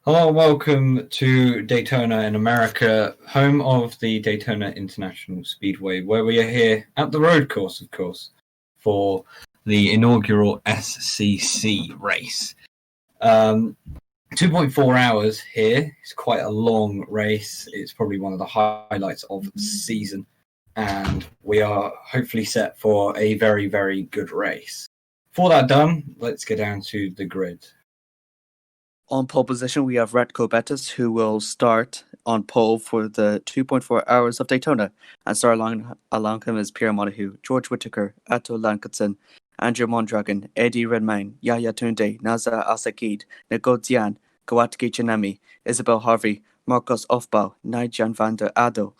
Hello, welcome to Daytona in America, home of the Daytona International Speedway, where we are here at the road course, of course, for the inaugural SCC race. 2.4 hours here. It's quite a long race. It's probably one of the highlights of the season, and we are hopefully set for a very, very good race. For that done, let's get down to the grid. On pole position, we have Ratko Bettis, who will start on pole for the 2.4 hours of Daytona. And start along him is Pierre Montague, George Whittaker, Atto Lankatson, Andrew Mondragon, Eddie Redmayne, Yahya Tunde, Naza Asakid, Nego Dian, Kawatki Chinami, Isabel Harvey, Marcos Ofbau, Nigel van der Adel,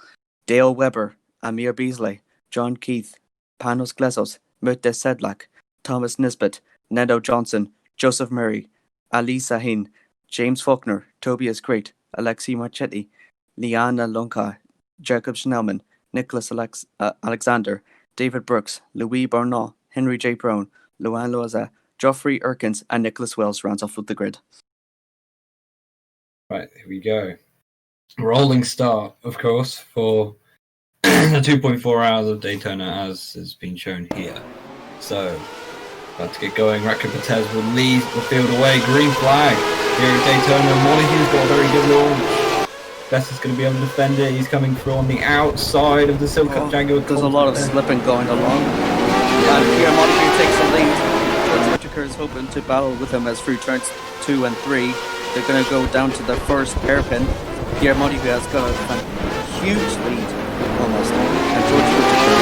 Dale Weber, Amir Beasley, John Keith, Panos Glesos, Mute Sedlak, Thomas Nisbet, Nedo Johnson, Joseph Murray, Ali Sahin, James Faulkner, Tobias Crate, Alexi Marchetti, Liana Lonka, Jacob Schnellman, Nicholas Alexander, David Brooks, Louis Barnall, Henry J. Brown, Luan Loaza, Geoffrey Erkins, and Nicholas Wells rounds off with the grid. Right, here we go. Rolling start, of course, for the 2.4 hours of Daytona, as has been shown here. So, about to get going. Ratko Bettis will lead the field away. Green flag here at Daytona. Monahue's got a very good launch. Best is going to be able to defend it. He's coming through on the outside of the Silk Cup Jaguar. There's a lot of slipping going along. And Pierre Montague takes the lead. George Whittaker is hoping to battle with him as through turns 2 and 3. They're going to go down to the first hairpin. Pierre Montague has got a huge lead almost. And George Whittaker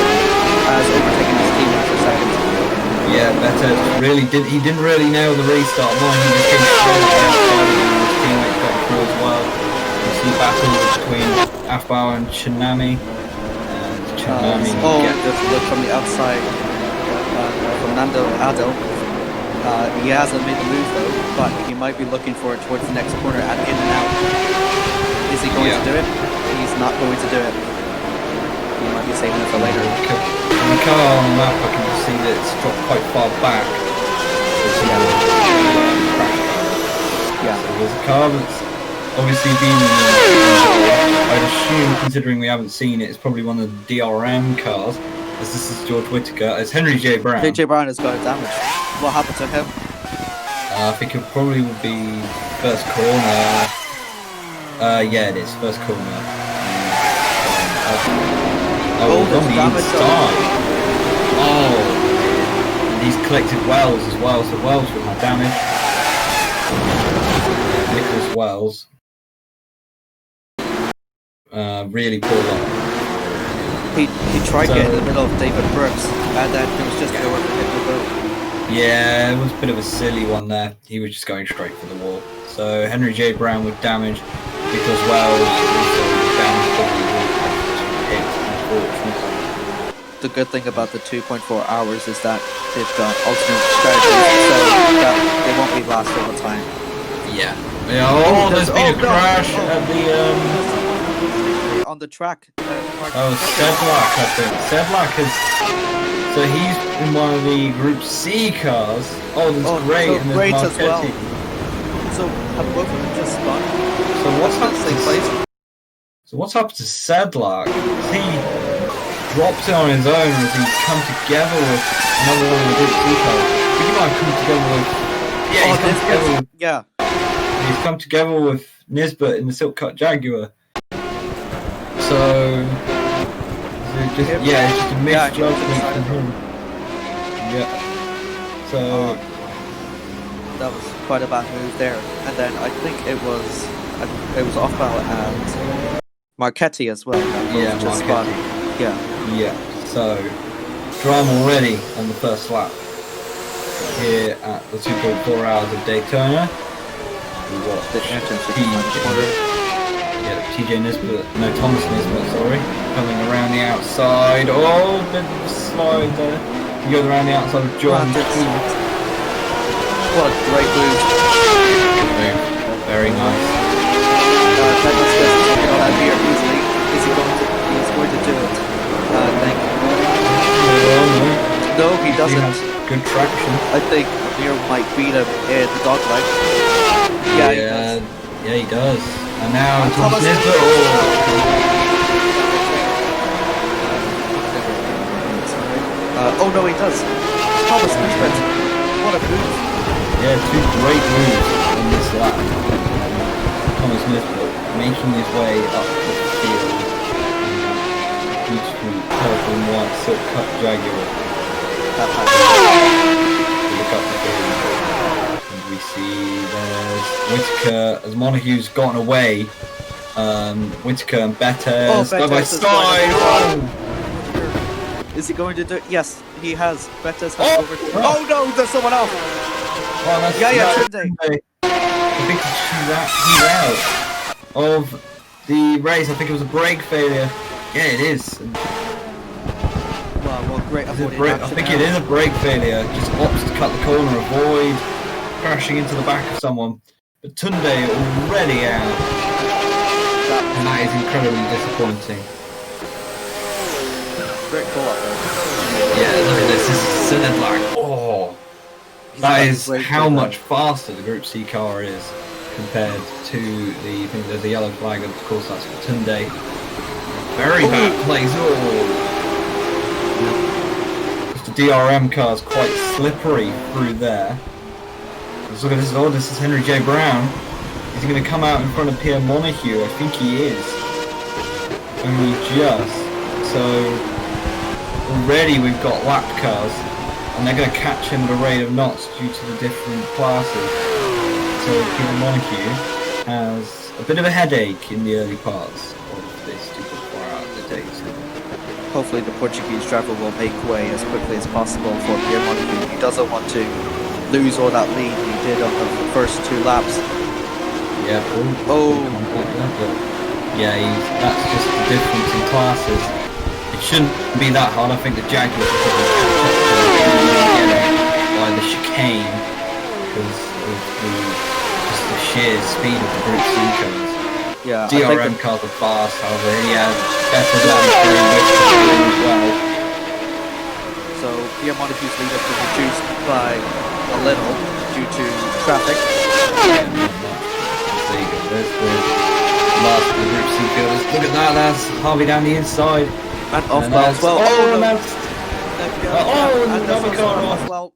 has overtaken his team for second. Yeah, Bettis he didn't really nail the restart. Monahu just came straight outside and his teammates got through as well. You see battle between Afbauer and Chinami. Look from the outside from Nando Adel. He hasn't made the move though, but he might be looking for it towards the next corner and in and out. Is he going to do it? He's not going to do it. He might be saving it for later. On the car on the map, I can see that it's dropped quite far back. Yeah. So there's a car that's obviously been involved. I'd assume, considering we haven't seen it, it's probably one of the DRM cars, as this is George Whittaker, as Henry J. Brown. Henry J. Brown has got damage. What happened to him? I think it probably would be first corner. Yeah, it is, first corner. On the inside. And he's collected Wells as well, so Wells with my damage. Nicholas Wells. Really poor luck. He tried getting in the middle of David Brooks, and then there was just nowhere for him to go. Yeah, it was a bit of a silly one there. He was just going straight for the wall. So Henry J. Brown with damage. Nicholas Wells also damage. The good thing about the 2.4 hours is that they've got alternate strategies, so that they won't be last all the time. Yeah. There's been a crash at the on the track. Sedlak, I think. Sedlak is. So he's in one of the Group C cars. There's Great and there's Marchetti. As well. So have both of them just spun? So what's happened to Sedlak? He dropped it on his own, or has he come together with another one of the Group C cars? I think he might have come together with. He's come together with Nisbet in the Silk Cut Jaguar. So it's just a misjudgment from him. Yeah. So that was quite a bad move there. And then I think it was Ofbau and Marchetti as well. Marchetti. Yeah. So drama already on the first lap here at the 2.4 hours of Daytona. We've got the TJ Nisbet, Thomas Nisbet, sorry, coming around the outside. Bit of a slide there. He goes around the outside of John. What a great move. Very nice. He's going to do it. Thank you. No, he doesn't. He has good traction. I think Amir might beat him in the dogfight. Yeah. Yeah, he does. And now Thomas Thomas Nisbet. Oh no, he does. Thomas Nisbet. What a move. Yeah, two great moves in this lap. Thomas Nisbet making his way up the field. Beautiful purple and white silk cut Jaguar. Look up the field. And we see there's Whitaker as Montague's gotten away. Whitaker and Betters side by side. Is he going to do it? Yes, he has. Betters has over. Oh no, there's someone else. Oh, that's Tunde. I think he's out of the race. I think it was a brake failure. Yeah, it is. Well, great. I think it is a brake failure. Just opts to cut the corner, avoid crashing into the back of someone. But Tunde already out. And that is incredibly disappointing. Great call up there. Yeah, look at this. This is Synod lag. Oh, that is how much faster the Group C car is compared to the. I think there's a yellow flag, and of course that's for Tunde. Very bad place. The DRM car is quite slippery through there. Let's look at this. Oh, this is Henry J. Brown. Is he going to come out in front of Pierre Montague? I think he is. Only just. So already we've got lap cars, and they're going to catch him at a rate of knots due to the different classes. So Pierre Montague has a bit of a headache in the early parts of this 2.4 hour of the Daytona. Hopefully the Portuguese driver will make way as quickly as possible for Pierre Montague. He doesn't want to lose all that lead he did on the first two laps. Yeah, yeah, that's just the difference in classes. It shouldn't be that hard. I think the Jaguars are by the chicane because of the sheer speed of the Group C cars. Yeah, DRM cars are fast, however, he has better as well. So Pierre Montague's lead has been reduced by a little due to traffic. Yeah, not much. There you go. There's the last of the Group C fielders. Look at that. That's Harvey down the inside. And off well as well. Oh, no. And another car off. As well.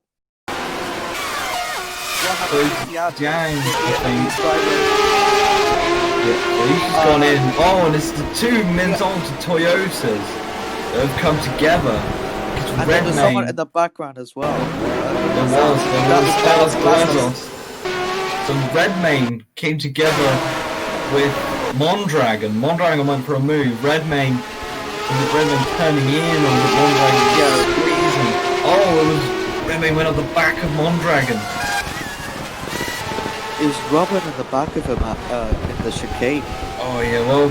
James, I think. Yeah, he's just gone in. Oh, and it's the two Minnesota Toyotas that have come together. And there's someone in the background as well. There was Glazos. So Redmayne came together with Mondragon. Mondragon went for a move. Redmayne turning in, or was it Mondragon squeezing? Oh, it was Redmayne went up the back of Mondragon. It was Robert in the back of him in the chicane. Oh yeah, well,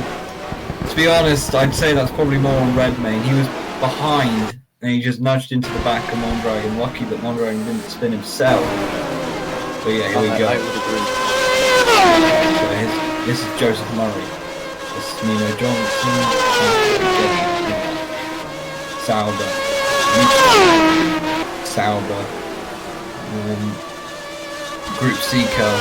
to be honest, I'd say that's probably more on Redmayne. He was behind, and he just nudged into the back of Mondragon. Lucky that Mondragon didn't spin himself. But yeah, here we go. I would agree. So this is Joseph Murray. This is Nino Johnson. Sauber. Group C car.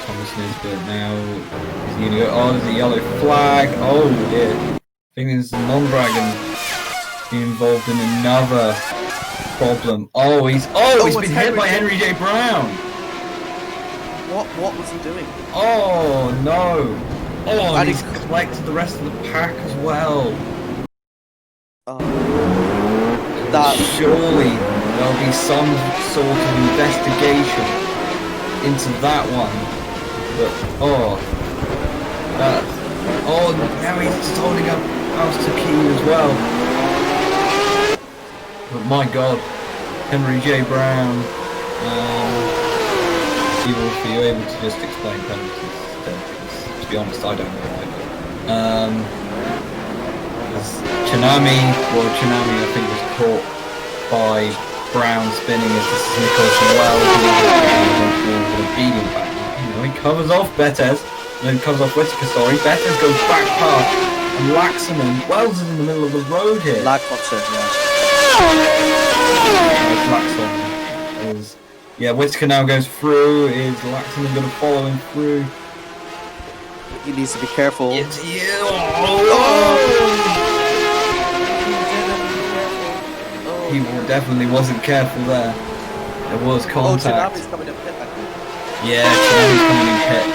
Thomas Nisbet now. Is he gonna go? Oh, there's a yellow flag. Oh dear. I think there's Mondragon being involved in another problem. Oh, he's been hit by Henry J. Brown. What was he doing? Oh no. Oh, and he's collected the rest of the pack as well. Surely there'll be some sort of investigation into that one. But now he's holding up House to Key as well. But my God, Henry J. Brown, you able to just explain penalties? To be honest, I don't know either. Tsunami, I think, was caught by Brown spinning as this is Nicholson with a beating back. He covers off Betters, and then covers off Whitaker, sorry. Betters goes back past, and Laxman, Wells is in the middle of the road here. Laxman, yeah. Laxman is Yeah, Whitaker now goes through. Is Laxman going to follow him through? He needs to be careful. It's you. He definitely wasn't careful there. There was contact. Tsunami's coming in pit, I think. Yeah, Tsunami's coming in pit.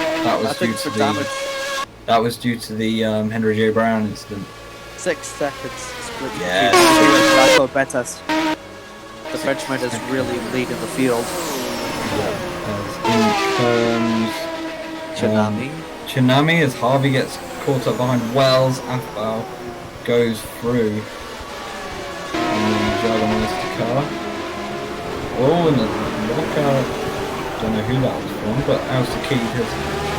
That was due to the Henry J. Brown incident. 6 seconds split. Yeah. Bettas. The Frenchman is really leading the field. In comes Tsunami as Harvey gets caught up behind Wells. Afbal goes through. Car. Oh, and the lockout. Don't know who that was from, but Al-Sakid has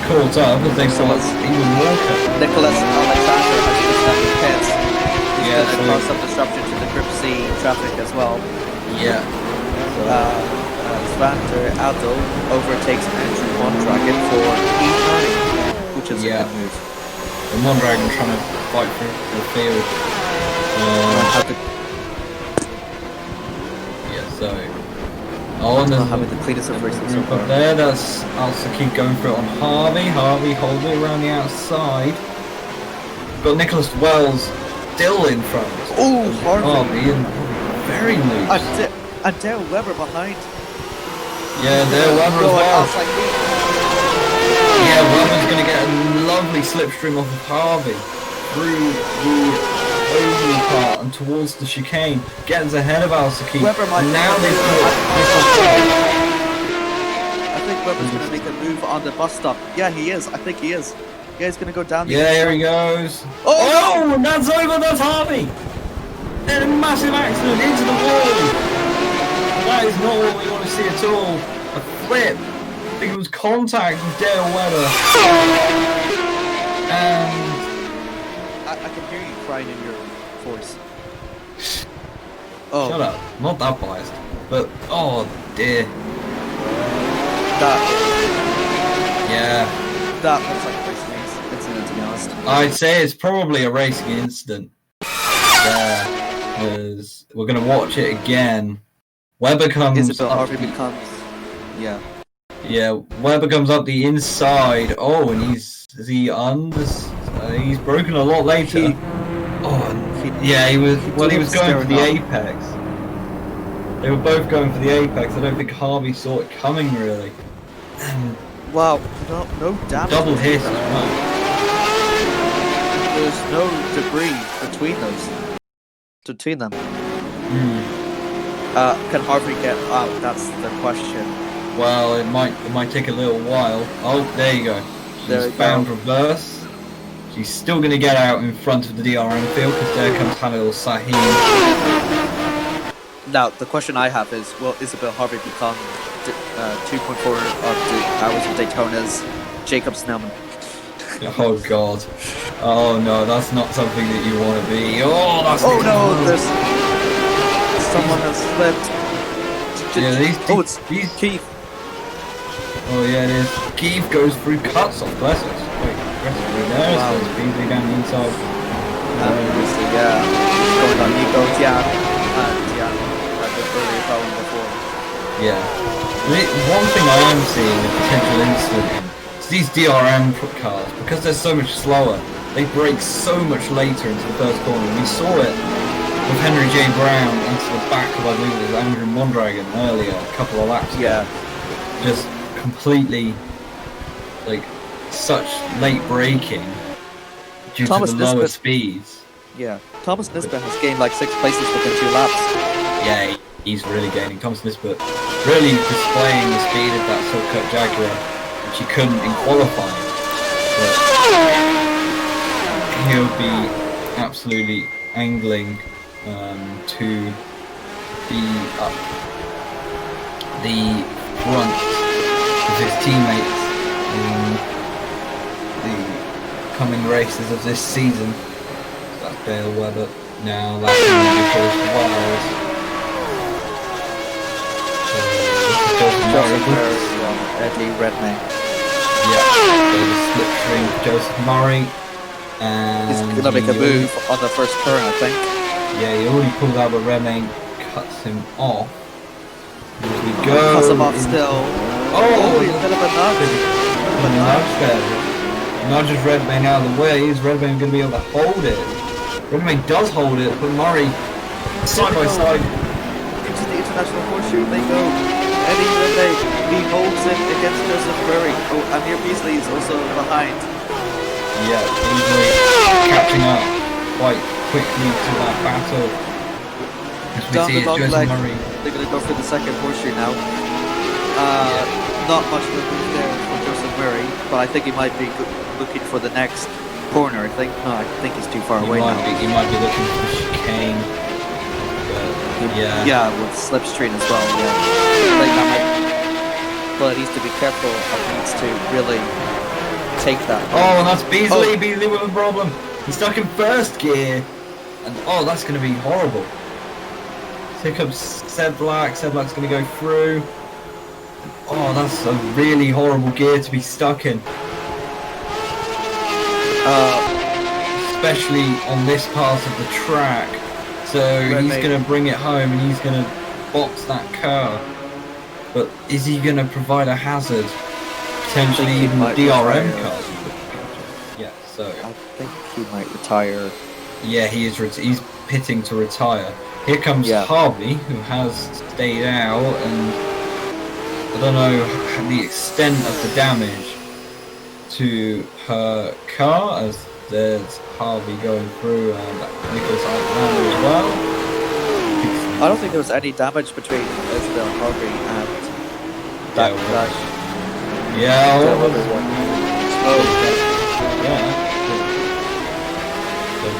caught up as they saw even more. Nicholas Alexander has just left the pits. He's going to cause some disruption to the Group C traffic as well. Yeah. Svander Adel overtakes Andrew Mondragon for E9, which is a good move. The Mondragon trying to fight through the field. So, and not having the cleanest of races so far. There, that's Al-Sakid going through it on Harvey. Harvey holding it around the outside. Got Nicholas Wells still in front. Oh, Harvey. Very loose. And Dale Weber behind. Yeah, Dale Weber as well. Yeah, Weber's going to get a lovely slipstream off of Harvey. Through the oval part and towards the chicane, gets ahead of Al-Sakid. Weber might now I think Weber's going to make a move on the bus stop. Yeah, he is. I think he is. Yeah, he's going to go down the here he goes. Oh, and that's over. That's Harvey. Then a massive accident into the wall. That is not what we want to see at all. A flip. I think it was contact with Dale Weber. And I can hear you crying in your voice. Shut up. Not that biased. But, oh dear. That looks like a racing incident, to be honest. I'd say it's probably a racing incident. Yeah. Because we're going to watch it again. Weber comes Isabel Harvey becomes... Yeah. Yeah, Weber comes up the inside. Oh, and he's broken a lot later. He was going for the apex. They were both going for the apex. I don't think Harvey saw it coming really. Wow, no damage. Double hit as well. There's no debris between them. Can Harvey get out? That's the question. Well, it might take a little while. Oh, there you go. She's found reverse. She's still going to get out in front of the DRM field because there comes Halil Sahim. Now, the question I have is, will Isabel Harvey become 2.4 hours of Daytona's Jacob Snellman? Oh God! Oh no, that's not something that you want to be. Oh, that's there's someone has slipped. It's Keith. Oh yeah, it is. Keith goes through cuts off. Bless us. Wait, there. So it's Beasley down the inside. Going on Nico, before. Yeah. One thing I am seeing a potential incident in is these DRM cars, because they're so much slower, they brake so much later into the first corner. We saw it with Henry J. Brown into the back of, I believe it was Andrew Mondragon earlier, a couple of laps ago. Just completely, such late braking due to the lower speeds. Yeah, Thomas Nisbet has gained 6 places within 2 laps. Yeah, he's really gaining. Thomas Nisbet really displaying the speed of that shortcut Jaguar, which he couldn't in qualifying. But he'll be absolutely angling to be up the front of his teammates in the coming races of this season. So that's Dale Weber now lapping before Wells. Eddie Redmayne. Yeah, there's a slipstream for Joseph Murray. And he's going to make a move on the first turn, I think. Yeah, he already pulled out, but Redmayne cuts him off. Here we go. Kasimov still. Oh, a bit of a nudge. Nudge there. Nudges Redmayne out of the way. Is Redmayne going to be able to hold it? Redmayne does hold it, but Murray side by side into the international horseshoe they go. Eddie Redmayne, he holds it against Joseph Murray. Oh, Amir Beasley is also behind. Yeah, Beasley catching up quite quickly to that battle. As we Down see the it's long Joseph leg, Murray. they're going to go for the second horseshoe now. Not much of a move there for Joseph Murray, but I think he might be looking for the next corner. I think he's too far away now. He might be looking for the chicane. But, yeah, with slipstream as well. Yeah, I think that might. But he needs to be careful. He needs to really take that. Oh, and that's Beasley. Beasley with a problem. He's stuck in first gear, and that's going to be horrible. Here comes Seb Black. Seb Black's going to go through. Oh, that's a really horrible gear to be stuck in. Especially on this part of the track. So he's going to bring it home and he's going to box that car. But is he going to provide a hazard? Potentially even DRM cars. Yeah, so. I think he might retire. Yeah, he's pitting to retire. Here comes Harvey, who has stayed out, and I don't know the extent of the damage to her car, as there's Harvey going through and Nicholas Alexander as well. I don't think there was any damage between Isabel Harvey and that crash. Yeah, don't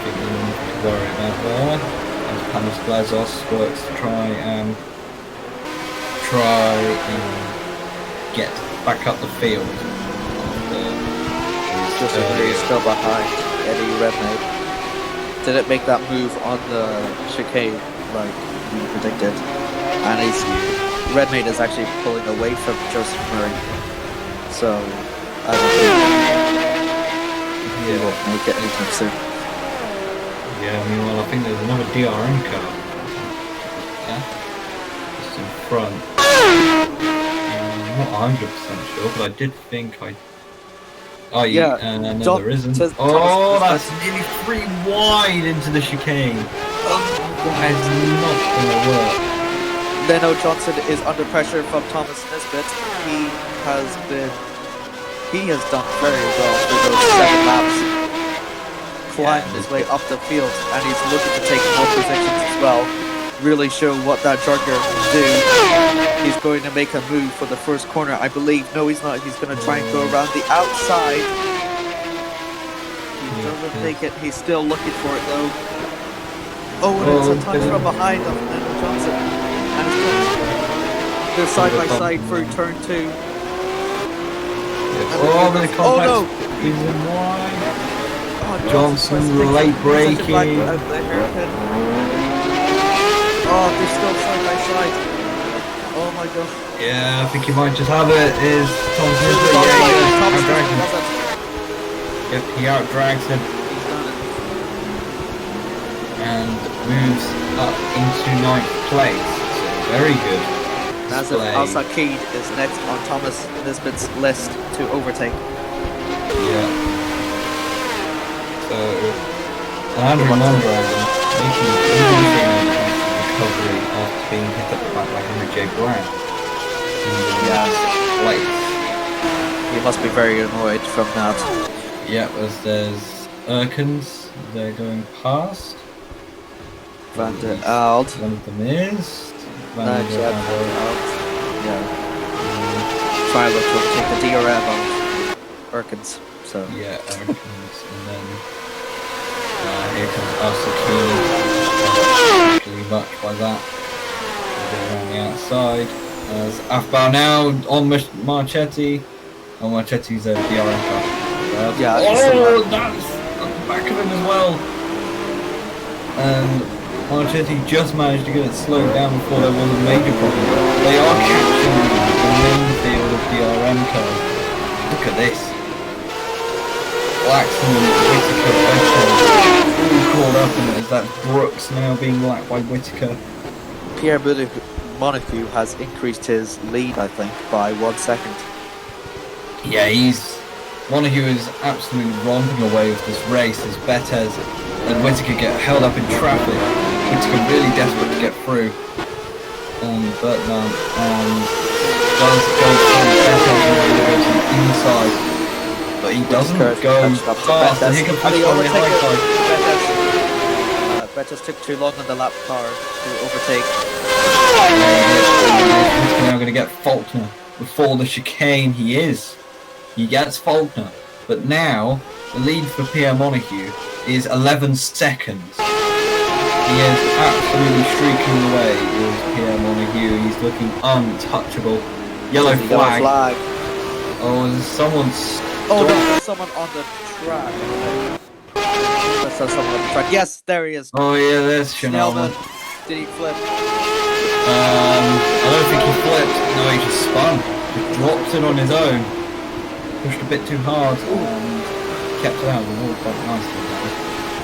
think we need to worry about that. As Panos Glazos works to try and get back up the field. He's still behind Eddie Redmayne. Didn't make that move on the chicane like we predicted, and Redmayne is actually pulling away from Joseph Murray. So I don't think he will make it anytime soon. Yeah, I think there's another DRM car. Yeah, just in front. I'm not 100% sure, but I did think I. Oh yeah, no, there isn't. That's nearly 3 wide into the chicane. That is not going to work. Leno Johnson is under pressure from Thomas Nisbet. He has done very well for those 7 laps. Climbed his way up the field, and he's looking to take more positions as well. Really show what that drugger can do. He's going to make a move for the first corner, I believe. No, he's not. He's going to try and go around the outside. He doesn't make it. He's still looking for it though. Oh, and it's a touch from behind of Leno Johnson. And they're side by side for turn 2. Oh no! He's in wide. Johnson late braking. Oh, they're still side by side. Oh my god. Yeah, I think he might just have it. Is Thomas Nisbet? Yep, he outdrags him. And moves up into 9th place. So very good. Nazif Al-Sakid is next on Thomas Nisbet's list to overtake. Yeah. So, Andrew Mondragon making a recovery after being hit up the back by Henry J. Brown. Place. He must be very annoyed from that. Yeah, as there's Erkins, they're going past. Van der Ald. One of them is. Van der Ald. Yeah. Try to take the DRM of Erkins. So. Yeah, Erkins, and then here comes Al-Sakid. Actually much by that. Around the outside. As Afbar now on Marchetti. Oh, Marchetti's a DRM car. Yeah. Oh, that's at the back of him as well. And Marchetti just managed to get it slowed down before there was a major problem. They are catching the main field of DRM cars. Look at this. Blackson and Whittaker all caught up in it. Is that Brooks now being lapped by Whittaker? Pierre Montague has increased his lead, I think, by 1 second. Yeah, Montague is absolutely romping away with this race as Bettes and Whittaker get held up in traffic. Whittaker really desperate to get through on Bertman and does go through Bettes and goes to the inside, but he doesn't go fast and he can push on the high side. Bettes took too long on the lap car to overtake. He's now going to get Faulkner before the chicane. He gets Faulkner, but now the lead for Pierre Montague is 11 seconds. He is absolutely streaking away with Pierre Montague. He's looking untouchable. Yellow flag. Oh, there's someone. Oh, no, there's someone on the track. There's someone on the track. Yes, there he is. Oh yeah, there's Schnellman. Did he flip? I don't think he flipped. No, he just spun. Just dropped it on his own. Pushed a bit too hard and kept it out of the wall quite nicely.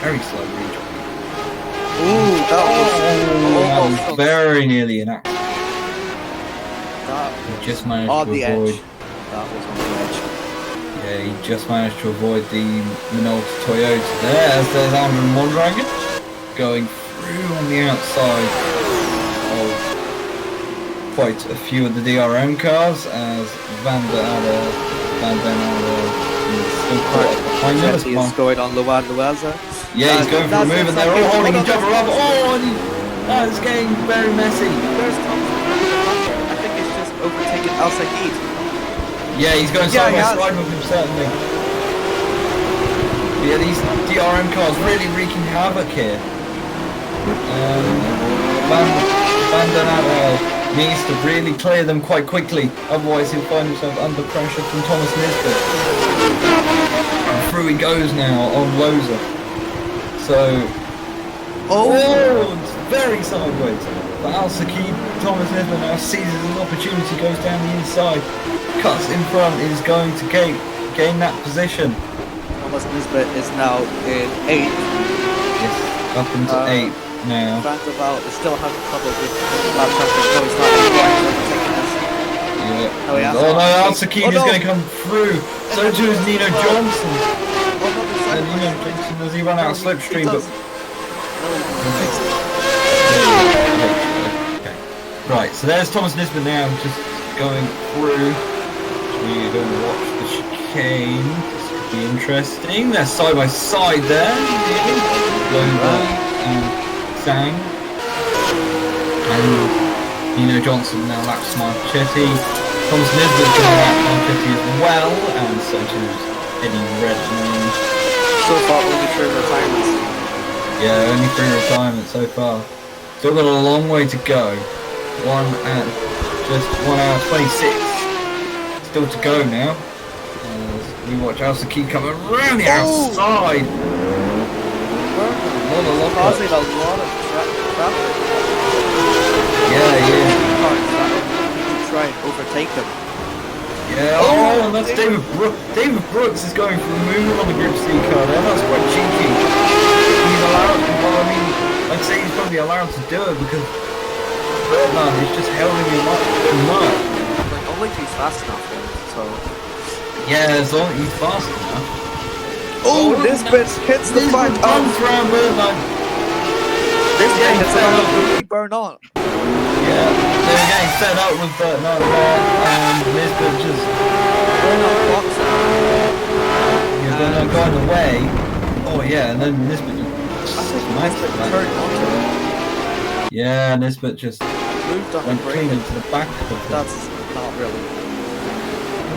Very slow reach. Ooh, that was very nearly an accident. He just managed to avoid. Edge. That was on the edge. Yeah, he just managed to avoid the Minolta Toyota there, as there's Andrew Mondragon going through on the outside of quite a few of the DRM cars, as Van Den Adel is still quite behind him. He's going on Luaza. Yeah, he's going for a move and they're all holding each other up. Oh, and that's getting very messy. There's Tom. I think he's just overtaken Al Saeed. Yeah, he's going side by side with him, certainly. Yeah, these DRM cars really wreaking havoc here. Van Den Adel needs to really clear them quite quickly, otherwise he'll find himself under pressure from Thomas Nisbet. And through he goes now on Loza. So, it's very sideways. But Al Saeed, Thomas Nisbet now seizes his opportunity, goes down the inside, cuts in front, is going to gain that position. Thomas Nisbet is now in 8th. Yes, up into 8th now. Van der Waal still having trouble with lap traffic, so he's not quite overtaking us. Yeah. Oh no, Al Saeed is going to come through. So too is Nino Johnson. And Nino Johnson, as he ran out of slipstream, but... Okay. Right, so there's Thomas Nisbet now, just going through. We're going to watch the chicane. This could be interesting. They're side by side there. Lola and Zhang. And Nino Johnson now laps Marchetti. Thomas Nisbet going to lap Marchetti as well. And so too is Eddie Redmayne. So far, only 3 retirements. Yeah, only 3 retirements so far. Still got a long way to go. Just 1 hour 26. Still to go now. As we watch Al Saeed come around the outside. Causing a lot of traffic. Yeah. To try and overtake them. Yeah, and that's David Brooks. David Brooks is going for a move on the Group C car there. That's quite cheeky. He's allowed to, I'd say he's probably allowed to do it because Birdman is just holding him up too much. Like, only if he's fast enough, so... Yeah, as long as he's fast enough. Nisbet hits the front. Runs around Birdman. Nisbet hits the front. Burn on. Yeah, they were getting set up with Birdman there, and Nisbet just... He was going away. Oh yeah, and then Nisbet just... turned onto him. Yeah, Nisbet just moved on went clean into the back of it. That's not really.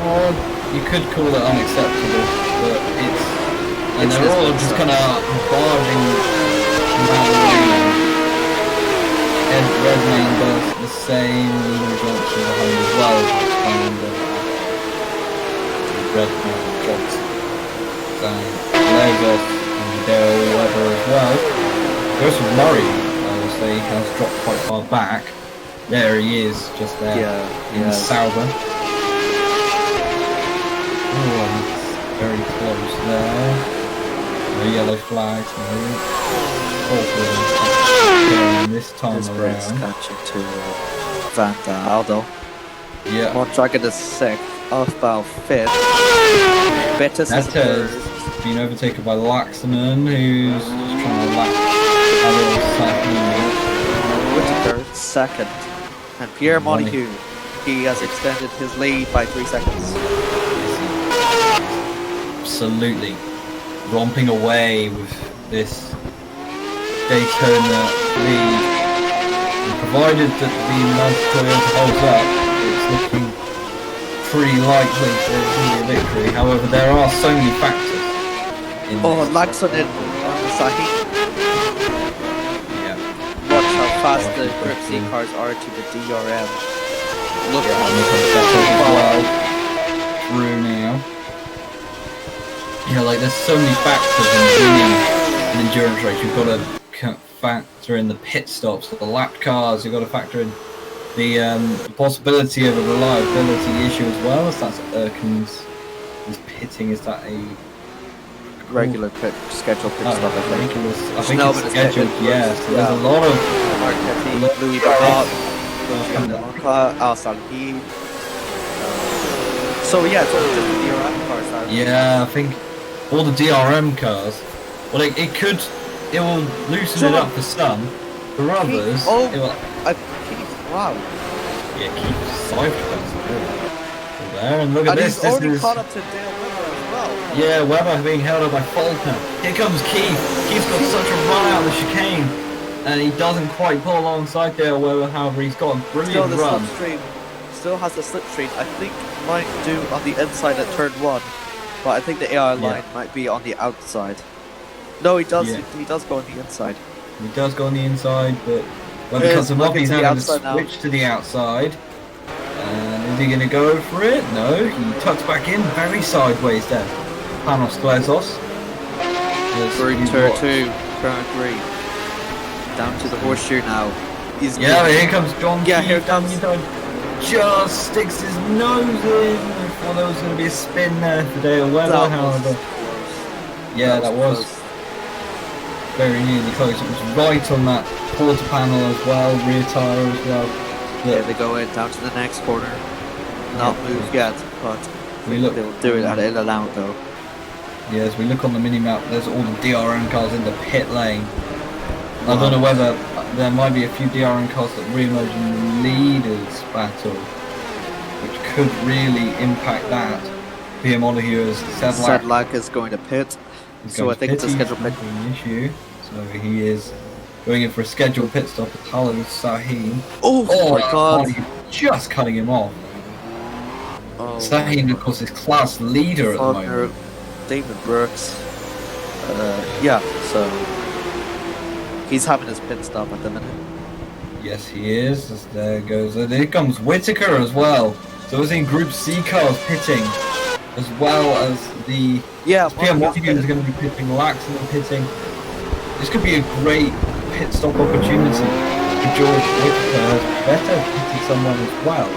Well, you could call it unacceptable, but it's... And they're all just kind of barging around the lane. Ed Redmayne does the same, Nino Johnson behind as well, Redmayne, Johnson, Lagos, and Dale Weber as well. Goes with Murray, I will say, has dropped quite far back. There he is, just there, in Sauber. Oh, he's very close there. No yellow flags, no. Hopefully, this time around. Catching to Van Aldo. Yeah. Mondragon is 6th. Aufbau 5th. Bettis is Bettis 3rd. been overtaken by Laxman, who's just trying to lap Ariel Sahini. Whittaker 2nd. And Pierre Montague, he has extended his lead by 3 seconds. Absolutely romping away with this Daytona lead. And provided that the Toyota holds up, it's looking pretty likely for it to be a victory. However, there are so many factors in this. Laxman on the Sahini. Yeah. Watch how fast the Group C cars are to the DRM. Look Yeah, and look at that as well. Through now. You know, like there's so many factors in winning an endurance race. You've got to factor in the pit stops, the lap cars. You've got to factor in the possibility of a reliability issue as well. As that's Erkin's pitting. Is that a regular scheduled pit stop? I think. I think it's scheduled. Yeah. So there's a lot of Louis Barrat, Al Salhi. So yeah, it's all just the DRM cars now. Yeah, I think all the DRM cars. Well, it will loosen it up for some. For others, it will. Wow. Yeah, Keith's sideways there, and look at this. He's already caught up to Dale Weber as well. Yeah, Weber being held up by Faulkner. Here comes Keith. Keith's got such a run out of the chicane, and he doesn't quite pull alongside Dale Weber. However, he's got a brilliant run. Still has the slipstream. I think might do on the inside at turn 1, but I think the AI line might be on the outside. No, he does. Yeah. He does go on the inside. He does go on the inside, but because of he's now going to switch to the outside. And is he going to go for it? No, he tucks back in very sideways there. Panos Glezos. Turn 2, turn 3. Down to the horseshoe now. Here comes John. Yeah, here comes. Just sticks his nose in. I thought there was going to be a spin there for Dale Weber, however. Yeah, that was very nearly close. It was right on that quarter panel as well, rear tyre as well. Yeah, they go in down to the next corner. Not moved yet, but they'll do it in a loud though. Yeah, as we look on the mini-map, there's all the DRM cars in the pit lane. I don't know whether there might be a few DRM cars that re-emerge in the leaders battle, which could really impact that. Pierre Montague is Sedlak is going to pit, so I think it's a scheduled pit. Issue. So he is going in for a scheduled pit stop at Al Sahin. Oh my god! Just cutting him off. Sahin, of course, is class leader at the moment. David Brooks. So he's having his pit stop at the minute. Yes, he is. There goes. And here comes Whittaker as well. So we're seeing Group C cars pitting, as well as the Pierre Montague is going to be pitting, Laxman pitting. This could be a great pit stop opportunity for George Whittaker. Better pitting someone as well.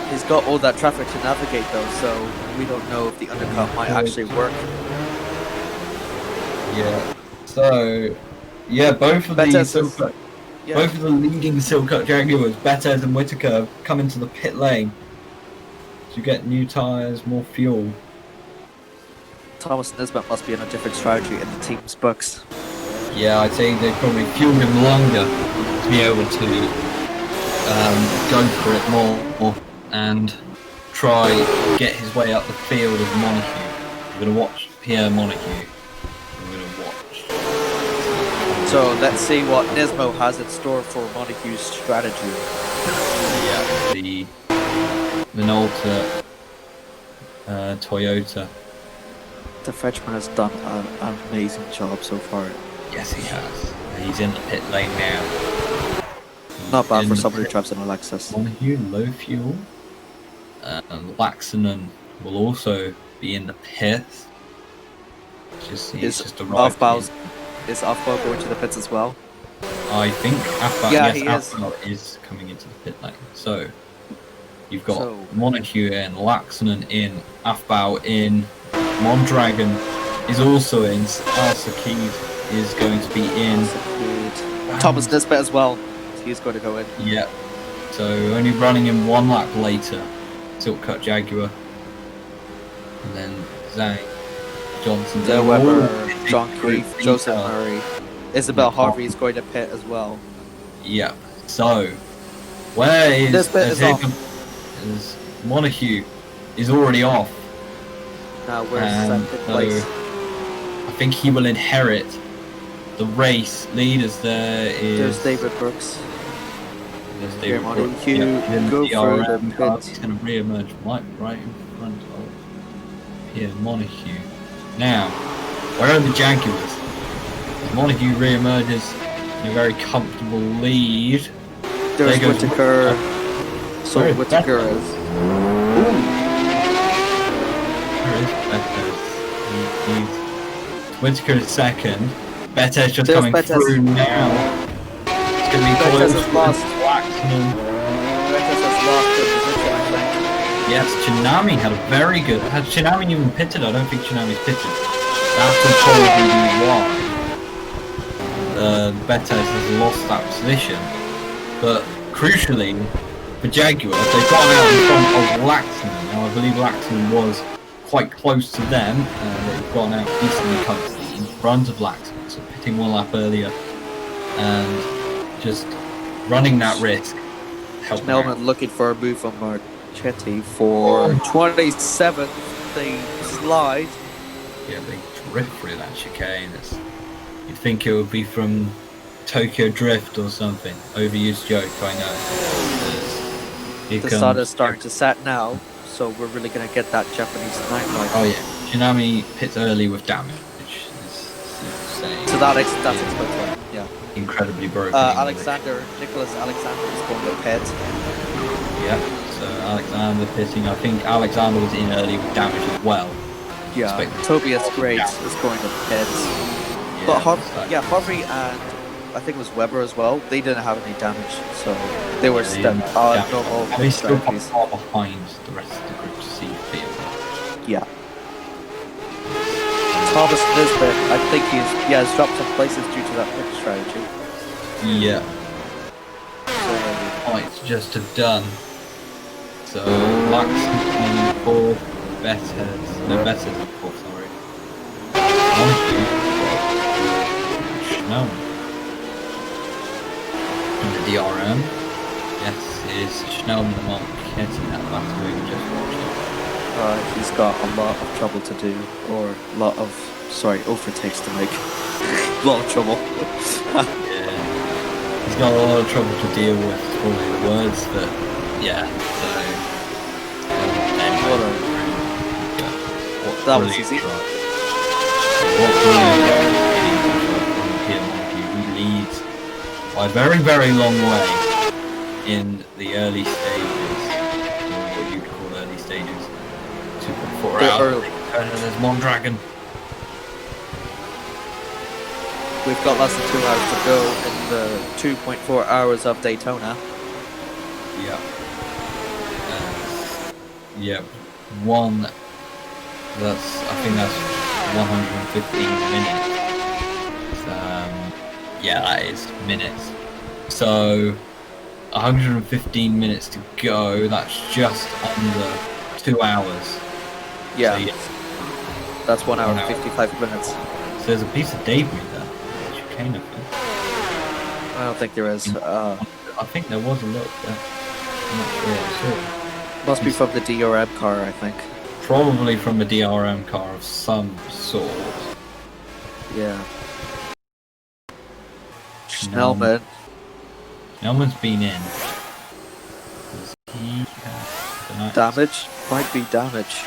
He's got all that traffic to navigate though, so we don't know if the undercut might actually work. Yeah. So, yeah, both of the leading Silk Jaguars, Bettis and Whittaker, come into the pit lane to get new tyres, more fuel. Thomas Nisbet must be on a different strategy in the team's books. Yeah, I'd say they probably fueled him longer to be able to go for it more and try get his way up the field of Montague. We're going to watch Pierre Montague. We're going to watch. So let's see what Nismo has in store for Montague's strategy. Yeah, the Minolta Toyota. The Frenchman has done an amazing job so far. Yes, he has. He's in the pit lane now. Not bad for somebody who drives an Lexus. Montague, low fuel. Laxman will also be in the pit. Is Aufbau going to the pits as well? I think Aufbau is coming into the pit lane. So you've got Montague in, Laxman in, Aufbau in, Mondragon is also in, Al-Sakid is going to be in. Thomas Nisbet as well. He's going to go in. Yeah. So only running in 1 lap later, Silk Cut Jaguar, and then Zhang Johnson. Dale Weber, John Group Keith, Joseph detail. Murray, Isabel Yeah, Harvey is going to pit as well. Yeah. So where is This bit is off. is Montague is already off. Now we're And second so place. I think he will inherit the race lead as there is. There's David Brooks. There's Here, David Montague, Brooks. Yeah, in go the for the DRM car. pit. He's going to re-emerge right in front of Pierre Montague. Now, where are the Jaguars? Montague re-emerges in a very comfortable lead. There's There goes Whittaker. So Where is Whittaker Betters? is. Where is Betters? Whittaker is second. Betters just There's coming Betters. through now. It's going to be Betters close. has lost. Waxman. Betters has lost the position, I think. Yes, Tsunami had a very good. Had Tsunami even pitted? I don't think Tsunami's pitted. That would probably be why Betters has lost that position. But crucially, for Jaguars, they've gone out in front of Laxman. Now, I believe Laxman was quite close to them. They've gone out decently comfortably in front of Laxman, so pitting 1 lap earlier and just running that risk. Snellman looking for a move from Marchetti for 27th. They slide. Yeah, they drift through that chicane. You'd think it would be from Tokyo Drift or something. Overused joke, I know. The sun is starting to set now, so we're really going to get that Japanese night light. Oh yeah, Tsunami pits early with damage, which is insane. So that's expected, yeah. Incredibly broken. Nicholas Alexander is going to pit. Yeah, so Alexander pitting. I think Alexander was in early with damage as well. Yeah, Tobias Great is going to pit. Yeah, But Harvey and I think it was Weber as well. They didn't have any damage, so they were normal They still strategies. far behind the rest of the group to see field. Yeah. Thomas Nisbet, I think he's dropped some places due to that pit strategy. Yeah. So, Points just have done. So Laxman for Betters. No, Betters in fourth, sorry. Schnellman. In the DRM. Yes, it is Schnellman and Marchetti that battle we were just watching. he's got a lot of trouble to do, or overtakes to make. A lot of trouble. Yeah. He's got a lot of trouble to deal with, probably the words, but yeah, so... That was easy. What brilliant from Pierre Montague, who leads by a very, very long way in the early stages, or what you'd call early stages, 2.4 hours. And there's Mondragon. We've got less than 2 hours to go in the 2.4 hours of Daytona. Yeah. I think that's 115 minutes. That is minutes. So 115 minutes to go. That's just under 2 hours. Yeah. So, That's 1 hour and 55 minutes. So there's a piece of debris there. Chicane, I think. I don't think there is. I think there was a little bit. I'm not sure. I saw it. Must be from the DRM car, I think. Probably from a DRM car of some sort. Yeah. Schnellman. Schnellman's been in. Damage? Might be damage.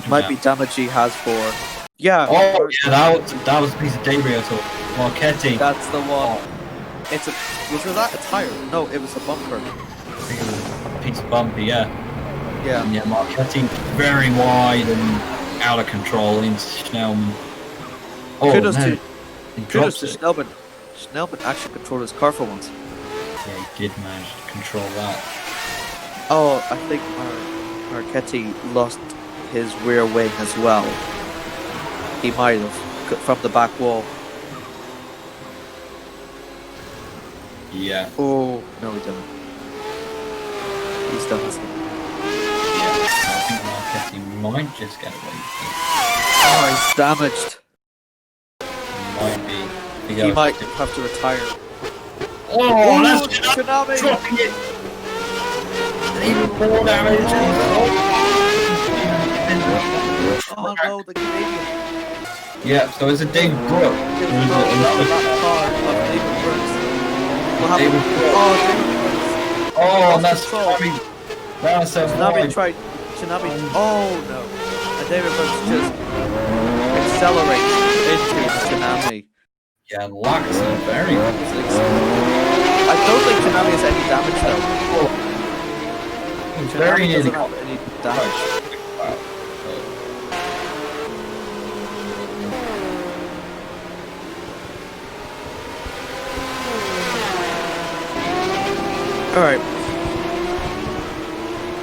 Might be damage he has for... Yeah. Oh, yeah, that was a piece of debris I saw. Marchetti. That's the one. Was that a tire? No, it was a bumper. I think it was a piece of bumpy, yeah. Yeah. And yeah, Marchetti very wide and out of control into Schnellman. Oh, Kudos no. to Schnellman. Schnellman actually controlled his car for once. Yeah, he did manage to control that. Oh, I think Marchetti lost his rear wing as well. He might have, from the back wall. Yeah. Oh, no he didn't. he still has them. Yeah, I think Marquetti might just get away with it. Oh, he's damaged. Might be. He might have to retire. Oh, that's Tsunami! dropping it! Even more damage! Oh no, the Canadian. Yeah, so is it David Brooke? David Brooks on that car of David Brooks. What happened? David Brooks. Oh, David Brooks. Oh, that's control. That's so Tsunami tried. Tsunami. Oh no. And David Brooks just accelerates into the Tsunami. Yeah, Laxon, very good. I don't think Tsunami has any damage though. He's Tsunami very nearly doesn't have any damage. Wow. Alright.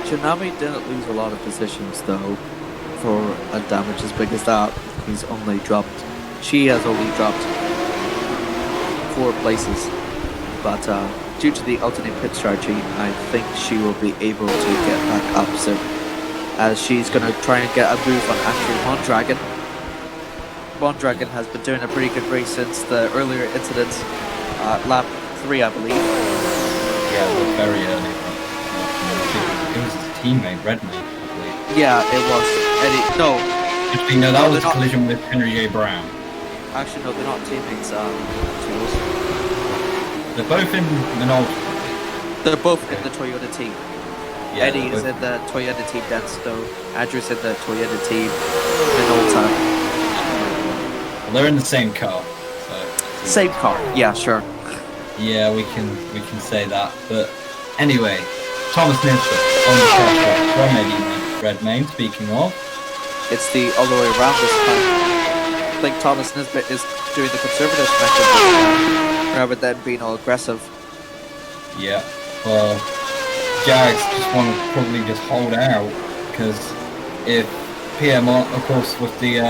Tsunami didn't lose a lot of positions though for a damage as big as that. She has only dropped 4 places. But due to the alternate pit strategy, I think she will be able to get back up soon. As she's going to try and get a move on actually Mondragon. Mondragon has been doing a pretty good race since the earlier incidents. Lap 3, I believe. Yeah, it was very early. It was his teammate, Redmayne, I believe. Yeah, it was Eddie. No. Actually, no, that was a collision with Henry J. Brown. Actually, no, they're not teammates. They're both in Minolta. They're both in the Toyota team. Yeah, Eddie is in the Toyota team Densto. Andrew's in the Toyota team Minolta. Well, they're in the same car. So. Same car. Yeah, sure. Yeah, we can say that. But anyway, Thomas Nisbet on the track from Eddie Redmayne. Speaking of, it's the other way around this time. I think Thomas Nisbet is doing the conservative method rather than being all aggressive. Yeah, well, Jags just want to probably just hold out because if PM, of course, with the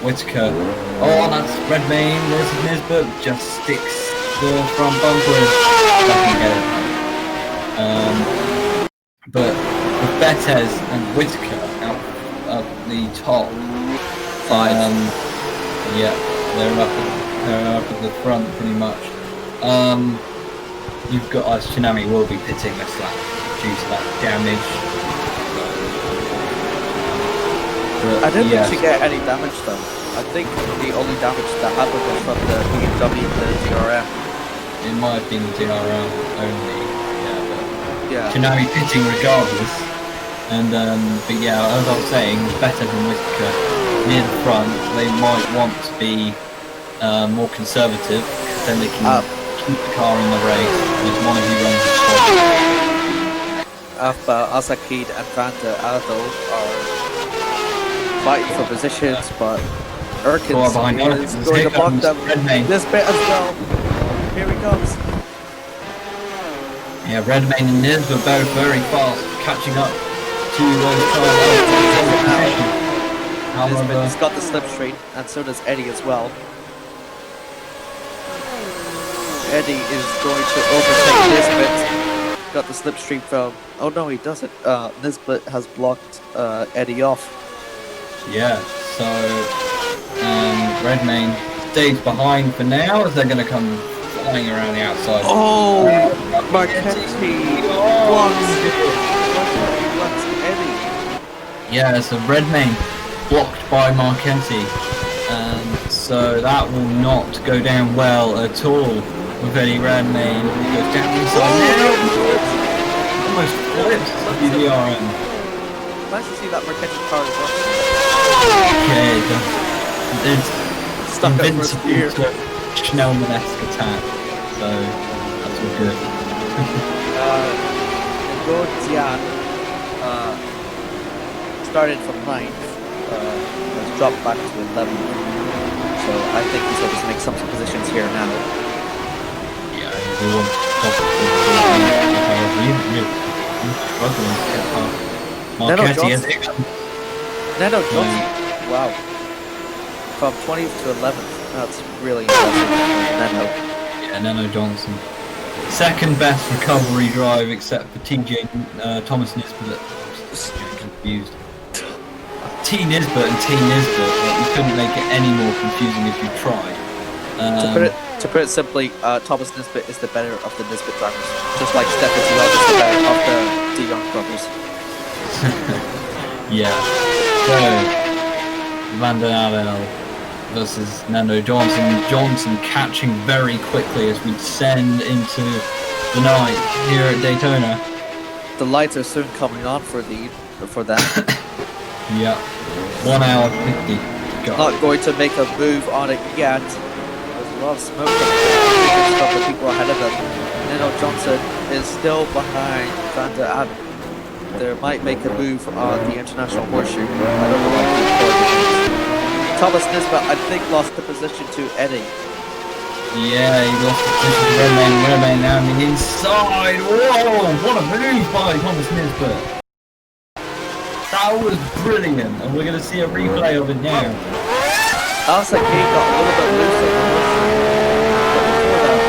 Whitaker, oh, that's Redmayne versus Nisbet, just sticks the front bumper in. But with Bethes and Whitaker out up the top, yeah, they're up at the front pretty much. You've got Tsunami will be pitting this lap due to that damage. But, I didn't think she get any damage though. I think the only damage that happened was from the BMW, the DRM. It might have been the DRM only, yeah. Tsunami pitting regardless. And but yeah, as I was saying, better than Whitaker near the front. They might want to be more conservative, because then they can keep the car in the race with one of you runs the Asakid and Van der Adel are fighting for positions, but Erkins is going to block them. This bit as well. Here he comes. Yeah, Redmayne and Niz were both very fast, catching up to those cars. Nisbet's got the slipstream, and so does Eddie as well. Eddie is going to overtake Nisbet. Got the slipstream from... Oh no, he doesn't. Nisbet has blocked Eddie off. Yeah, so Redmayne stays behind for now as they're going to come flying around the outside. Oh, Marchetti blocks Eddie. Yeah, so Redmayne blocked by Marchetti, and so that will not go down well at all with Eddie Redmayne. He goes down inside there, almost flips the DRM. Nice to see that Marchetti car as well. Okay, it's stuck up for gear. Schnellman-esque attack, so that's all good. Godian started from 9th, has dropped back to 11th, so I think he's able to make some positions here now. Yeah, he wants to stop it. Struggling to get past Marchetti as it comes. Nano Johnson, wow. From 20th to 11th, that's really impressive. Nano. Yeah, Nano Johnson. second best recovery drive except for TJ Thomas Nisbet. Confused. T Nisbet and T Nisbet. Like, you couldn't make it any more confusing if you tried. To put it simply, Thomas Nisbet is the better of the Nisbet drivers, just like Stefan Young is the better of the De Jong brothers. Yeah. So, Van der Adel versus Nando Johnson. Johnson catching very quickly as we descend into the night here at Daytona. The lights are soon coming on for them. Yeah. 1 hour 50. Not going to make a move on it yet. There's a lot of smoke from the people ahead of them. Nando Johnson is still behind Van der Adel. They might make a move on the International Horseshoe. I don't know what the coordinates. Thomas Nisbet, I think, lost the position to Eddie. Yeah, he lost the position to Redmayne now on the inside. Whoa, what a move by Thomas Nisbet. That was brilliant, and we're going to see a replay of it now. Alex got a little bit loose on the horseshoe. But before that,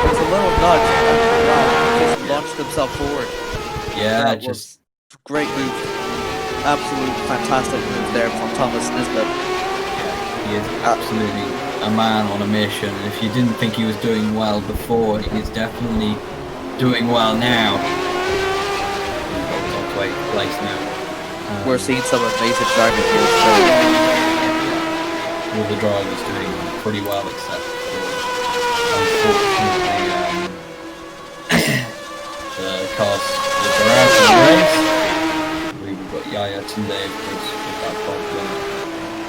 there was a little nudge, and wow, he just launched himself forward. Yeah, that was great move. Absolute fantastic move there from Thomas Nisbet. Yeah, he is absolutely a man on a mission. And if you didn't think he was doing well before, he is definitely doing well now. He's got on to 8th place now. We're seeing some amazing driving here. So. All the drivers doing pretty well, except for, unfortunately, the cars that are out in the race. We've got Yaya Tunde, of course, with that problem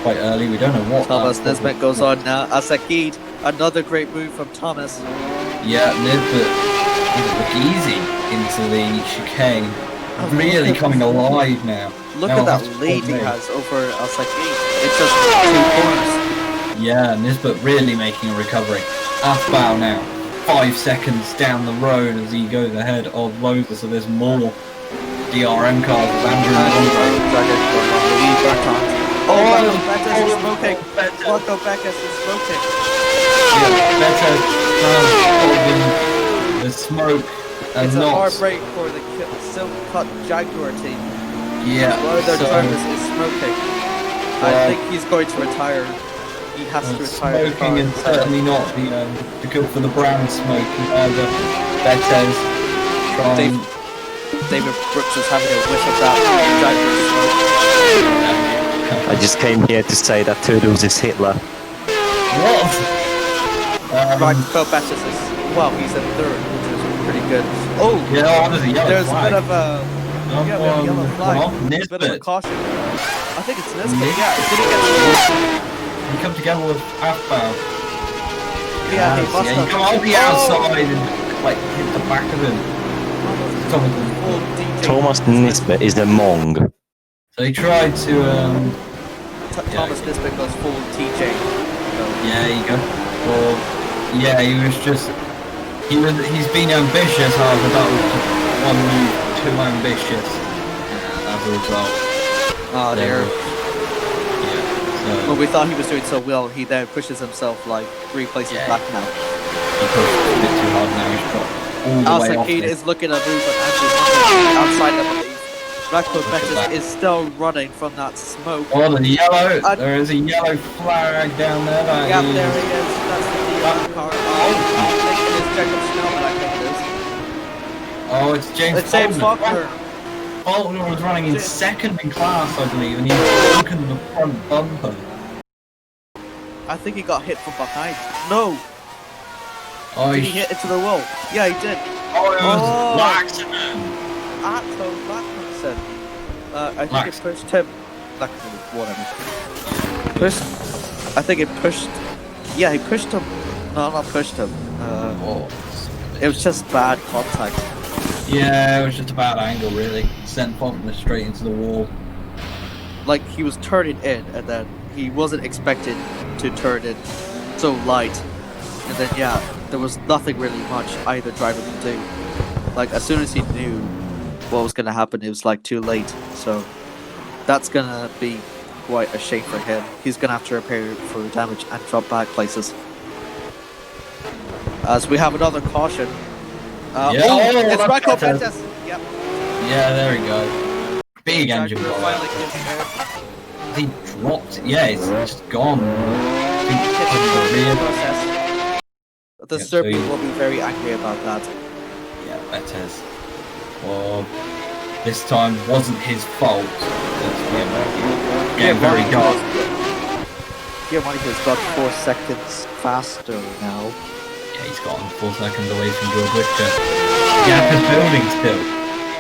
quite early. We don't know what. Thomas Nisbet goes on now. Asakid, another great move from Thomas. Yeah, Nisbet look easy into the chicane. Really coming alive now. Look at that lead he has over Asakid. It's just 2 corners. Yeah, Nisbet really making a recovery. Athbao now. 5 seconds down the road as he goes ahead of Loza, so there's more DRM cars with Andrew Marco Bettis is smoking. Marco Bettis is smoking. Yeah, Bettis the smoke and it's not... a hard break for the Silk Cut Jaguar team. Yeah, one of their drivers is smoking. I think he's going to retire. He has to retire. Smoking and certainly not the good for the brand smoke. The Bettis trying... David Brooks is having a whiff of that Jaguar smoke. I just came here to say that Toodles is Hitler. What? Right, Phil Bettis is... Well, he's in 3rd, which is pretty good. Oh! Yeah, there's a yellow flag. Bit of a... Yeah, yellow flag. There's a bit of a caution. I think it's Nisbet, yeah. Did he get He come together with Athbao. Yeah, he must have. You come on the outside and like hit the back of him. Thomas Nisbet is the Mong. So he tried to Thomas Nisbet goes full TJ. Yeah, there you go. Well, yeah, he was just he's been ambitious, however that was just one move too ambitious as a result. Oh dear. Yeah. So well, we thought he was doing so well, he then pushes himself like 3 places back now. He pushed a bit too hard now, he's got all the way off Al-Sakid is looking at move at Andrew outside of the Radko Bettis is still running from that smoke. Oh, the yellow! There is a yellow flag down there. There he is. That's the DRM car. I think it is Jacob Snellman, I think it is. Oh, it's James It's James Faulkner. Faulkner was running in 2nd in class, I believe, and he broken the front bumper. I think he got hit from behind. No! Oh, did he hit into the wall? Yeah, he did. Oh, it was Laxman. Atto Laxman. I think it pushed him. Laxman, whatever. I think it pushed. Yeah, he pushed him. No, not pushed him. It was just bad contact. Yeah, it was just a bad angle, really. Sent Faulkner straight into the wall. Like, he was turning in, and then he wasn't expected to turn in so light. And then, yeah, there was nothing really much either driver could do. Like, as soon as he knew what was going to happen, it was, like, too late. So, that's going to be quite a shame for him. He's going to have to repair for damage and drop back places. As we have another caution It's that's Rocco better. Pettis. Yep. Yeah, there we go. Big engine Jaguar blowout. finally gives air. He dropped. Yeah, it's just gone. Process. The Yeah, Serbian so will be very angry about that. Yeah, Betes. Well, this time wasn't his fault. Getting very dark. Here, Monica's got 4 seconds faster now. Yeah, he's gotten 4 seconds away from George Whitaker. Gap is building still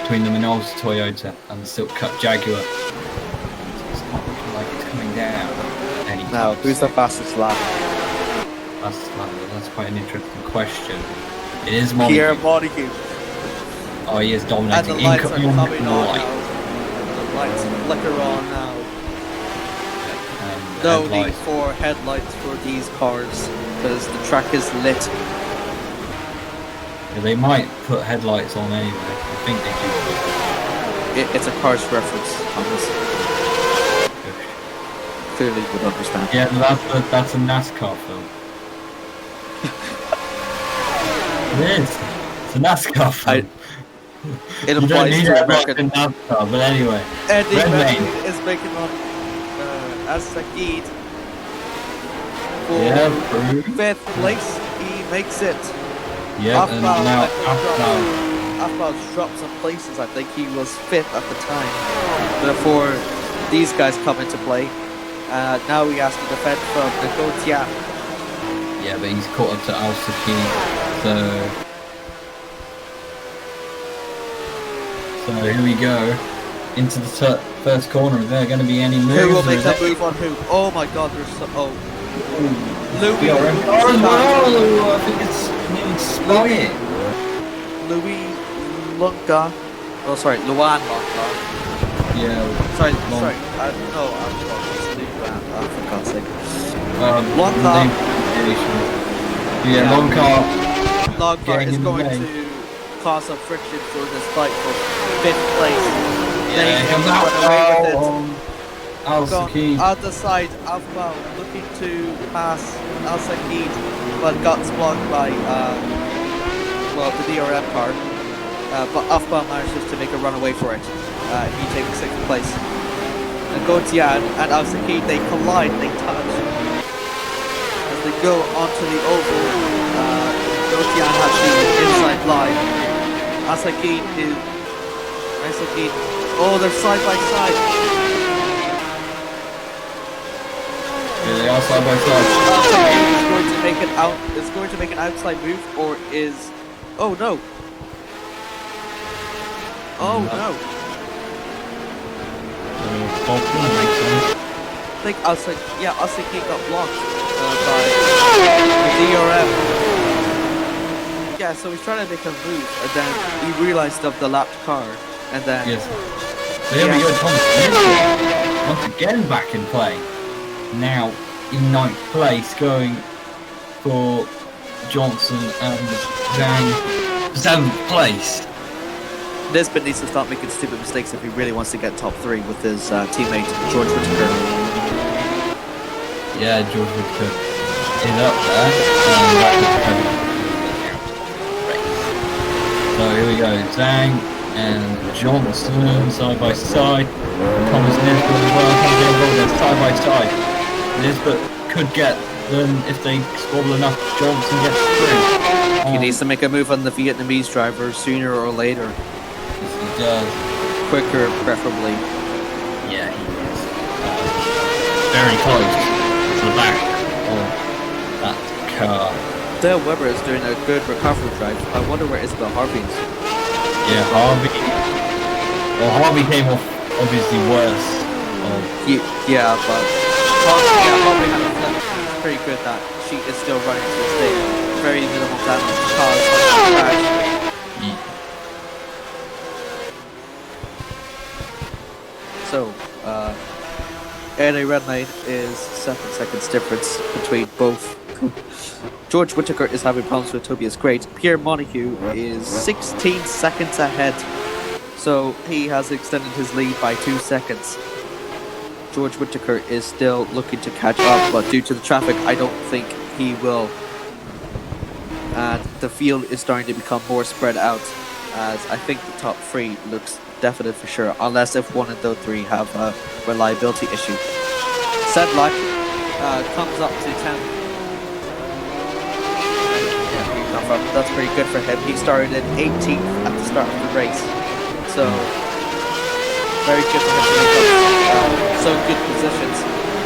between the Minolta Toyota and the Silk Cut Jaguar. It's not looking like it's coming down anytime Now, who's the soon. fastest lap? That's quite an interesting question. It is Pierre Montague. Montague. Oh, he is And dominating. the lights are coming on Light. now. The lights flicker on now. And No headlights. need for headlights for these cars because the track is lit. Yeah, they might put headlights on anyway. I think they do. It's a Cars reference, Thomas. Clearly would understand. Yeah, that's a NASCAR film. It is. It's a NASCAR film. It You don't applies need to headlights American. in NASCAR, but anyway. Eddie Red Redmayne Lane. is making on as Sakid for Yeah, Brew. 5th place. He makes it. Yeah, and now Afbal's dropped some places. I think he was 5th at the time before these guys come into play. Now he has to defend from Negotia. Yeah, but he's caught up to Al Saki, so here we go into the first corner. Are there going to be any moves? Who will or make is that it- move on who? Oh my god, there's so. Oh. Louis. BRM car as well. I think it's nearly spun it. Louis Lunka. Oh, sorry, Luan Lunka. Yeah. Sorry, Long- sorry. No, I'm wrong. It's Luan. For God's sake. Long car. Yeah, Yeah. long car. Lunka Getting is in the going lane. to cause some friction for this fight for 5th place. Yeah, They here comes run away with it. Al Saki. Gone out the side, Afbal looking to pass Al Sakid, but got blocked by the DRM car. But Afbal manages to make a run away for it. He takes 6th place. And Gautier and Al Sakid, they collide, they touch. As they go onto the oval, Gautier has the inside line. Al Sakid, oh, they're side by side. Yeah, they are side by side. Is going to make an out. Is going to make an outside move, or is? Oh no! Oh no! Makes sense. I think Asaki, Asaki got blocked by the DRM. Yeah, so he's trying to make a move, and then he realized of the lapped car, and then Yes. So here we go, Thomas once again back in play. Now in 9th place, going for Johnson and Zhang. 7th place. Nisbet needs to start making stupid mistakes if he really wants to get top 3 with his teammate George Whitaker. Yeah, George Whitaker is up there. So here we go, Zhang and Johnson side by side. Thomas Nisbet as well comes in involved. They're side by side. Nisbet could get them if they squabble enough. Johnson gets through. He needs to make a move on the Vietnamese driver sooner or later. Yes, he does. Quicker, preferably. Yeah, he is. Very close to the back of that car. Dale Weber is doing a good recovery drive. I wonder where Isabel Harvey is. Yeah, Harvey. Well, Harvey came off obviously worse. Yeah, but Harvey had a flip. It's pretty good that she is still running to this day. Very minimal damage caused by the crash. So, Eddie Redmayne is 7 seconds difference between both. George Whitaker is having problems with Tobias Great. Pierre Montague is 16 seconds ahead. So he has extended his lead by 2 seconds. George Whitaker is still looking to catch up, but due to the traffic, I don't think he will and the field is starting to become more spread out, as I think the top three looks definite for sure, unless if one of those three have a reliability issue. Sedlak comes up to 10th. That's pretty good for him. He started in 18th at the start of the race, so very good for him to make up so good positions.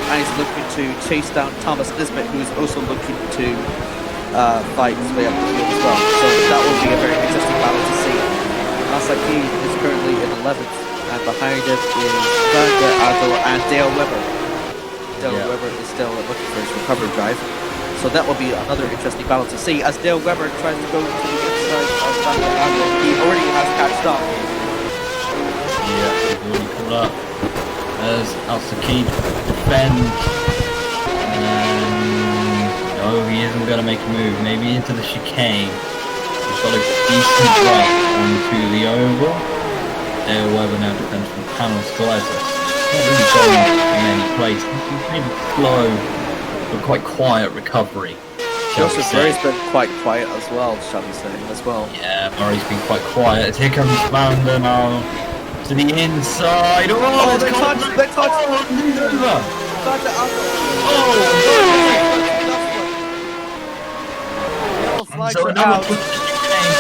And he's looking to chase down Thomas Nisbet, who's also looking to fight his way up the field as well. So that will be a very interesting battle to see. Asaki is currently in 11th, and behind him is Van der Adel and Dale Webber. Dale Webber is still looking for his recovery drive. So that will be another interesting battle to see as Dale Webber tries to go to the inside of Van der Adel. He already has catched up. Yeah, he's already caught up. As Al-Saqib defends. No, he isn't going to make a move. Maybe into the chicane. He's got a decent drop onto the oval. Dale Webber now defends from Panos Gleisos. Not really going in any place. He's made a slow but quite quiet recovery. Joseph Murray's been quite quiet as well, shall we say, as well. Yeah, Murray's been quite quiet. Here comes Vanda now to the inside. Oh, they touched! They touched! Oh, he's over! Oh! So another push to the chicane.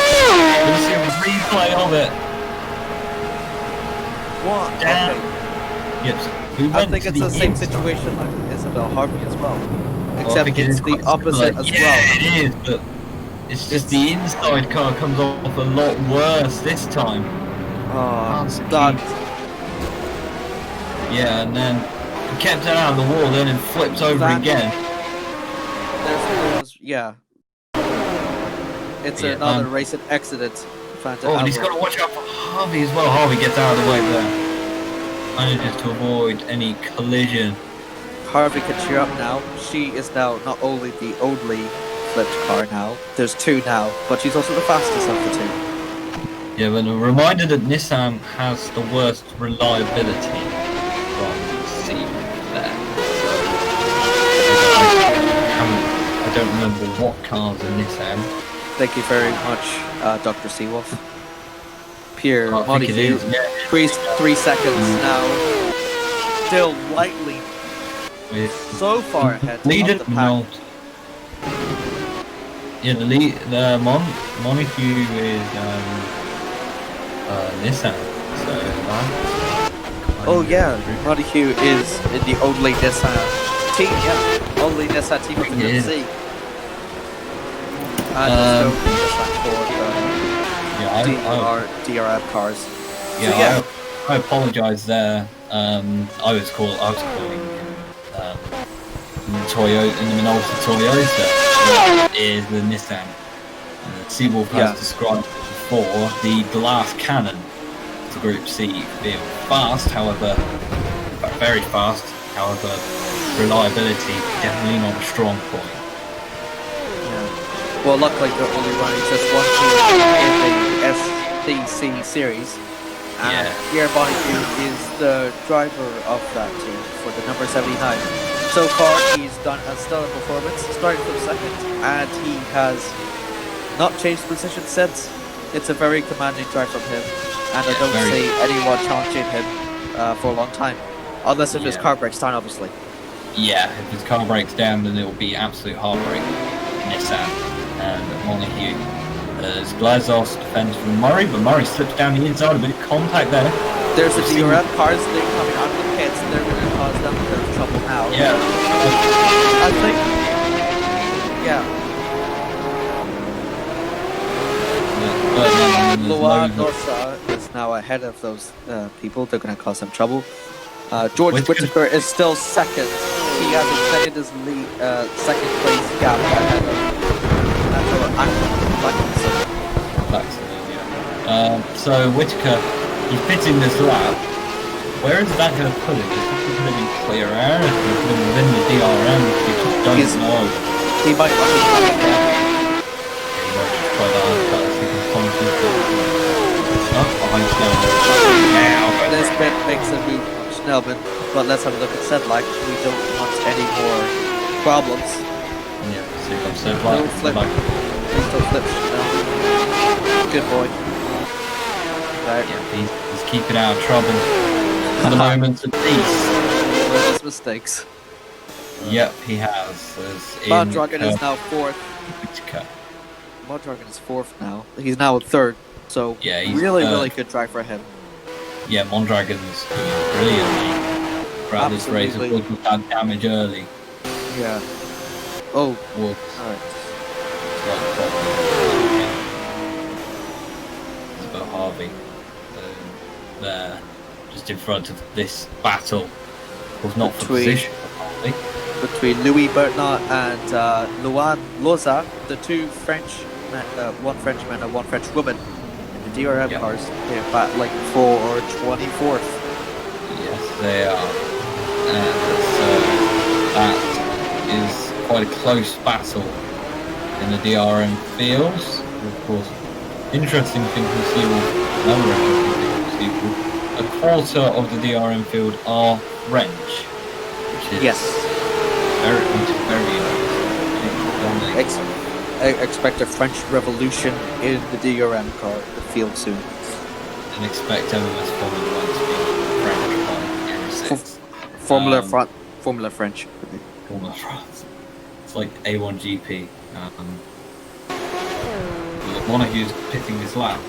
We'll see a replay of it. What? Damn. Okay. Yep. I think it's the same situation like Isabel Harvey as well. Except it's the opposite as well. Yeah, it is, but it's just the inside car comes off a lot worse this time. Oh, that. Yeah, and then he kept it out of the wall, then it flips over again. Yeah. It's another racing accident. And he's got to watch out for Harvey as well. Harvey gets out of the way there. Manages to avoid any collision. Harvey can cheer up now. She is now not only the only flipped car now, there's two now, but she's also the fastest of the two. Yeah, but a reminder that Nissan has the worst reliability from the scene there. I don't remember what cars are Nissan. Thank you very much, Dr. Seawolf. Pierre I think it is, yeah. 3 seconds now. Still lightly so far ahead leader, of the pack. Yeah, the Montague is Nissan. So oh yeah, Montague is in the only Nissan team. Yeah, only Nissan team we can see. And there's no Nissan for DRF cars. Yeah, so, yeah. I apologise there. I was calling Toyota in the Minolta Toyota is the Nissan. Seawolf has described before the glass cannon to Group C being fast, however, very fast. However, reliability definitely not a strong point. Yeah. Well, luckily they're only running just one team in the SDC series. And Pierre Montague is the driver of that team for the number 79. So far, he's done a stellar performance, starting from second, and he has not changed position since. It's a very commanding drive from him, and I don't see anyone challenging him for a long time, unless if his car breaks down, obviously. Yeah, if his car breaks down, then it will be absolute heartbreak. Nissan and Montague. As Glazos defends from Murray, but Murray slips down the inside, a bit of contact there. There's a DRF cars thing coming out of the pits, and they're going to cause them a bit of trouble now. Yeah. I think. Loa Norsa is now ahead of those people. They're going to cause some trouble. George Whittaker is still second. He has extended his lead, second place gap ahead of so Whittaker, he's pitting this lap. Where is that going to put him? Is he going to be clear air? Is he going to win the DRM? We just don't know. He might not be coming down. He might just try to undercut us. He can constantly behind Snellman. Now, this bit makes a move on Snellman, but let's have a look at Sedlak. We don't want any more problems. Yeah, so you've got Sedlak. still flips now. Good boy. Right. Yeah, he's keeping out of trouble for the moments of peace. His mistakes. Yep, he has. As in Mondragon is now 4th. Whitaker. Mondragon is 4th now. He's now 3rd. So Yeah, he's really good drive for him. Yeah, Mondragon's doing brilliantly throughout this race. Of Absolutely. course, we've had damage early. Yeah. Oh, Whoops. alright. Isabel Harvey. There. Just in front of this battle. Was not for position, probably. Between Louis Bertnat and Luan Loza, the two French men, one Frenchman and one French woman in the DRM cars, they're battling for 24th. Yes, they are. And that is quite a close battle in the DRM fields. Of course, interesting thing to see with another interesting thing to see. A quarter of the DRM field are French, which is very interesting. Expect a French revolution in the DRM car the field soon. And expect MMS Formula 1 to be French by Euro 6. Formula French. Formula France. It's like A1GP. Monahue's pitting this lap.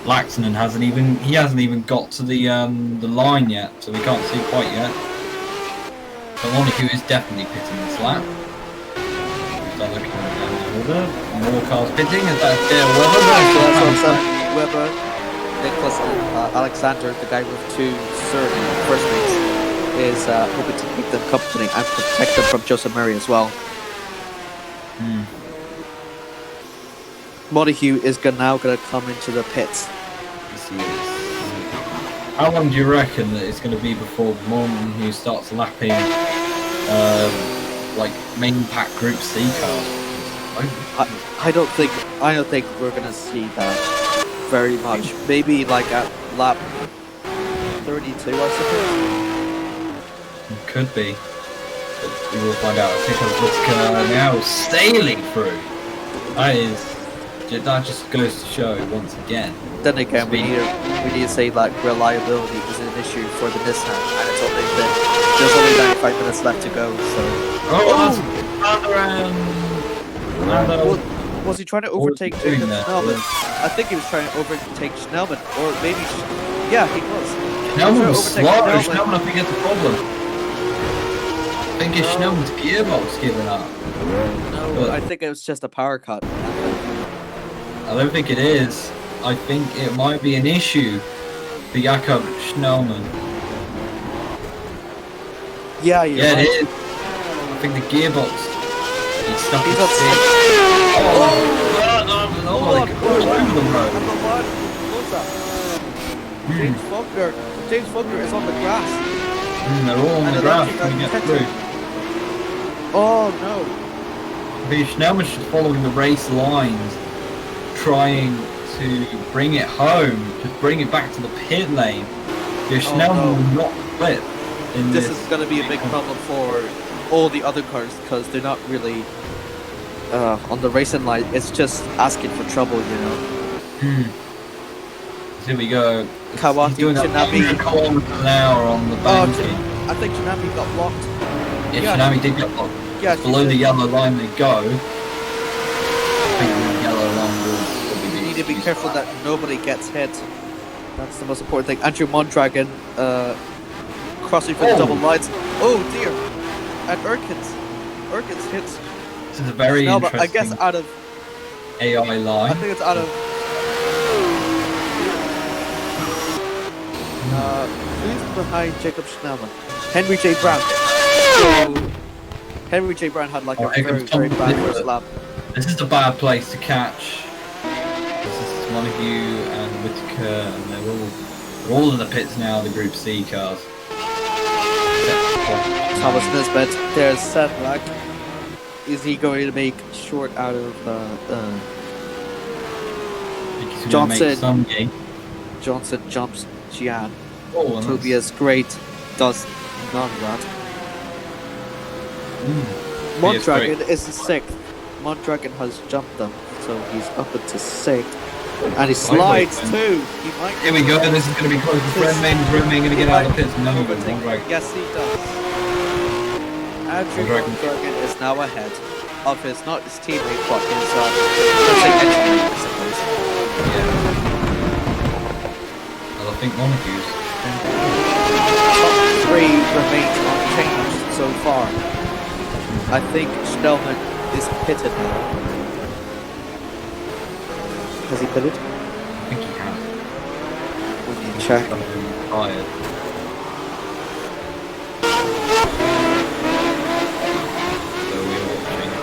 Laxonen hasn't even got to the line yet, so we can't see quite yet. But Monahue is definitely pitting this lap. Start looking down the order. More cars pitting. Is that Webber, Nicholas Alexander, the guy with 2 first mates, is hoping to keep them company and protect them from Joseph Murray as well. Monahue is now going to come into the pits. Yes, he is. How long do you reckon that it's going to be before Monahue starts lapping like main pack Group C cars? I don't think we're going to see that very much. Maybe like at lap 32, I suppose. It could be. But we will find out. I think Whitaker now sailing through. That just goes to show once again. Then again, we need to say that reliability is an issue for the Nissan, and it's only there's only 95 minutes left to go. So was he trying to overtake Jacob Schnellman? I think he was trying to overtake Schnellman, or maybe he was. Schnellman was slow. Schnellman, I think, is the problem. I think it's Schnellman's gearbox giving up. No, but I think it was just a power cut. I don't think it is. I think it might be an issue for Jakob Schnellman. Yeah, it is. I think the gearbox is stuck in the seat. Oh my god, over the road. James Faulkner is on the grass. They're all on the grass trying to get through. Oh no. The Schnellman's just following the race lines, trying to bring it home, just bring it back to the pit lane. Schnellman will not flip. This is going to be a big problem for all the other cars because they're not really on the racing line. It's just asking for trouble, you know. Here we go. Kawati, doing 100 kilometers an hour on the banking. I think Tsunami got blocked. Yeah, Tsunami did get blocked. Yeah, below the yellow line they go. I think the yellow line will be. You need to be careful that nobody gets hit. That's the most important thing. Andrew Mondragon crossing for the double lines. Oh dear! And Erkins hits. This is a very interesting. I guess out of AI line. I think it's out of. Who's behind Jacob Schnellman? Henry J. Brown. So, Henry J. Brown had like a very bad first lap. This is a bad place to catch. This is Monahue and Whitaker, and they're all in the pits now. The Group C cars. Thomas Nisbet. There's Sedlak. Is he going to make short out of Johnson? Johnson jumps Gian. Tobias Great does none of that. Mondragon is the 6th. Mondragon has jumped them, so so he's up into 6th. And he slides too. He might. Here we go. This is going to be close. Redmayne going to get out of the pits. No, yes, he does. Andrew Mondragon is now ahead of his, not his teammate, but his engineer, I suppose. Yeah. Well, I think Montague's. Top 3 remains unchanged so far. I think Stelman is pitted now. Has he pitted? I think he has. We can check. Tired. So we're watching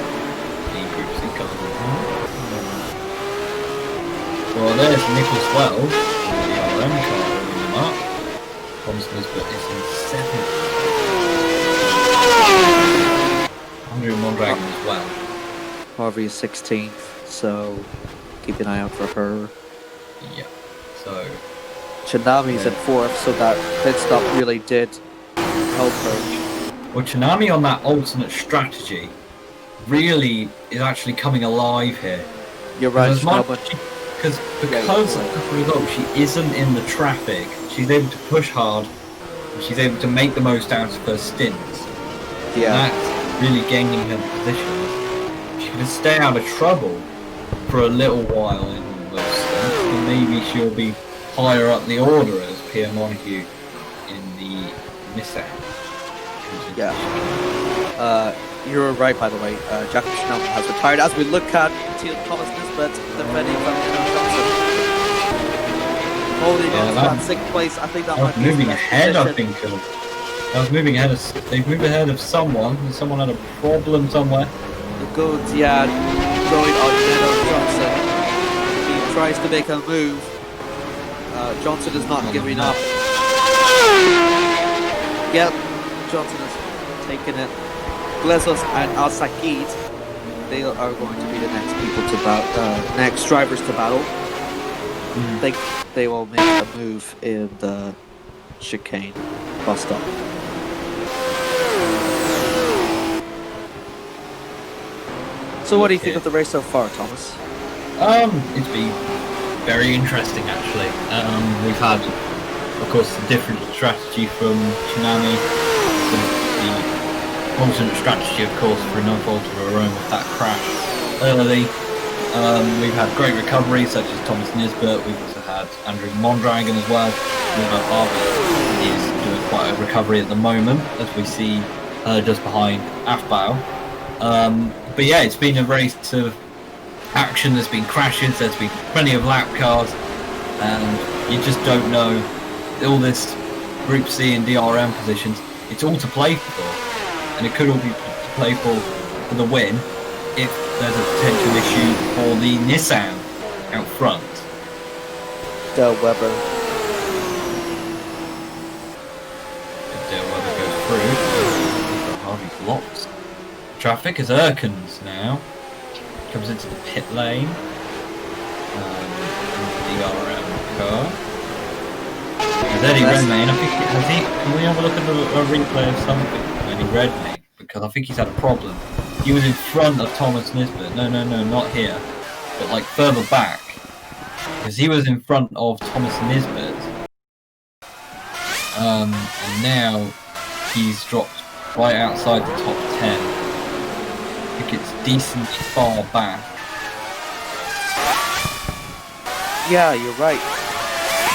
the Group C coverage. Well, there's Nicholas Wells, the RM car in the mark. Thomas Nisbet is in 7th. Andrew Mondragon as well. Harvey is 16th, so keep an eye out for her. Yeah. So Tsunami's in 4th, so that pit stop really did help her. well, Tsunami on that alternate strategy really is actually coming alive here. You're right, Because of the result, she isn't in the traffic. She's able to push hard. And she's able to make the most out of her stints. Yeah. And that's really gaining her position. She can stay out of trouble for a little while in those stints, and maybe she'll be higher up the order as Pierre Montague in the Nissan. Yeah. You're right, by the way. Jacob Schnellman has retired. As we look at Thomas Nisbet defending Valentino Johnson. Holding on to that 6th place. I think that might be moving ahead, position. I think. I was moving ahead of. They've moved ahead of someone. Someone had a problem somewhere. The goods, yeah, going on Neno Johnson. He tries to make a move. Johnson is not giving up. Yep, Johnson is taking it. Glezos and Al Sakid, they are going to be the next people to battle, next drivers to battle. I think they will make a move in the chicane bus stop. So what do you think of the race so far, Thomas? It's been very interesting actually. We've had, of course, a different strategy from Tsunami, the alternate strategy, of course, for no fault of our own with that crash early. We've had great recovery, such as Thomas Nisbet. We've also had Andrew Mondragon as well. Harvey is doing quite a recovery at the moment, as we see just behind Afbao. But yeah, it's been a race of action. There's been crashes, there's been plenty of lap cars, and you just don't know. All this Group C and DRM positions, it's all to play for, and it could all be to play for the win if there's a potential issue for the Nissan out front. Del Weber. If Del Weber goes through, Harvey blocks traffic as Erkins now comes into the pit lane. DRM car. There's Eddie Redmayne. I think can we have a look at a replay of something? Eddie Redmayne, because I think he's had a problem. He was in front of Thomas Nisbet. No, not here, but like further back, because he was in front of Thomas Nisbet. And now he's dropped right outside the top 10. I think it's decently far back. Yeah, you're right.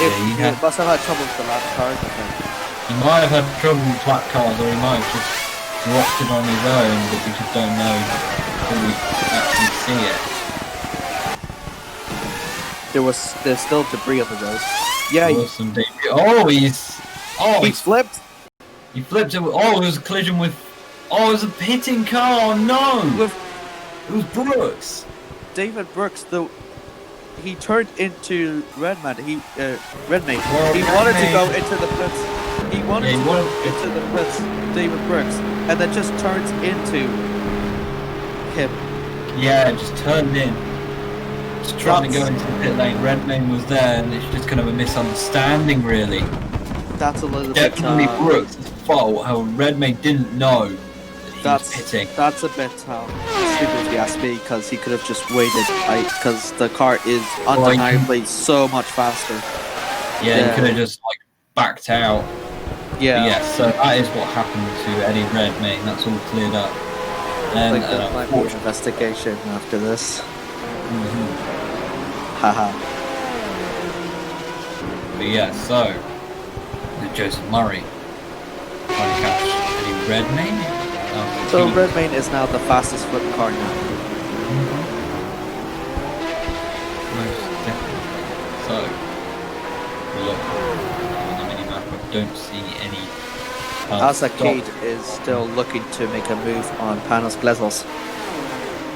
He must have had trouble with the lap cars. He might have had trouble with lap cars, or he might have just dropped it on his own, but we just don't know until we actually see it. There's still debris on the road. Yeah, there was some debris. He flipped. He flipped it. It was a collision with. It was a pitting car. Oh, no, it was Brooks. David Brooks, he turned into Redmayne. Redmayne. Well, he wanted to go into the pits. He wanted to go into the pits, David Brooks, and then just turns into him. Yeah, just turned in. Just trying to go into the pit lane. Redmayne was there, and it's just kind of a misunderstanding, really. That's a little definitely bit... Brooks' fault, how Redmayne didn't know that he was pitting. That's a bit stupid if you ask me, because he could have just waited. Because the car is undeniably so much faster. Yeah, he could have just like backed out. Yeah. Yeah, so that is what happened to Eddie Redmayne. That's all cleared up. Then, Like there might be an investigation after this. Haha. But yeah, so with Joseph Murray trying to catch Eddie Redmayne. So Redmayne is now the fastest flip car now. Most definitely. So look on the minimap, I don't see any. Al-Sakid is still looking to make a move on Panos Glezos.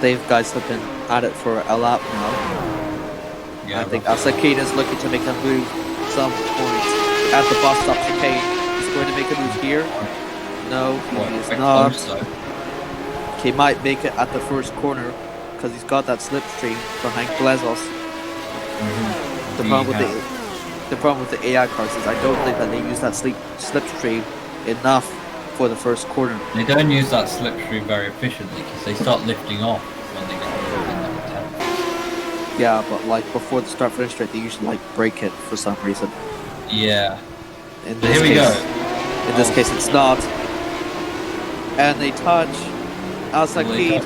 These guys have been at it for a lap now. Yeah, I think Al-Sakid is looking to make a move some point at the bus stop chicane. He's going to make a move here. No, he is not. He might make it at the first corner because he's got that slipstream behind Glezos. The problem with the AI cars is I don't think that they use that slipstream enough for the first corner. They don't use that slipstream very efficiently because they start lifting off when they get to the 10. Yeah, but like before the start finish straight, they usually like break it for some reason. Yeah. In But this here we case, go. In this case, it's not. And they touch. Al-Sakid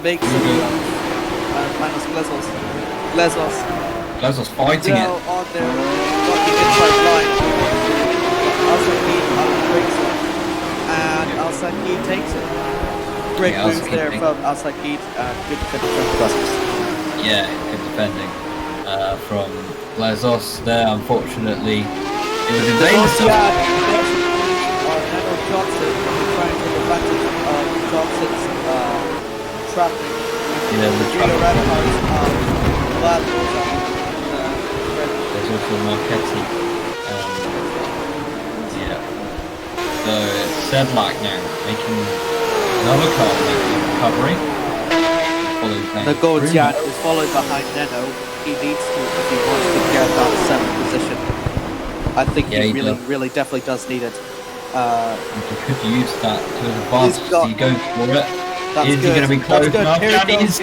makes a move. And Panos Glezos fighting it. On their fucking inside line. Al-Sakid breaks it. And Al-Sakid takes it. Great move there from Al-Sakid and good defending from Glezos. Yeah, good defending from Glezos there. Unfortunately, it was in danger. Johnson trying to take advantage of Johnson's traffic. Yeah, the traffic. There's also Marchetti. Yeah. So it's Sedlak now making another car making a recovery. The Goldzian is following behind Neno. He needs to if he wants to get that 7th position. I think he really definitely does need it. He could use that to his advantage. Is he going for it? Is he going to be close enough? Here he goes.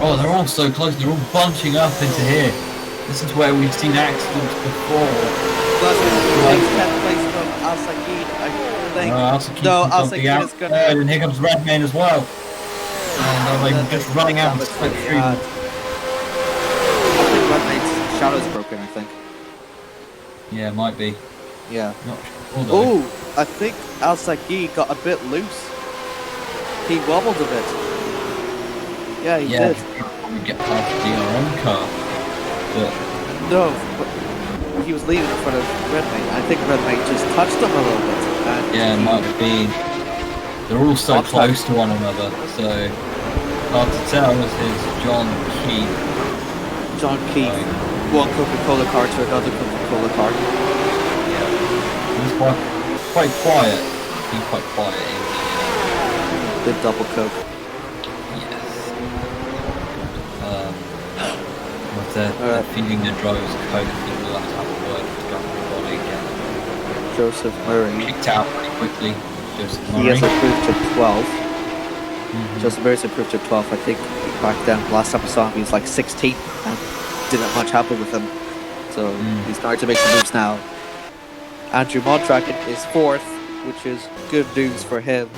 Oh, they're all so close. They're all bunching up into here. This is where we've seen accidents before. Takes 10th place from Al-Sakid, I think. Al-Sakid is going to... And here comes Redmayne as well. And they're just running out of the slipstream. I think Redmayne's shadow's broken, I think. Yeah, it might be. Yeah. Not sure, oh, I think Al-Sakid got a bit loose. He wobbled a bit. Yeah, he did. Probably get past the DRM car. But... No, but he was leading in front of Redmayne. I think Redmayne just touched him a little bit. And yeah, it might have been. They're all so close to one another, so hard to tell. This is John Keith. John Keith. One Coca-Cola car to another Coca-Cola car. Yeah. He's quite quiet. He's quite quiet in the double Coke. Yes. But they're feeding their drivers Coke, and we'll have to have a word with the governing body again. Joseph Murray. Kicked out pretty quickly. Joseph Murray. He has improved to 12. Joseph Murray's improved to 12. I think back then, last time I saw him, he was like 16. And didn't much happen with him. So he's starting to make some moves now. Andrew Montracken is 4th, which is good news for him.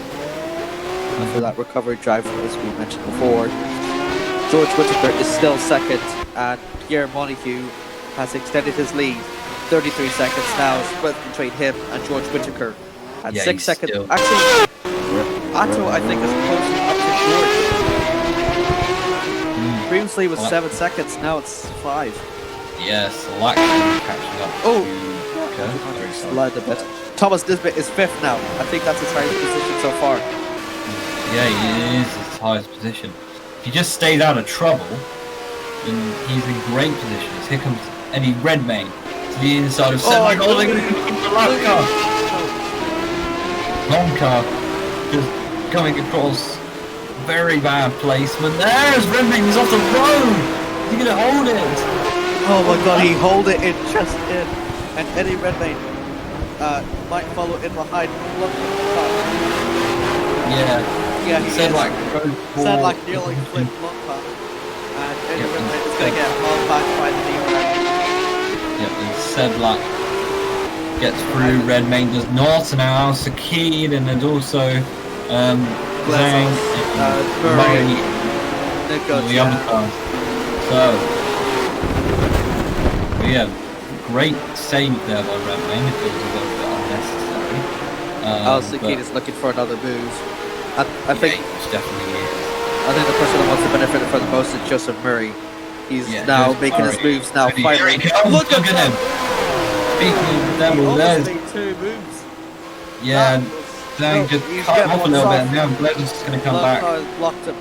For that recovery drive, as we mentioned before. George Whittaker is still 2nd, and Pierre Montague has extended his lead. 33 seconds now, split between him and George Whittaker. And 6 seconds. Still... Actually, Atto, I think, is close up to George. Previously it was 7 seconds, now it's 5. Yes, Laxton catching up. Slide a bit. Thomas Nisbet is 5th now. I think that's his highest position so far. Yeah, he is his highest position. If he just stays out of trouble, then he's in great position. Here comes Eddie Redmayne to the inside of Sedlak. Oh, they're going to keep the last car. Long car just coming across. Very bad placement. There's Redmayne. He's off the road. Is he going to hold it? Oh my god, he hold it in, just in. And Eddie Redmayne might follow in behind. Yeah, He said is. like Said like nearly flip Longpath. And Eddie Redmayne is going to get hauled back by the DRM. Yep, he said like gets through. Redmayne does not, and now Sakid, and there's also Zhang and Murray on the other side. So yeah, great save there by Redmayne. It feels a little bit unnecessary. Sakid is looking for another move. I think it's definitely is. I think the person that wants to benefit from the most is Joseph Murray. He's now making his moves now. Finally, look at him! Speaking of the devil, there's made 2 moves. yeah, Zhang just cut him off a little bit, and now Blazer's just going to come back. Blocked him.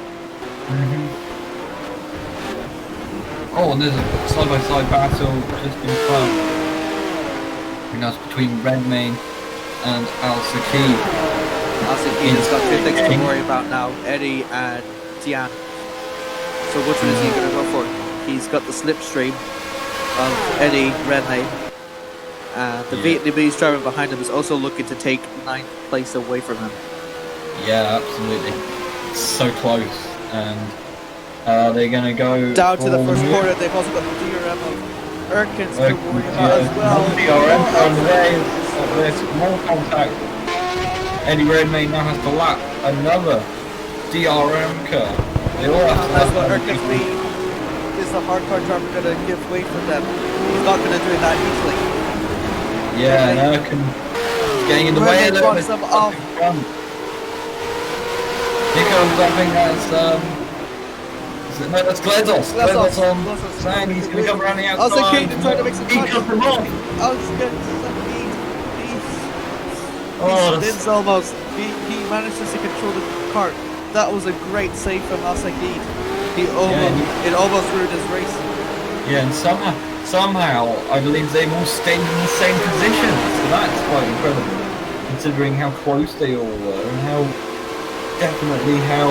Oh, and there's a side-by-side battle just in front. And that's between Redmayne and Al-Sakid. Al-Sakid has got 2 things to worry about now, Eddie and Diane. So which one is he going to go for? He's got the slipstream of Eddie Redmayne. The Vietnamese driver behind him is also looking to take 9th place away from him. Yeah, absolutely. It's so close. And they're going to go down to the first corner. They've also got the DRM of Erkins to worry about as well. DRM on the way. There's more contact. Eddie Redmayne now has to lap another DRM car. They all have to that's what Erkins means. Is the hardcore driver going to give way for them? He's not going to do that easily. Yeah, and Erkin getting in the way of them. Them off. Here comes, I think that's Glezos. Glezos on Zhang. He's going to come around the outside. Al-Sakid trying to make some time. He cut him off. It's almost. He manages to control the cart. That was a great save from Al-Sakid. It almost ruined his race. Yeah, and somehow I believe they've all stayed in the same position. So that's quite incredible, considering how close they all were and how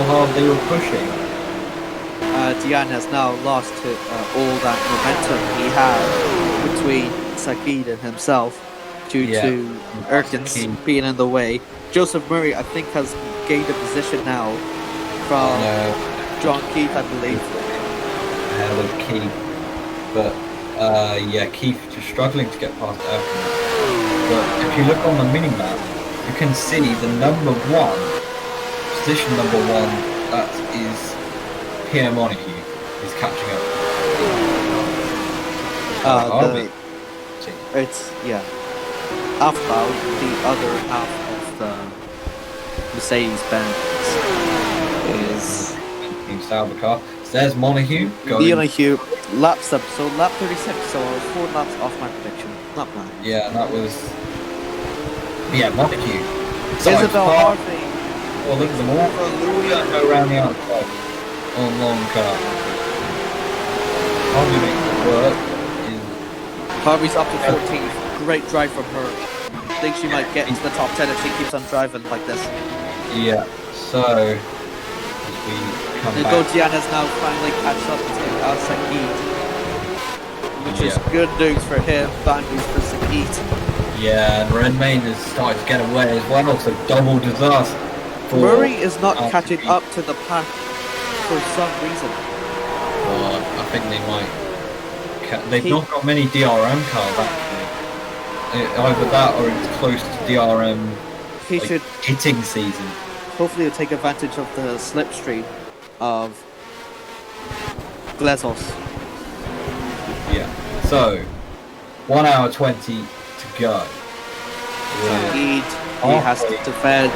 hard they were pushing. Diane has now lost all that momentum he had between Sakid and himself due to Erkins being in the way. Joseph Murray, I think, has gained a position now from John Keith, I believe. With Keith. But, Keith just struggling to get past Erkins. But if you look on the mini-map, you can see the position number one, that is Pierre Montague, is catching up. After the other half of the Mercedes-Benz is Team Sauber car. So there's Montague going. Montague laps up, so lap 36, so I was 4 laps off my prediction. Not bad. Yeah, that was Montague. Isabel Harvey. Oh, look at them all. Go around the outside on long car. Harvey makes it work. Harvey's up to 14th. Great drive from her. I think she might get into the top 10 if she keeps on driving like this. Yeah, so as we come back. Diana's now finally catched up to Al-Sakid, which is good news for him, bad news for Sakid. Yeah, and Redmayne has started to get away as well, so double disaster. Murray is not catching up to the pack for some reason. Well, I think they might. They've not got many DRM cars actually. Either that or it's close to DRM hitting season. Hopefully he'll take advantage of the slipstream of Glezos. Yeah. So 1 hour 20 to go. He has to defend.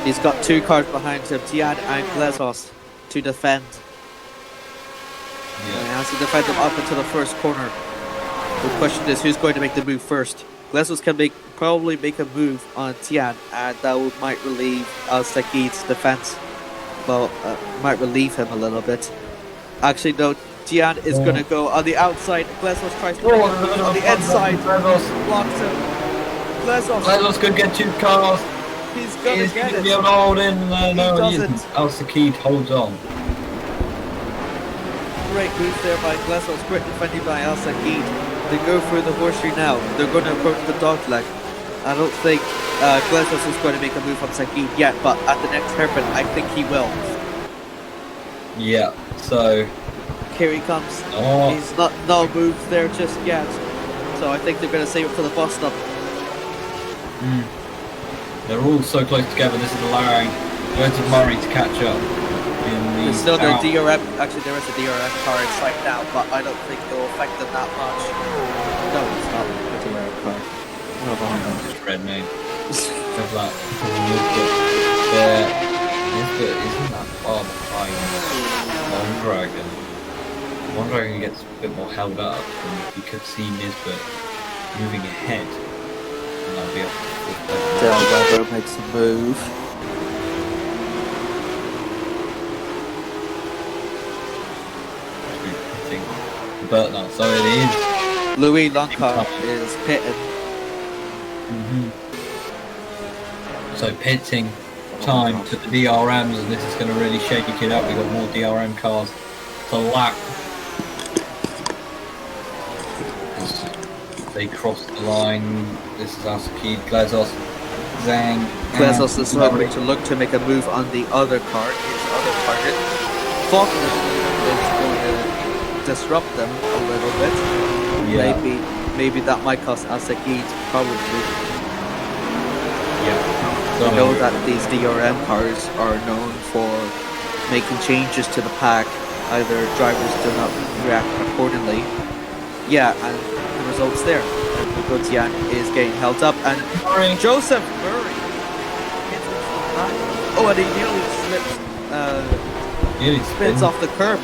He's got 2 cars behind him, Tian and Glezos, to defend. Yeah. He has to defend them up into the first corner. The question is, who's going to make the move first? Glezos can probably make a move on Tian, and that might relieve Al-Sakid's defense. Well, might relieve him a little bit. Actually, no, Tian is going to go on the outside. Glezos tries to make a move on the inside. Glezos blocks him. Glezos could get 2 cars. He's going to get it. He's hold in. No, he doesn't. isn't. Al-Sakid holds on. Great move there by Glezos. Great defending by Al-Sakid. They go through the horseshoe now. They're going to approach the dogleg. I don't think Glazos is going to make a move on Sagid yet, but at the next hairpin, I think he will. Yeah, so Here he comes. oh, He's no move there just yet. So I think they're going to save it for the bus stop. they're all so close together. This is allowing Joseph Murray to catch up. There's still the DRM. Actually, there is a DRM car in sight now, but I don't think it will affect them that much. No, it's not a DRM car. No, Just red name. Of that. Nisbet isn't that far behind Mondragon. Mondragon gets a bit more held up, and you could see Nisbet moving ahead. And that'll be up. Del Weber makes a move. Burtnut, so it is. Louis Longcott is pitting. So pitting time to the DRMs, and this is going to really shake it up. We've got more DRM cars to lap. As they cross the line, this is Asakid, Glazos, Zhang. Glazos is hoping to look to make a move on the other car, his other target. Faulkner is going to disrupt them a little bit. Yeah. Maybe that might cost Asakid, probably. Yeah. We know that these DRM cars are known for making changes to the pack. Either drivers do not react accordingly. Yeah, and the results there. Gutian is getting held up, and Joseph Murray. Oh, and he nearly slips. Spins off the curb.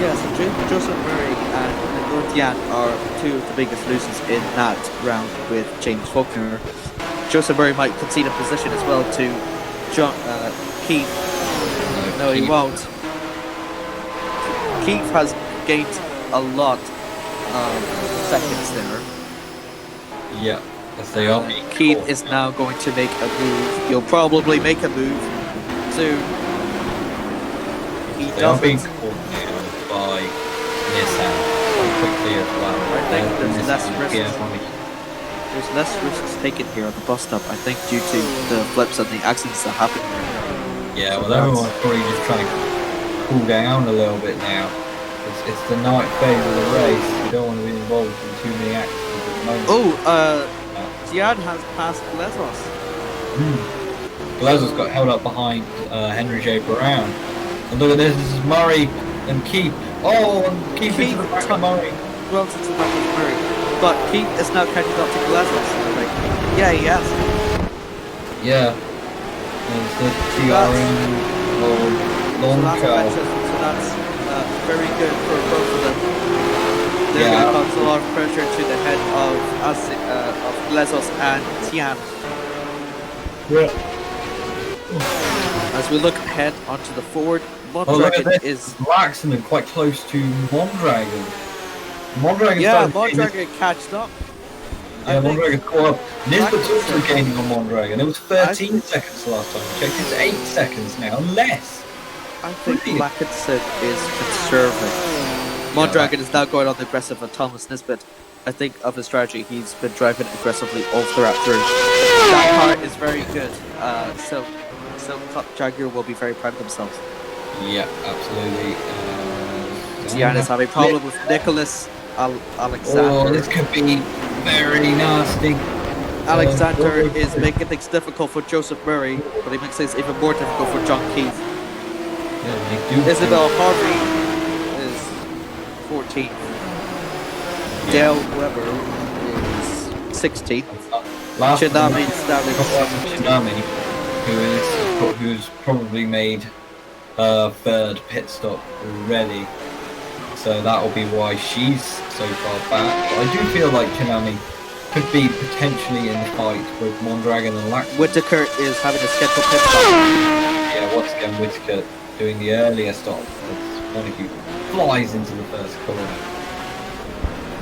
Yeah, so Joseph Murray and Gutian are two of the biggest losers in that round with James Faulkner. Joseph Murray might concede a position as well to Keith. No, he won't. Keith has gained a lot of seconds there. Yeah, as they are. Keith is now going to make a move. He'll probably make a move soon. They are being caught now by Nissan quite quickly as well. I think there's less risks. There's less risks taken here at the bus stop, I think, due to the flips and the accidents that happen here. Yeah, well, everyone's probably just trying to cool down a little bit now. It's the night phase of the race. You don't want to be involved in too many accidents at the moment. Ziad has passed Glazos. Glazos got held up behind Henry J. Brown. And look at this is Murray and Keith. Oh, and Keith into the back of Murray. Well, into the back of Murray. But Keith is now catching up to Glazos. Yeah, he has. Yeah. There's the TRM or long car. So that's very good for both of them. They're going to cause a lot of pressure to the head of Glazos and Tian. Yeah. As we look ahead onto the forward, Mondragon is relaxing and quite close to Mondragon. Mondragon catched up. Yeah, Mondragon caught up. Nisbet's also gaining on Mondragon. It was 13 seconds last time I checked. It's 8 seconds now, less. I think Blackenson is conserving. Mondragon is now going on the aggressive on Thomas Nisbet. I think of his strategy, he's been driving aggressively all throughout through. That car is very good. So Jaguar will be very proud of themselves. Yeah, absolutely. Tian is having a problem with Nicholas Alexander. Oh, this could be very nasty. Alexander is making things difficult for Joseph Murray, but he makes things even more difficult for John Keith. Yeah, Isabel Harvey is 14th. Dale Weber is 16th. Chinami is down in Chinami, who's probably made her third pit stop already. So that will be why she's so far back. But I do feel like Chinami could be potentially in the fight with Mondragon and Lax. Whitaker is having a scheduled pit stop. Yeah, once again Whitaker doing the earlier stop. Montague flies into the first corner.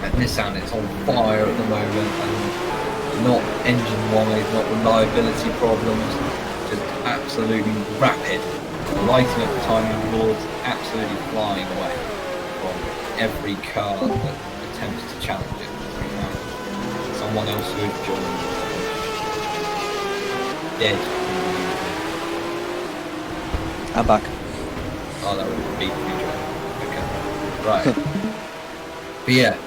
And Nissan is on fire at the moment, and not engine-wise, not reliability problems, just absolutely rapid. Lighting up the timing boards, absolutely flying away from every car that attempts to challenge it. It's on someone else would join. Dead. I'm back. Oh, that would be me join. Okay. Right. But yeah.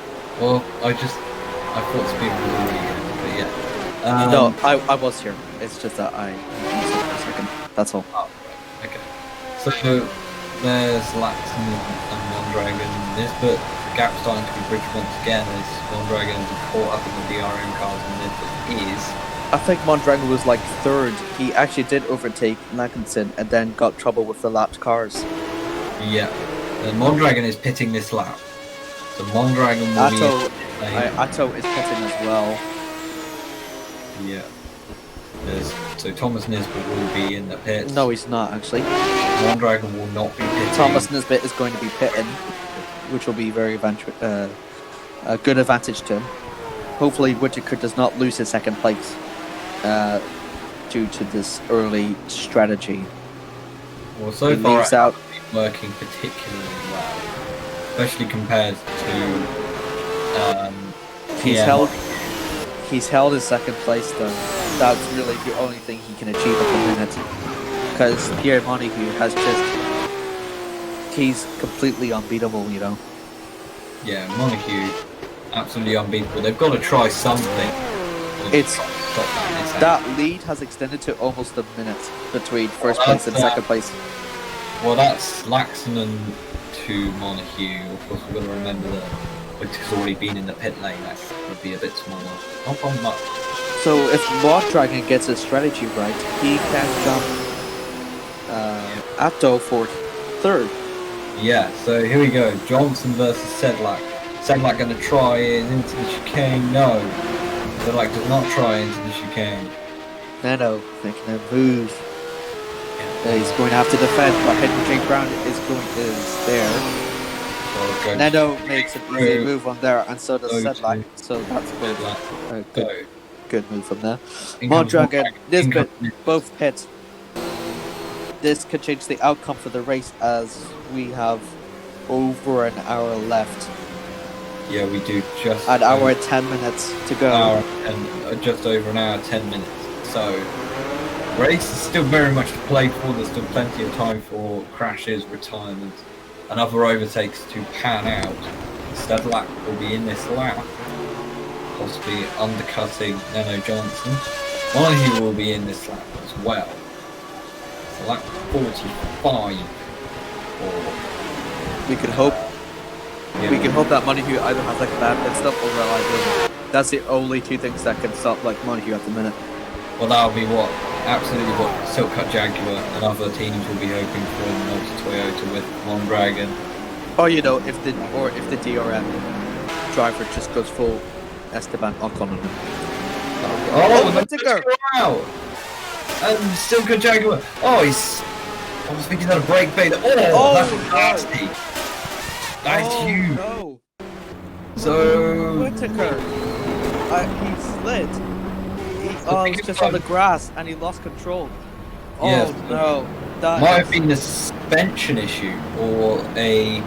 Well, I thought Speed was already here. But yeah. No, I was here. It's just that I missed it for a second. That's all. Oh, okay. So there's Laxton and Mondragon in this, but the gap's starting to be bridged once again as Mondragon is caught up in the DRM cars and this is. I think Mondragon was like third. He actually did overtake Lankinson and then got trouble with the lapped cars. Yeah. And Mondragon is pitting this lap. So Mondragon will Atto is pitting as well. Yeah. So Thomas Nisbet will be in the pits. No, he's not actually. Mondragon will not be pitting. Thomas Nisbet is going to be pitting, which will be very a good advantage to him. Hopefully Whittaker does not lose his second place due to this early strategy. Well, so he far leaves out. It's been working particularly well, especially compared to He's held his second place though. That's really the only thing he can achieve at the minute. Because Pierre Montague he's completely unbeatable, you know. Yeah, Montague, absolutely unbeatable. They've got to try something. That lead has extended to almost a minute between first place and second place. Well, that's Laxton and to Montague. Of course, we've got to remember that Whittaker's already been in the pit lane. That would be a bit smaller. Not on much. So if Mondragon gets his strategy right, he can jump Atto for third. Yeah, so here we go. Johnson versus Sedlak. Sedlak going to try into the chicane? No. Sedlak does not try into the chicane. Nano making a move. He's going to have to defend, but Henry J. Brown is there. Nano makes an easy move on there, and so does Sedlak. So that's good move from there. Mondragon, Nisbet, both pit. This could change the outcome for the race as we have over an hour left. Yeah, we do just an hour and 10 minutes to go. Just over an hour, 10 minutes. So, race is still very much to play for. There's still plenty of time for crashes, retirements, and other overtakes to pan out. Sedlak will be in this lap, possibly undercutting Nano Johnson. Montague will be in this lap as well. So lap 45. We could hope. Yeah. We can hope that Montague either has like a bad pit stop or reliability. That's the only two things that can stop like Montague at the minute. Well, that'll be absolutely what Silkcut Jaguar and other teams will be hoping for in the Multi Toyota with Mondragon. Or you know, if the DRM driver just goes full Esteban Ocon on him. Oh, Whittaker! Wow! And Silkcut Jaguar. Oh, I was thinking that a brake bait. Oh, that's nasty. That's huge. No. So Whittaker, he slid. He was just on the grass and he lost control. Yes, no, that might have been a suspension issue or a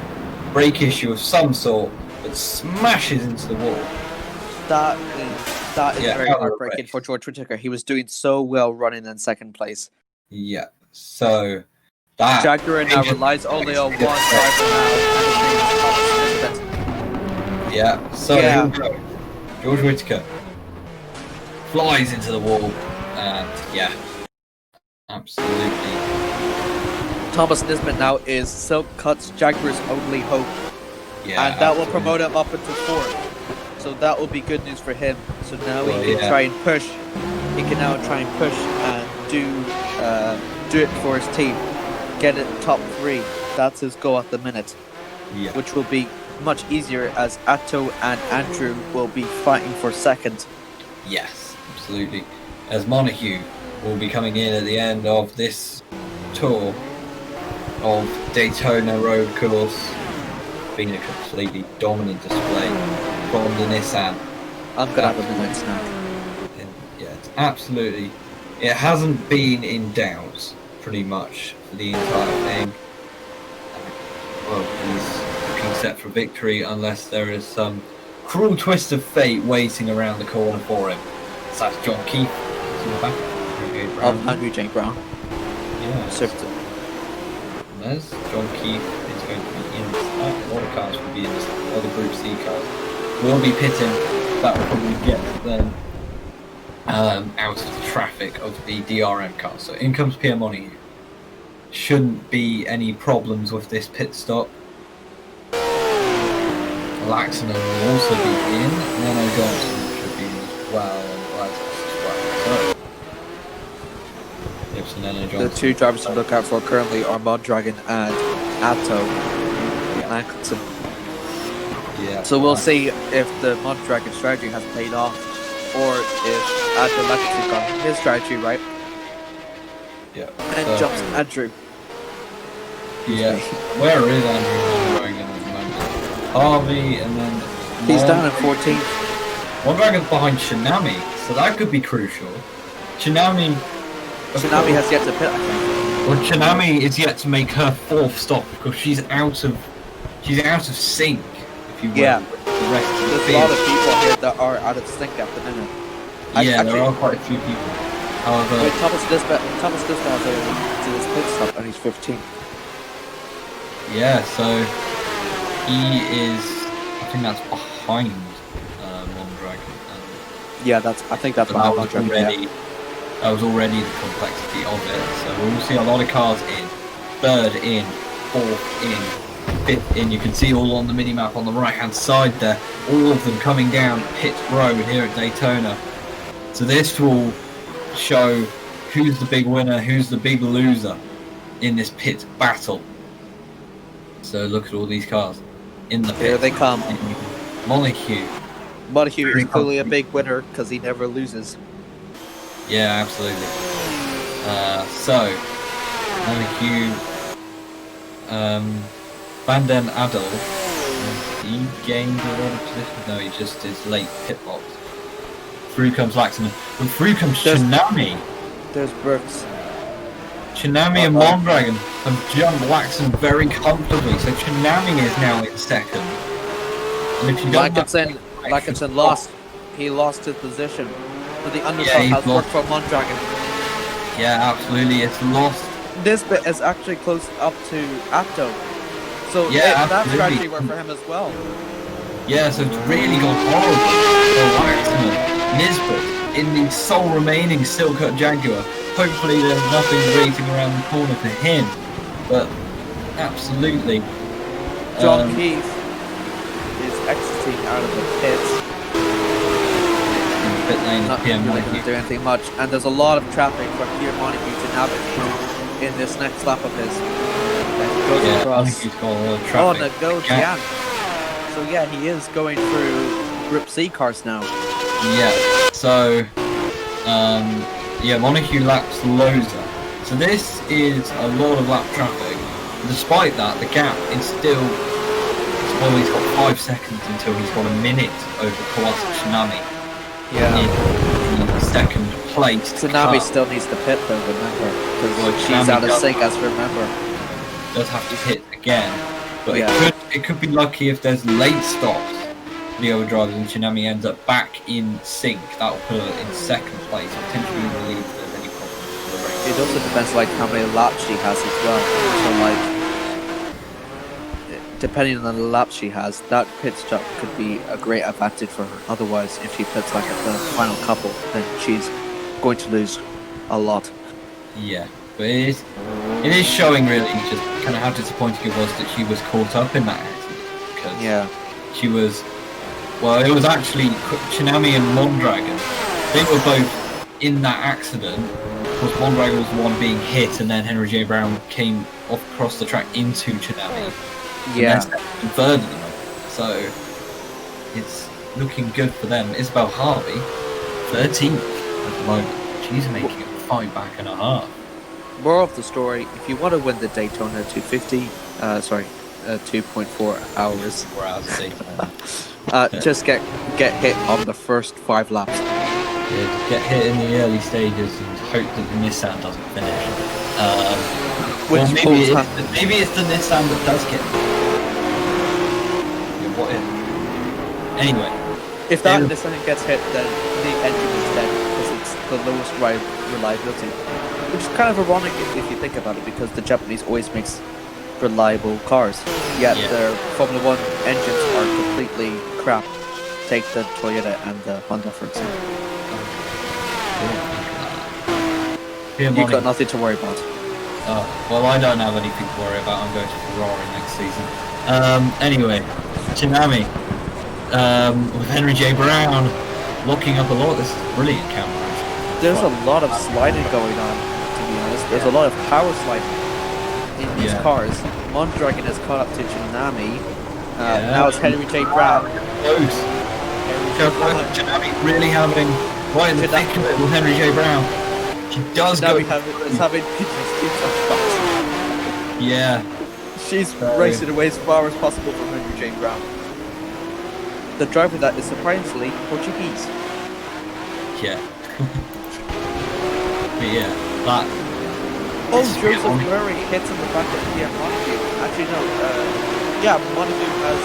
brake issue of some sort that smashes into the wall. That is very heartbreaking for George Whittaker. He was doing so well running in second place. Yeah, so that Jaguar now relies only on one driver now, and his name is Thomas Nisbet. Yeah, so here we go. George Whittaker flies into the wall, and yeah, absolutely. Thomas Nisbet now is Silkcut's Jaguar's only hope, and that will promote him up into fourth. So that will be good news for him. So now he can try and push. He can now try and push and do it for his team. Get it top 3. That's his goal at the minute. Yeah. Which will be much easier as Atto and Andrew will be fighting for second. Yes, absolutely. As Montague will be coming in at the end of this tour of Daytona road course, being a completely dominant display from the Nissan. I'm going to have a midnight snack. Yeah, it's absolutely. It hasn't been in doubt, pretty much, for the entire thing. Well, he's looking set for victory unless there is some cruel twist of fate waiting around the corner for him. So that's John Keith. He's in the back. Andrew J. Brown. Yeah. Surfed. And there's John Keith is going to be in this lap. A lot of cars will be in this lap. A lot of Group C cars will be pitting. That will probably get them out of the traffic of the DRM car. So in comes Pierre Montague. Shouldn't be any problems with this pit stop. Laxonen will also be in. Leno Johnson should be in as well. And Glasgow as well. So, Gibson, Leno Johnson. The two drivers to look out for currently are Mondragon and Atto Atkinson. Yeah. So we'll see if the Mondragon strategy has paid off, or if Atto Atkinson got his strategy right Yeah. and jumps Andrew. Yeah. Where is Andrew going at the moment? Harvey, and then He's down in 14th. Mondragon's behind Shinami, so that could be crucial. Shinami Tsunami has yet to pit, I think. Well, Shinami is yet to make her fourth stop because she's out of sync, if you will. Yeah. With the rest of the There's a field. lot of people here that are out of sync at the minute. Yeah, there are quite a few people. However, Wait, Thomas Dispa has to his pit stop and he's 15th. yeah, so he is. I think that's behind Mondragon. Yeah, I think that's So behind that was Mondragon. already. That was already the complexity of it. So we'll see a lot of cars in. Third in, fourth in, fifth in. You can see all on the mini-map on the right-hand side there. All of them coming down pit road here at Daytona. So this will show who's the big winner, who's the big loser in this pit battle. So look at all these cars in the pit. Here they come. Montague. Montague is clearly a big winner because he never loses. Yeah, absolutely. So, Montague, Van den Adel, he gained a lot of position. No, he just is late pit box. Through comes Laxonen, and through comes Shinami. There's Brooks. Shinami and Mondragon have jumped Laxonen very comfortably, so Shinami is now in second. And if you don't Lakinson lost. He lost his position. But the undercut he's has worked lost. for Mondragon. Yeah, absolutely, it's lost. This bit is actually close up to Atto. So Yeah, that absolutely. strategy worked for him as well. Yeah, so it's really gone horrible for Laxonen. Nisbet in the sole remaining Silk Cut Jaguar. Hopefully there's nothing waiting around the corner for him. But absolutely. John Keith is exiting out of the pits. Pit lane Not is Pierre really going to Montague. do anything much. And there's a lot of traffic for Pierre Montague to navigate in this next lap of his. That goes Yeah, across. Montague's got a lot of Oh, traffic. and it goes Yeah. Jan. So yeah, he is going through Group C cars now. Yeah, so, Montague laps Loza. So this is a lot of lap traffic. Despite that, the gap is still, well, he's got 5 seconds until he's got a minute over Kawasa Shinami in the second place. Tsunami still needs to pit though, remember? Because Well, she's Tsunami out of does. sync as remember. Does have to hit again, but Yeah. it could be lucky if there's late stops for the other drivers and Shinami ends up back in sync. That will put her in second place, potentially in the lead if there's any problems for the race. It also depends like how many laps she has as well. So like, depending on the laps she has, that pit stop could be a great advantage for her. Otherwise, if she pits like at the final couple, then she's going to lose a lot. Yeah, but it is showing really just kind of how disappointing it was that she was caught up in that accident, because Yeah. she was, well, it was actually Shinami and Mondragon. They were both in that accident. Of course, Mondragon was the one being hit, and then Henry J. Brown came off across the track into Shinami. Yeah. And third of them. So it's looking good for them. Isabel Harvey, 13th at the moment. She's making it 5 back and a half. Moral of the story: if you want to win the Daytona 2.4 hours, 4 hours a day. just get hit on the first 5 laps. Yeah, just get hit in the early stages and hope that the Nissan doesn't finish. Which Well, pulls her- maybe it's the Nissan that does get. Yeah, what if? Anyway, If that Nissan gets hit, then the engine is dead because it's the lowest reliability. Which is kind of ironic if you think about it, because the Japanese always makes reliable cars, yet their Formula 1 engines are completely crap. Take the Toyota and the Honda, for example. You've got nothing to worry about. Well, I don't have anything to worry about. I'm going to Ferrari next season. Anyway, Tsunami with Henry J. Brown locking up a lot. This is brilliant camera. There's a lot of sliding going on, to be honest. There's a lot of power sliding in these cars. Mondragon has caught up to Tsunami. Now it's Henry J. Brown. Close. Tsunami really having right in the thick of it with Henry J. Brown. She does Tsunami is having PTSD flashbacks. Yeah. She's racing away as far as possible from Henry J. Brown. The driver that is surprisingly Portuguese. Yeah. But yeah, that. Joseph Murray hits in the back of Pierre Montague. Actually, no. Montague has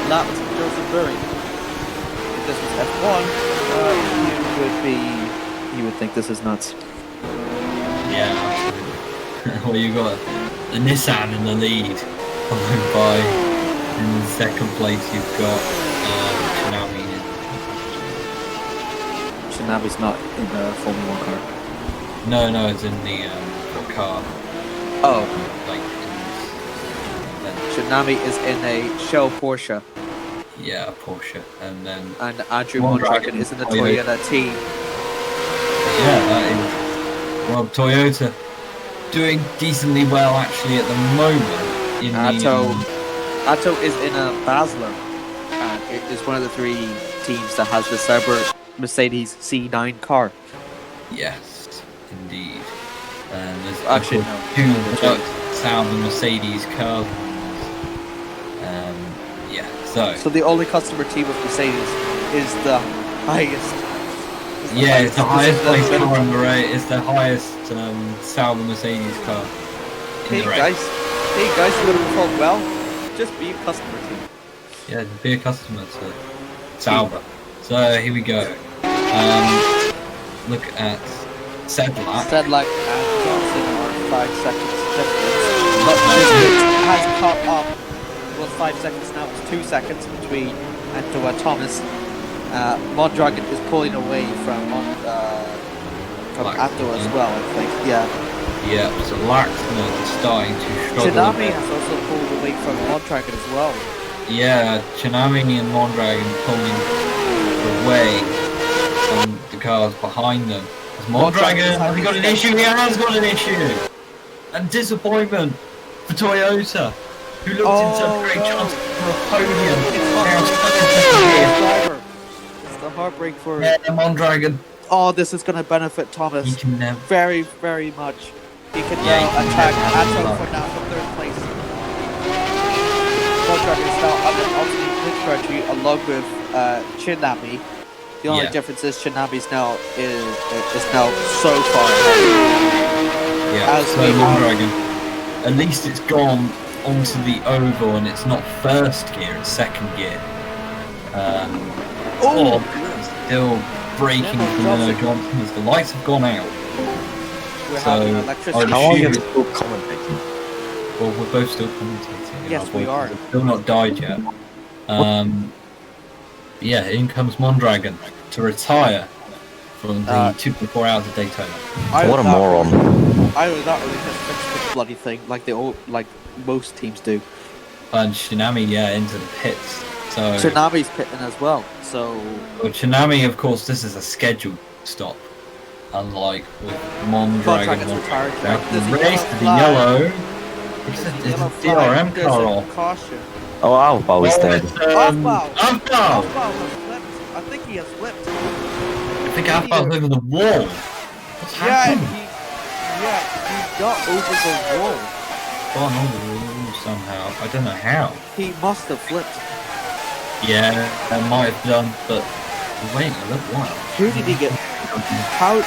lapped Joseph Murray. If this was F1, you would think this is nuts. Yeah, absolutely. Well, you got the Nissan in the lead, followed by in the second place you've got Tsunami. Tsunami's not in the Formula 1 car. No, it's in the car. Oh. Like, Tsunami is in a Shell Porsche. Yeah, a Porsche. And then... And Andrew Mondragon is in the Toyota team. Yeah, that is... Well, Toyota doing decently well, actually, at the moment. Atto is in a Basler. And it is one of the 3 teams that has the Cyber Mercedes C9 car. Yes, indeed. And there's actually two Sauber Mercedes cars. So the only customer team of Mercedes is the highest. It's the highest place car on the race. It's the highest Sauber Mercedes car. Hey guys, you want to perform well? Just be a customer team. Yeah, be a customer to Sauber. So here we go. Look at Sedlak. Sedlak and Johnson are 5 seconds difference. But has caught up. It was 5 seconds now. It's 2 seconds between Anto and Thomas. Mondragon is pulling away from Atto as well, I think. Yeah, so Laxman is starting to struggle. Tsunami has also pulled away from Mondragon as well. Yeah, Tsunami and Mondragon pulling away from the cars behind them. Mondragon has got an issue. He has got an issue. And disappointment for Toyota, who looked into a great chance for a podium. It's the heartbreak for Mondragon. Oh, this is going to benefit Thomas very, very much. He can now attack Atto for 3rd place. Mondragon is now under ultimate pit strategy along with Tsunami. The only difference is Tsunami's now is now so far ahead. Yeah, so Mondragon, at least it's gone onto the oval and it's not first gear, it's second gear. Still braking for Leno Johnson as the lights have gone out. How long are you still commentating? Well, we're both still commentating. Yes, we are. We've still not died yet. In comes Mondragon to retire from the 2.4 hours of Daytona. What a moron. I would not really just fix this bloody thing like most teams do. And Tsunami, into the pits. So Tsunami's pitting as well. Tsunami, of course, this is a scheduled stop. Unlike with Mondragon. Race to the yellow. It's a DRM car off. Caution. Oh, Alvaro is dead. Alvaro has flipped. I think he has flipped. I think Alvaro's over the wall. What's happened? He got over the wall. Gone over the wall somehow. I don't know how. He must have flipped. Yeah, that might have done, but wait a little while. Who did he get? How?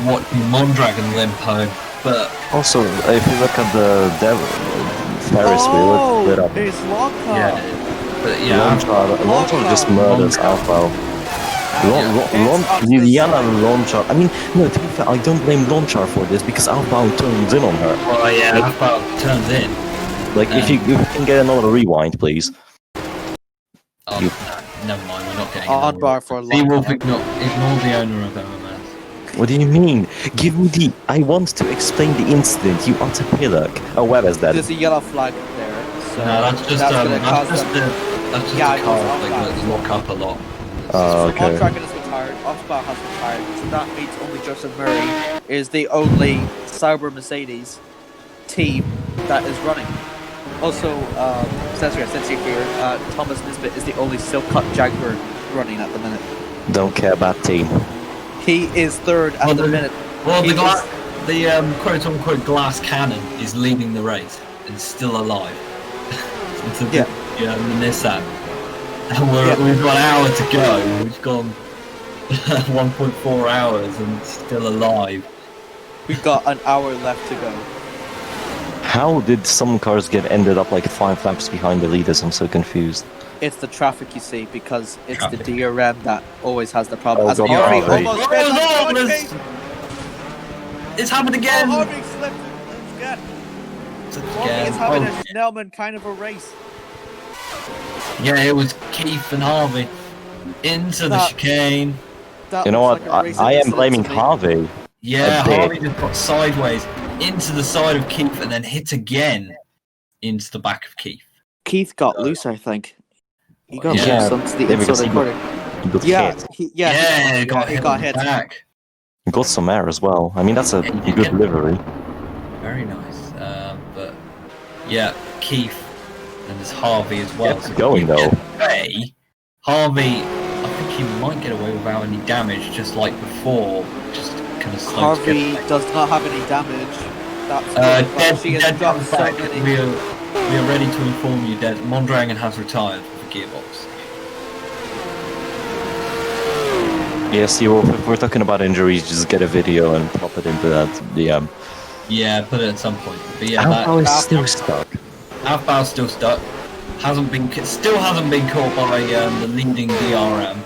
Watching Mondragon limp home, but also if you look at the Ferris wheel, lit up. It's long car. But Lontra just murders Alvaro. Liliana Lonchar. I mean, no, to be fair, I don't blame Lonchar for this because Alpao turns in on her. Oh yeah, Alpha turns in. Like, if you can get another rewind, please. Oh, no, never mind, we're not getting On bar for a See, long we'll time. ignore the owner of MMS. What do you mean? Give me the... I want to explain the incident, you utter pillock. Oh, where is that? There's a yellow flag there. So No, that's just gonna cause that's just Yeah, a car it's like off let's lock up a lot. Okay. On-tracker has retired, Oxbow has retired, so that means only Joseph Murray is the only Sauber Mercedes team that is running. Also, since you're here, Thomas Nisbet is the only silk-cut Jaguar running at the minute. Don't care about team. He is third at the minute. Well, the quote-unquote glass cannon is leading the race and still alive. Yeah, the Nissan. And we've got an hour to go. We've gone 1.4 hours and it's still alive. we've got an hour left to go. How did some cars ended up like 5 laps behind the leaders? I'm so confused. It's the traffic, you see, because it's the DRM that always has the problem. Oh, As God, Harvey Harvey. almost It's happened again! Harvey slipped again. It's having a Snellman kind of a race. Yeah, it was Keith and Harvey into the chicane. You know what? I am blaming Harvey. Yeah, Harvey just got sideways into the side of Keith and then hit again into the back of Keith. Keith got loose, I think. He got loose onto the because inside he corner. got hit. He got hit. Back. He got some air as well. I mean, that's a good delivery. Very nice. But yeah, Keith and there's Harvey as well. It's going though. Harvey, I think he might get away without any damage, just like before. Just kind of slow. Harvey does not have any damage. That's Dead comes back. We are ready to inform you, Dead. Mondragon has retired for the gearbox. Yes, if we're talking about injuries, just get a video and pop it into that DM. Yeah, put it at some point. But yeah, Alpha is still stuck. Alpha's still stuck. Still hasn't been caught by the leading DRM.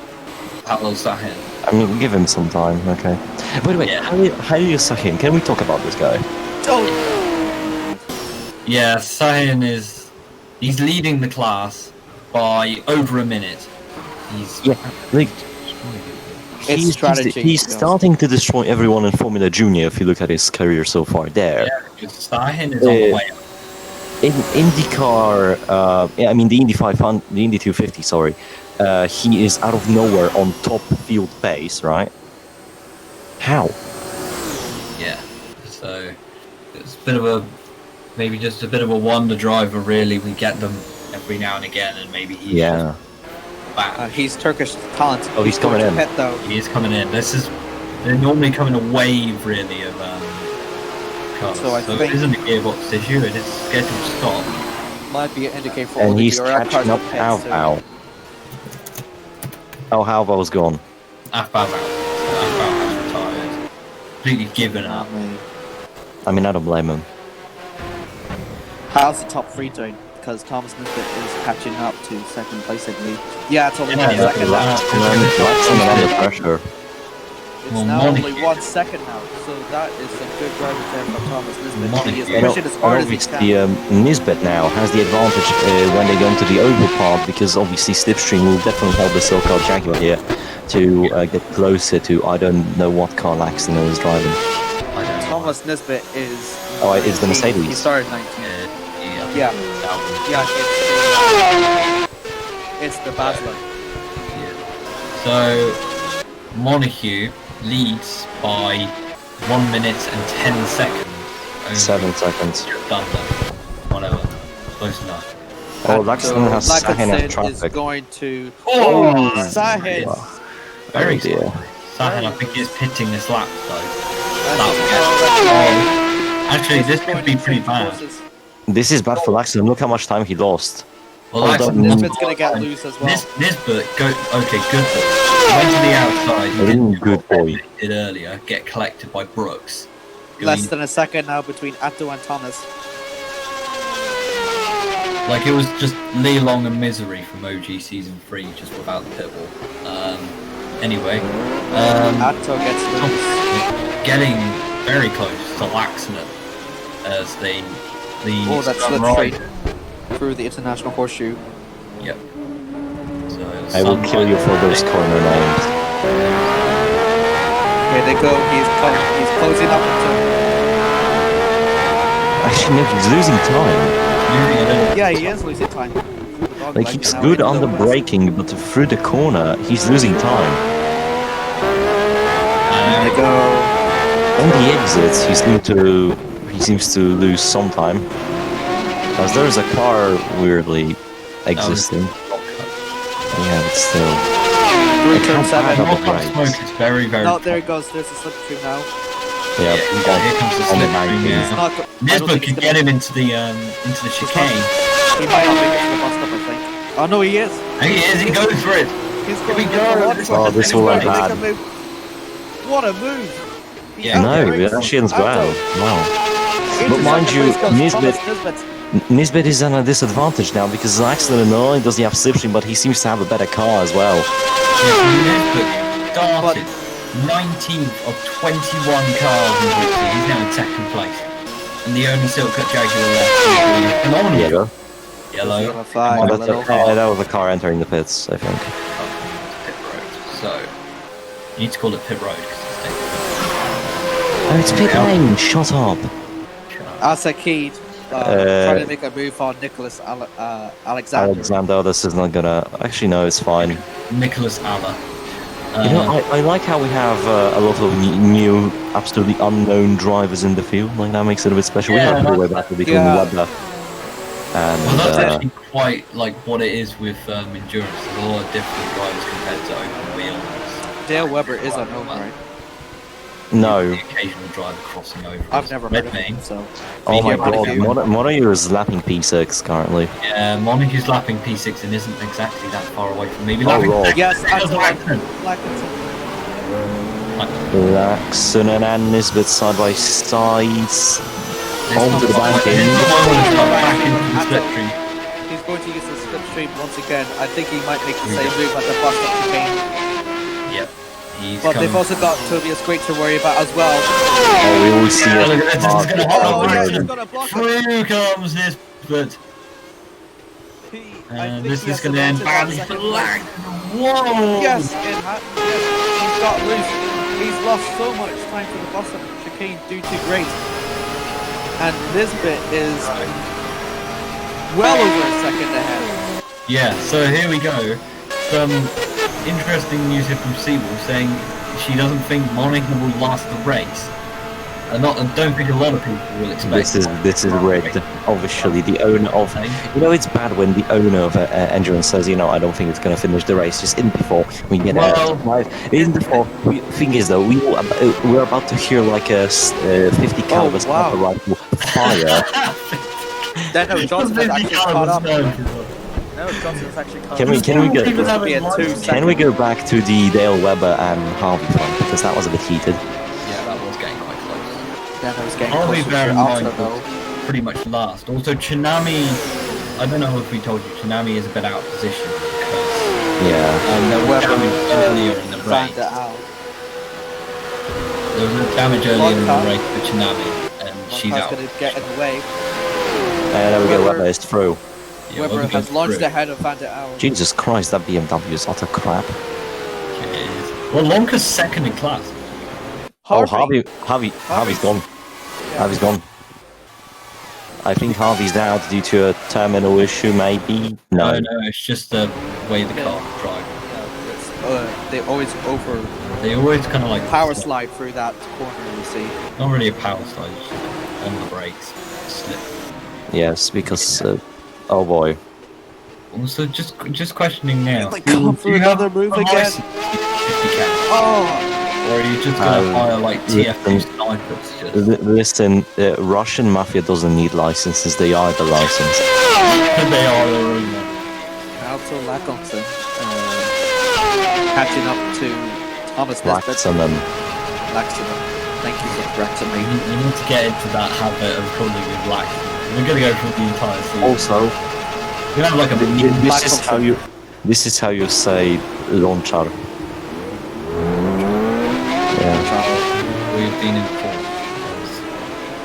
Paolo Sahin. I mean, give him some time, okay. By the way, how do you Sahin? Can we talk about this guy? Yeah, Sahin he's leading the class by over a minute. He's starting to destroy everyone in Formula Junior if you look at his career so far there. Yeah, Sahin is on the way up. In IndyCar, the Indy 500, the Indy 250, sorry, he is out of nowhere on top field pace, right? How? Yeah, so it's a bit of maybe just a bit of a wonder driver, really. We get them every now and again, and maybe he's back. He's Turkish talent. Oh, he's coming in. Pit, though. He is coming in. They're normally coming a wave, really, of cars. So it isn't a gearbox issue, it is scheduled to stop. Might be an indicator for and he's catching up Halvau. Oh, Halvau's gone. Halvau has retired. Completely given up. I mean, I don't blame him. How's the top 3 doing? Because Thomas Nisbet is catching up to second place, I believe. Yeah, it's only 1 second left. Under pressure. It's now only 1 second now, so that is some good driving there from Thomas Nisbet. He is pushing as hard as he can. Nisbet now has the advantage when they go into the oval part, because obviously Slipstream will definitely help the so-called Jaguar here to get closer to I don't know what car Laxton is driving. Thomas Nisbet is... Oh, it's the Mercedes. He started 19. Yeah, it's the Basler. So, Montague leads by 1 minute and 10 seconds. Only 7 seconds. Done that. Whatever. Close enough. Oh, Laxton has Sahin in traffic. Is going to... Sahin! Very dear. Sahin, I think, is pitting this lap, though. Actually, this could be pretty bad. This is bad for Laxton. Look how much time he lost. Well, Nisbet's going to get loose as well. Nisbet, okay, good boy. Went to the outside. Good boy. Did earlier, get collected by Brooks. Less than a second now between Atto and Thomas. Like, it was just Lee Long and Misery from OG Season 3, just without the pit wall. Anyway, Atto gets loose. getting very close to Laxman as they lead. Oh, that's slipstream through the international horseshoe. Yep. So I will kill you for those corner names. Here they go. He's closing up to. Actually, no, he's losing time. Yeah, he is losing time. Like, he's good on the braking, but through the corner, he's losing time. There they go. On the exits, he seems to lose some time. As there's a car weirdly existing. Yeah, but still. Turn 7. Smoke is very, very. No, there he goes. There's a slipstream now. Yeah, here comes the slipstream now. Nisbet could get him into the chicane. He might not make it to the bus stop, I think. Oh no, he is. He is. He goes for it. Here we go. Oh, this will end bad. What a move! Yeah. No, it actually ends well. Wow. But mind you, Nisbet is on a disadvantage now because Laxton not only does he have slipstream, but he seems to have a better car as well. Nisbet started 19th of 21 cars in victory. He's now in second place. And the only silk cut Jaguar left is phenomenal. Yellow. Yellow. That was a car entering the pits, I think. Pit road. So, you need to call it pit road because it's dangerous. Oh, it's pit lane. Shut up. Asakid trying to make a move on Nicholas Alexander. This is not gonna. Actually, no, it's fine. Nicholas Alla. You know, I like how we have a lot of new, absolutely unknown drivers in the field. Like, that makes it a bit special. Yeah, we have to go back to become Webber. And, well, that's actually quite like what it is with endurance. There's a lot of different drivers compared to open wheels. Dale Webber is unknown, right? No. The occasional driver crossing over. I've never heard of him, so. Oh my god, Monaco is lapping P6 currently. Yeah, Monaco's lapping P6 and isn't exactly that far away from me. Yes, Laxton and Nisbet side by side. Onto the banking. He's going to use the slipstream once again. I think he might make the same move at the bus stop chicane. Yep. But they've also got Tobias Great to worry about as well. Oh, we always see it. He's got a block. Through comes Nisbet. And this is going to end badly for Lack. Whoa! Yes, he's got loose. He's lost so much time to the bus stop chicane due to Great. And Nisbet is well over a second ahead. Yeah, so here we go. Some interesting news here from Seabull saying she doesn't think Monica will last the race. I don't think a lot of people will expect. This is rigged. Obviously, the owner of it's bad when the owner of endurance says, I don't think it's going to finish the race. Just in before we get in before. Thing is though, we're about to hear like a 50 caliber sniper rifle fire. Dano Johnson has actually caught up. No, Johnson's actually caught up. Can we go back to the Dale Webber and Harvey fight because that was a bit heated. Harvey pretty much last. Also, Tsunami, I don't know if we told you, Tsunami is a bit out of position because there was damage earlier in the race. There was damage earlier in the race for Tsunami, and she's out. Going to get in the way. There we go, Webber is through. Yeah, Webber has launched ahead of Van der Aal. Jesus Christ, that BMW is utter crap. It is. Well, Lonka's second in class. Harvey's gone. Harvey's gone. I think Harvey's out due to a terminal issue, maybe. No, it's just the way the car drive. They always kind of like power slide through that corner. You see, not really a power slide, just on the brakes, slip. Yes, because oh boy. Also, just questioning now. Do you have another move again? Or are you just gonna hire like TF2 snipers? Listen, Russian mafia doesn't need licenses, they are the license. They are the rumor. Alto Laconson catching up to Thomas Nisbet. Laxton. Thank you for correcting me. You need to get into that habit of calling it Laxton. We're gonna go through the entire season. Also, you have like this is how you say launcher. We've been informed.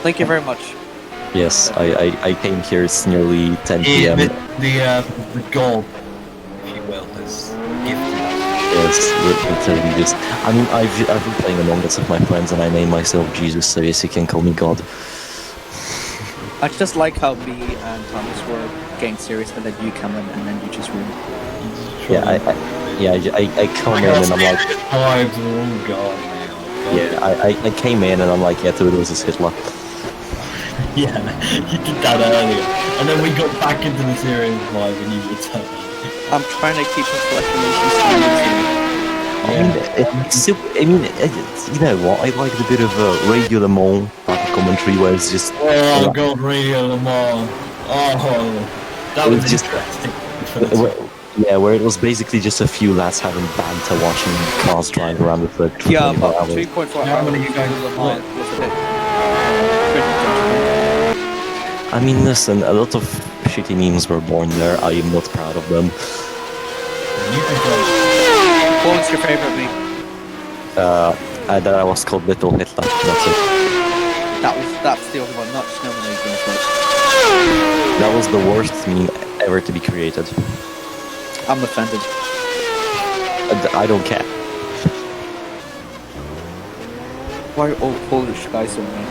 Thank you very much. Yes, I came here. It's nearly 10 p.m. The god, if you will, has gifted us. Yes, literally just. I mean, I've been playing Among Us with my friends, and I named myself Jesus, so yes, you can call me God. I just like how me and Thomas were getting serious, and then you come in, and then you just ruined. Yeah, I come in and I'm like, lives are all gone now. yeah, I came in and I'm like, yeah, Theodorus is Hitler. Yeah, you did that earlier, and then we got back into the series live and you returned. I'm trying to keep a collection standards. I mean, you know what? I like the bit of Radio Le Mans type of commentary where it's just. Oh God, Radio Le Mans. Oh, that was just interesting. Where it was basically just a few lads having banter, watching cars drive around the circuit. Yeah, but 24 hours. 3.4 How hours many you guys Le Mans was a bit. I mean, listen, a lot of shitty memes were born there. I am not proud of them. What was your favorite meme? That I was called Little Hitler. That's it. That's the only one, not Snowman. That was the worst meme ever to be created. I'm offended. I don't care. Why are all Polish guys so mean?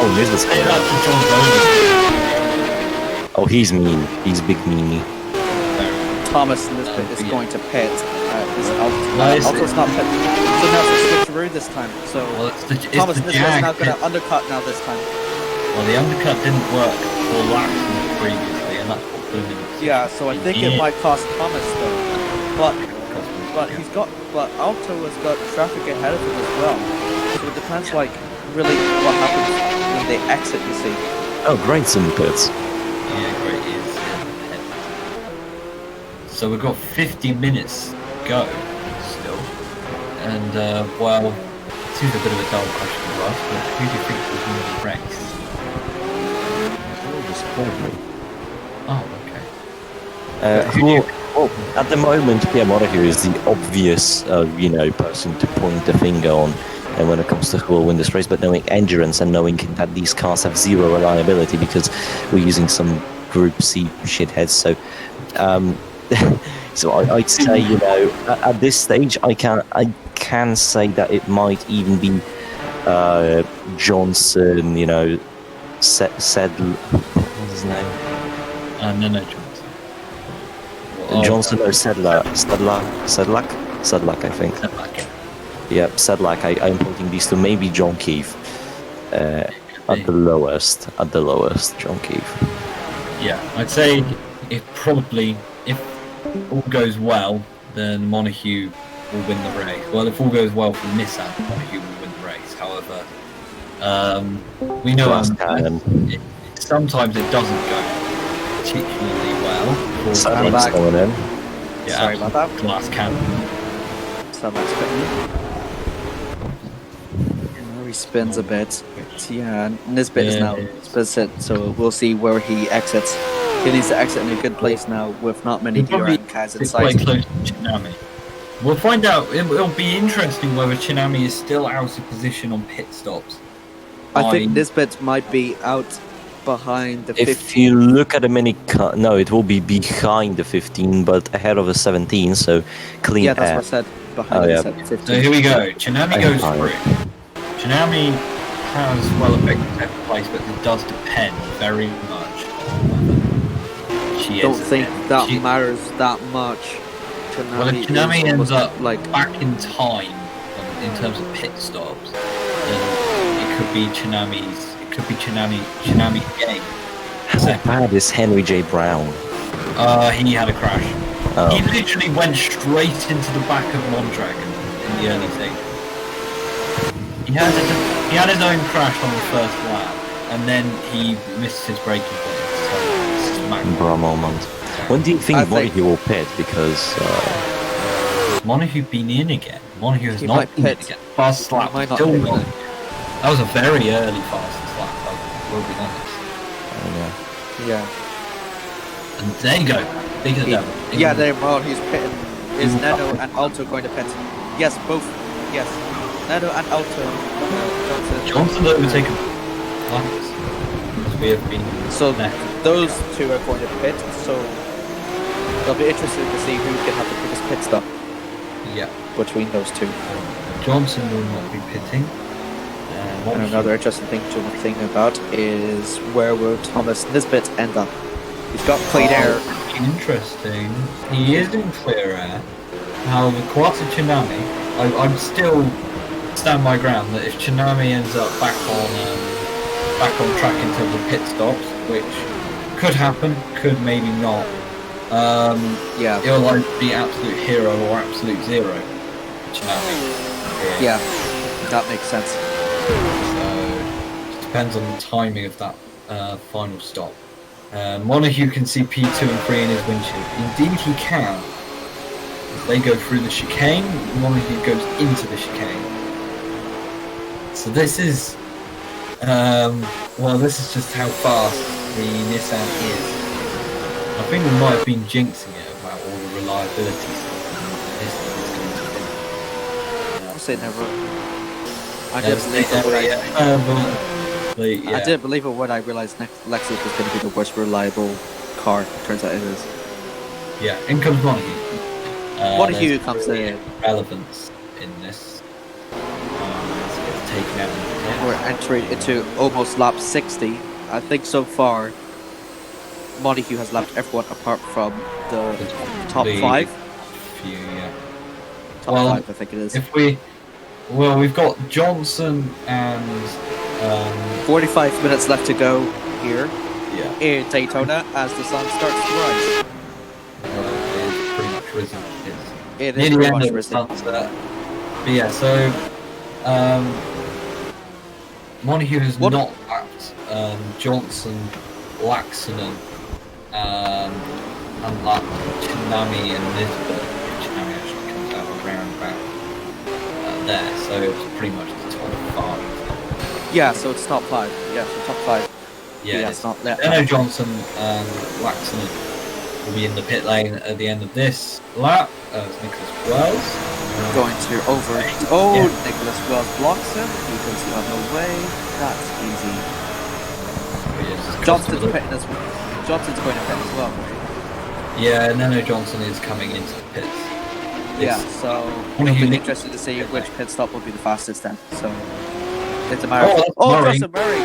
Oh, this is Say cool. that to John Bowden. Oh, he's mean. He's big meanie. Thomas in this bit is going to pit. Nice. Alto's not pit. So now it's a switcheroo this time. So Well, it's Thomas the in this bit is Jag now going pit. to undercut now this time. Well, the undercut didn't work for laps previously, and that's what put him in. Yeah, so I think it might cost Thomas though. But Alto has got traffic ahead of him as well. So it depends like really what happens when they exit, you see. Oh, great some pits. Yeah, great is. So we've got 50 minutes to go still, and well, it seems a bit of a dull question to ask, but who do you think will win the race? Oh, just called me. Oh, okay. Well, at the moment, Pierre Montague is the obvious, person to point the finger on when it comes to who will win this race. But knowing endurance and knowing that these cars have zero reliability because we're using some Group C shitheads, so so I'd say at this stage I can say that it might even be Johnson, what's his name? No, Johnson. Johnson or Sedlak, I think. Sedlak. Yeah, Sedlak. I'm putting these two. Maybe John Keefe. At the lowest, John Keefe. Yeah, I'd say if all goes well, then Montague will win the race. Well, if all goes well for Nissan, Montague will win the race. However, we know sometimes it doesn't go particularly well. Sedlak's going in. Yeah, Sorry about that. Glass cannon. So that's good. He spins a bit. Yeah, and this bit is now split, so we'll see where he exits. He needs to exit in a good place now with not many DRM cars in sight. Quite close to Chinami. We'll find out. It'll be interesting whether Chinami is still out of position on pit stops. I think this bit might be out behind the 15. If you look at the mini car, no, it will be behind the 15, but ahead of the 17, so clean Yeah, that's air. what I said. Behind the 15. So here we go. Chinami goes through. Chinami has well affected second place, but it does depend very much on whether she is. Don't think that matters that much. Well, if Chinami ends up back in time in terms of pit stops, then it could be Chinami's. It could be Chinami again. How bad is Henry J. Brown? He had a crash. Oh. He literally went straight into the back of Mondragon in the early stages. He had his own crash on the first lap, and then he missed his braking point. So Bro moment. When do you think Montague will pit? Because Montague been in again. Montague has He not might been in pit. again. Fast lap. Might not Still pit. not. That was a very early fastest lap. I will be honest. Yeah. And there you go. Bigger devil. Yeah, he's pitting. is Neto and Alto going to pit? Yes, both. Yes. Neto and Alto. Johnson's overtaken Lance. We have been. So those two are going to pit. So it'll be interesting to see who can have the quickest pit stop. Yeah. Between those two. Johnson will not be pitting. And another interesting thing to think about is where will Thomas Nisbet end up? He's got clean air. Interesting. He is in clear air. However, Kawata Tsunami, I'm still stand my ground that if Tsunami ends up back on track in terms of pit stops, which could happen, could maybe not. It'll either be absolute hero or absolute zero. Tsunami. Yeah, that makes sense. So it depends on the timing of that final stop. Montague can see P2 and 3 in his windshield. Indeed he can. As they go through the chicane, Montague goes into the chicane. So this is this is just how fast the Nissan is. I think we might have been jinxing it about all the reliability stuff. I'll say never. I didn't believe it when I realized Lexus was going to be the worst reliable car. Turns out it is. Yeah, in comes Montague. Montague comes in. Relevance in this. Gets taken out. We're entering into almost lap 60. I think so far, Montague has left everyone apart from the top 5. Few, yeah. Top 5, I think it is. We've got Johnson and 45 minutes left to go here in Daytona as the sun starts to rise. It's pretty much risen. It is pretty much risen. But yeah, so Montague has not lapped Johnson, Laxonen, and lapped Tsunami and Nisbet. Tsunami actually comes out around about there, so it's pretty much the top 5. Yeah, so it's top 5. Yeah, so top 5. Yeah, it's not that. Leno Johnson and Laxonen will be in the pit lane at the end of this lap as Nicholas Wells. Going to Nicholas Wells blocks him. He goes the other way. That's easy. Johnson's going to pit as well. Yeah, Leno Johnson is coming into the pits. Yeah, so it'll be interesting to see which pit stop will be the fastest then. So it's a matter of Justin Murray.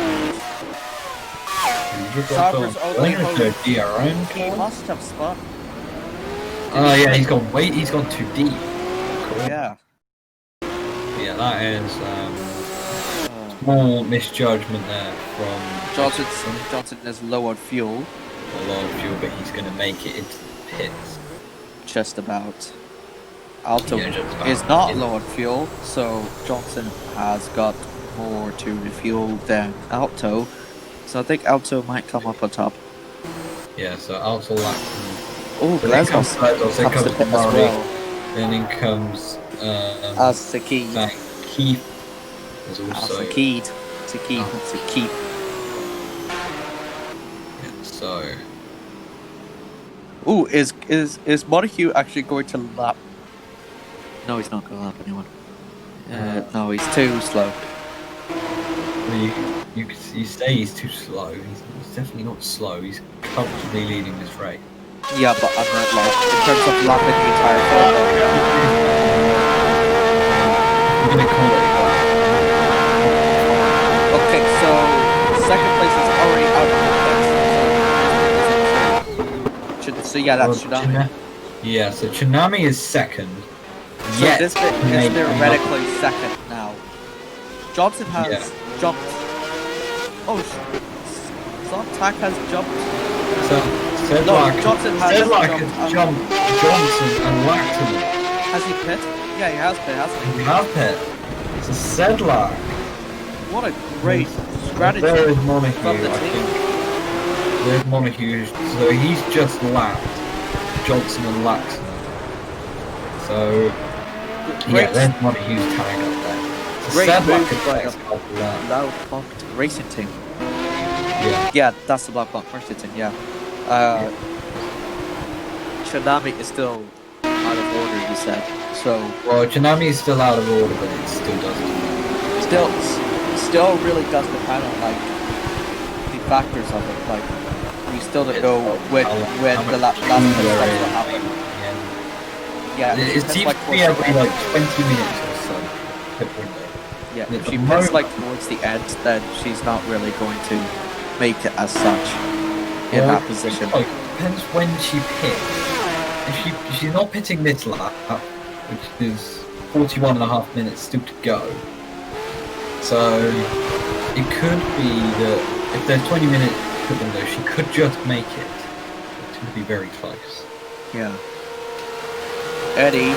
Sauber's only he must have spun. Oh yeah, he's gone too deep. Cool. Yeah. Yeah, that is small misjudgment there from Johnson is low on fuel. A lot of fuel, but he's gonna make it into the pits. Just about. Alto is not low on fuel, so Johnson has got more to refuel than Alto. So I think Alto might come up on top. Yeah, so Alto laps. Oh, Glasgow comes to pit as well. Then in comes Keith. Keith is also Keith. So. Ooh, is Montague actually going to lap? No, he's not going to lap anyone. No, he's too slow. You say he's too slow. He's definitely not slow. He's comfortably leading this race. Yeah, but I'm not like in terms of lapping the entire field. I'm gonna call it. Okay, so second place is already out of the pits. So yeah, that's Tsunami. Yeah, so Tsunami is second. So this bit is theoretically second now. Johnson has jumped. Oh, Sontag has jumped. Johnson has jumped Johnson and Laxonen. Has he pit? Yeah, he has pit, hasn't he? He has pit. It's a Sedlak. What a great strategy there is Montague, from the team. There's Montague. So he's just lapped Johnson and Laxonen. So there's Montague's tag up there. Great move by the Loud Punked Racing Team. Yeah, that's the Black Punk Racing Team, yeah. Tsunami is still out of order, you said. So Well, Janami is still out of order, but it still does. still really does depend on like the factors of it. Like we still don't know when the last pit stop will happen. Yeah, It seems to be every like 20 minutes or so. Pit window. Yeah, And if at she the pits moment- like towards the end, then she's not really going to make it as such in Well, that position. Like, depends when she pits. If she's not pitting this lap, which is 41.5 minutes still to go. So it could be that if there's 20-minute pit window, she could just make it. It's going to be very close. Yeah. Eddie,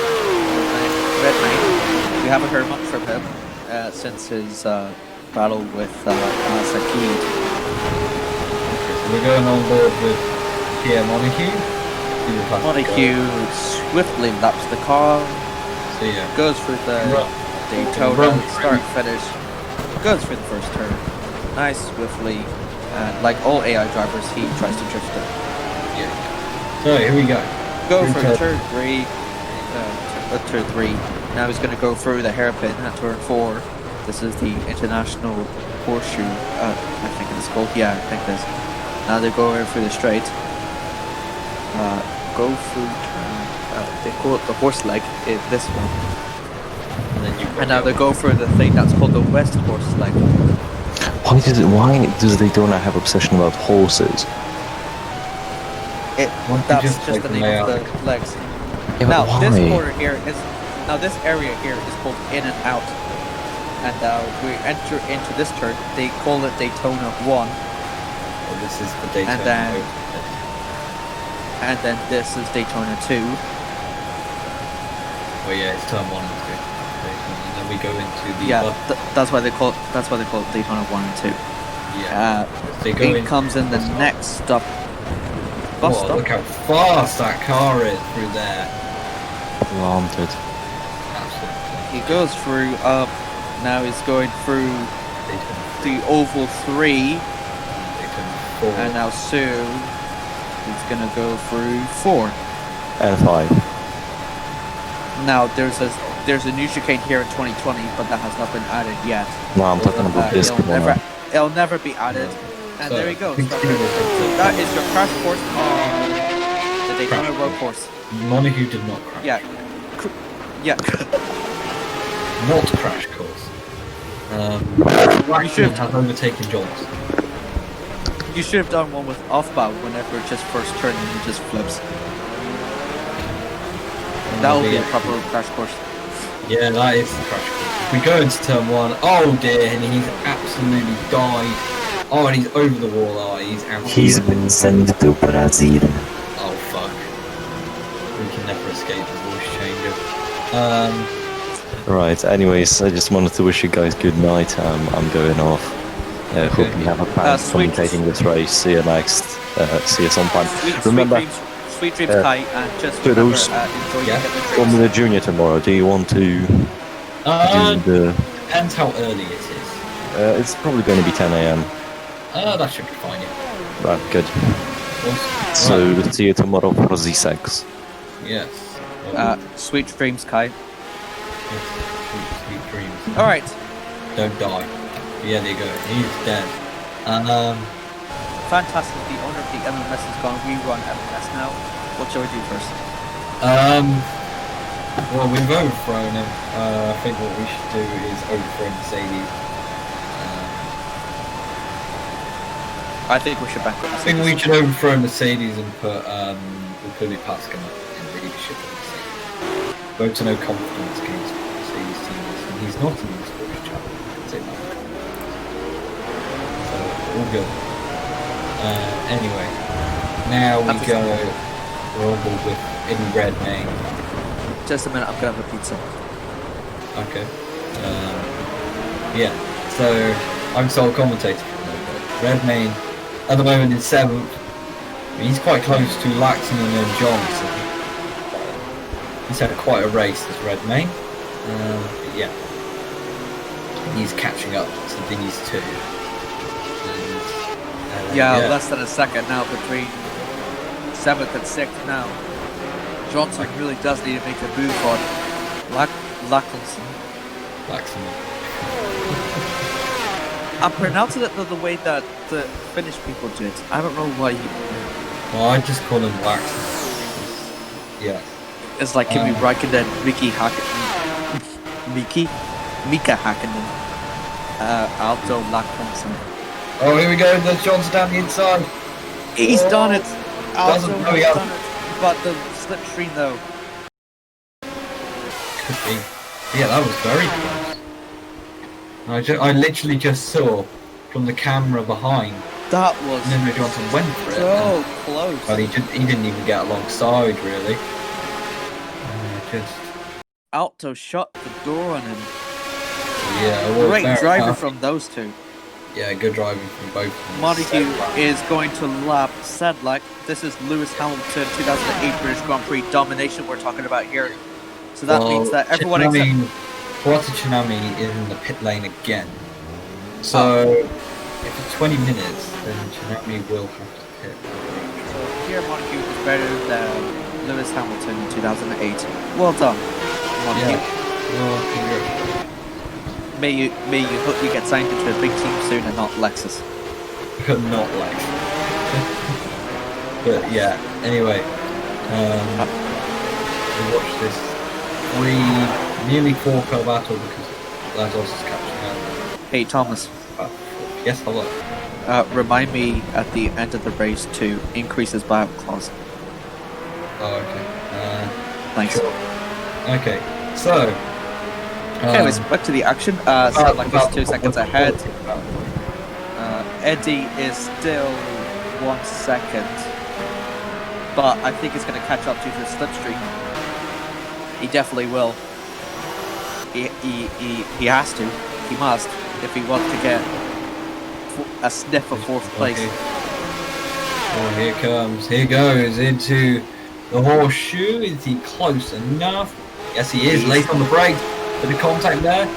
Redmayne, we haven't heard much from him since his battle with Sakid. So we're going on board with Pierre Montague. Montague swiftly laps the car, So yeah, goes for the Daytona start finish, goes for the first turn, nice swiftly, and like all AI drivers, he tries to drift it. yeah. So here we go. Go for turn 3. Turn 3. Now he's going to go through the hairpin at turn 4. This is the International Horseshoe. I think it's called. Yeah, I think it is. Now they're going through the straight. Go through turn. They call it the horse leg. This one. And now they go through the thing that's called the West Horse leg. Why does Daytona have obsession about horses? That's just the name of the legs. Yeah, Now why? this corner here is this area here is called in and out, and we enter into this turn. They call it Daytona 1, Well, this is the Daytona. and then this is Daytona 2. Oh yeah, it's turn 1 and 2. And then we go into the That's why they call it Daytona 1 and 2. yeah. They go It comes in the next stop. Bus Whoa, stop. look how fast that car is through there. Planted. Absolutely. He goes through up. Now he's going through Daytona the oval 3, Daytona 4. and now soon he's gonna go through 4. And 5. Now there's a new chicane here in 2020, but that has not been added yet. No, I'm talking about this one. It'll never be added. And So, there you go. I think So Steve that is your crash course on the Daytona Crash Road Course. Montague did not crash. Yeah. Yeah. Not crash course. You should has overtaken Johnson. You should have done one with off-bow whenever it just first turn and it just flips. That would be a proper crash course. Yeah, that is the crash course. We go into turn 1. Oh dear, and he's absolutely died. Oh, and he's over the wall. Oh, he's absolutely... He's been sent to Brazil. Oh, fuck. We can never escape the voice changer. Right, anyways, I just wanted to wish you guys good night. I'm going off. Hope you have a plan commentating this race. See you next. See you sometime. Remember, sweet dreams, Kai, and just for remember, those- enjoy Yeah. your Formula Junior tomorrow. Do you want to do the? Depends how early it is. It's probably going to be 10 a.m. That should be fine, yeah. Right, good. Awesome. So Right. see you tomorrow for Z6. Yes. Well, sweet dreams, Kai. yes. Sweet dreams. Alright. Don't die. Yeah, there you go. He's dead. Fantastic. The owner of the MMS is going to rerun MMS now. What shall we do first? Well, we've overthrown him. I think what we should do is overthrow Mercedes. I think we should back up. I think we should overthrow Mercedes and put Lupuli Pascal in leadership of Mercedes. Vote to no confidence against Mercedes teams, and he's not in the sports channel. I can say that. So all good. Anyway, now we go. We're on board with Eddie Redmayne. Just a minute, I'm gonna have a pizza. Okay. Yeah. So I'm sole commentator. Redmayne at the moment in 7th. He's quite close to Laxton and Johnson. He's had quite a race, this Redmayne. But yeah. He's catching up to these two. And, Yeah, less than a second now between 7th and 6th now. Johnson really does need to make a move on Lackinson. I'm pronouncing it the way that the Finnish people do it. I don't know why. Well, I just call him Laxon. Yeah. It's like Kimi Räikkönen, Mika Häkkinen, Alto Lackinson. Oh, here we go. There's Johnson down the inside. He's done it. Alto Doesn't has done it. But the slipstream though. Could be. Yeah, that was very close. I literally just saw from the camera behind. That was Nimrod Johnson went for it. so close. But he didn't even get alongside, really. Just Alto shut the door on him. yeah, well, Great driver from those two. Yeah, good driving from both of them. Montague is going to lap Sedlak. This is Lewis Hamilton 2008 British Grand Prix domination we're talking about here. So that means that everyone except Chinami is in the pit lane again. So if it's 20 minutes, then Chinami will have to pit. So here Montague is better than Lewis Hamilton in 2008. Well done, Montague. Yeah. Well, May you hope you get signed into a big team soon and not Lexus. not like. But yeah. Anyway, we watched this nearly 4-car battle because Lazos is catching up. Hey Thomas. Yes, hello. Remind me at the end of the race to increase his buyout clause. Oh, okay. Thanks. Sure. Okay, so. Anyways, back to the action. Sedlak is 2 seconds ahead. Eddie is still 1 second, but I think he's going to catch up due to the slipstream. He definitely will. He has to. He must if he wants to get a sniff of 4th place. Oh, here comes. Here goes into the horseshoe. Is he close enough? Yes, he is. Late on the brakes. Bit of contact there.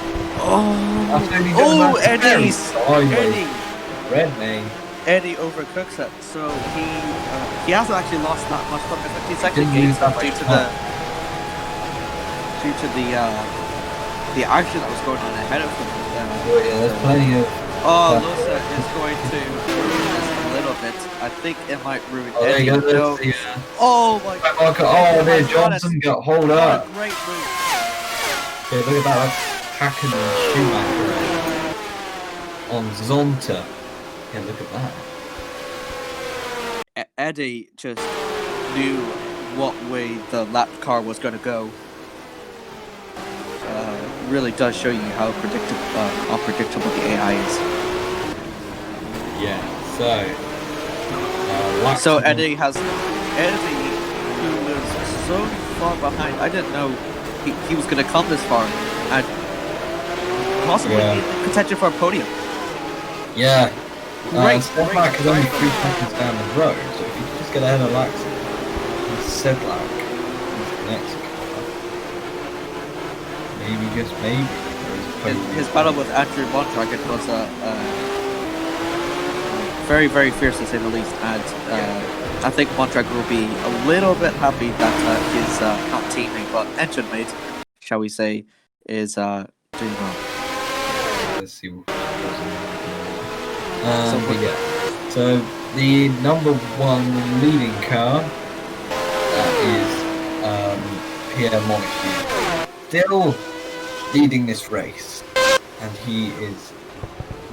Oh, Eddie's. Eddie. Eddie overcooks it. So he hasn't actually lost that much, but he's actually gained some due to the action that was going on ahead of him. Yeah, there's plenty of. Losa is going to ruin this a little bit. I think it might ruin Eddie. No. Oh my god. Oh, there Johnson got hold up. Great move. Okay, look at that. That's Häkkinen Schumacher on Zonta. Yeah, look at that. Eddie just knew what way the lap car was going to go. Really does show you how unpredictable the AI is. Yeah, so Eddie, who was so far behind, I didn't know he was going to come this far and possibly be in contention for a podium. Yeah. Great. Sedlak is only 3 seconds down the road, so if you just get ahead of Laxon, Sedlak is the next car. Maybe, just maybe. His battle with Andrew Mondragon was very, very fierce to say the least, and I think Mondragon will be a little bit happy that his not teammate but engine mate, shall we say, is doing well. Let's see what so the number 1 leading car is Pierre Montague, still leading this race, and he is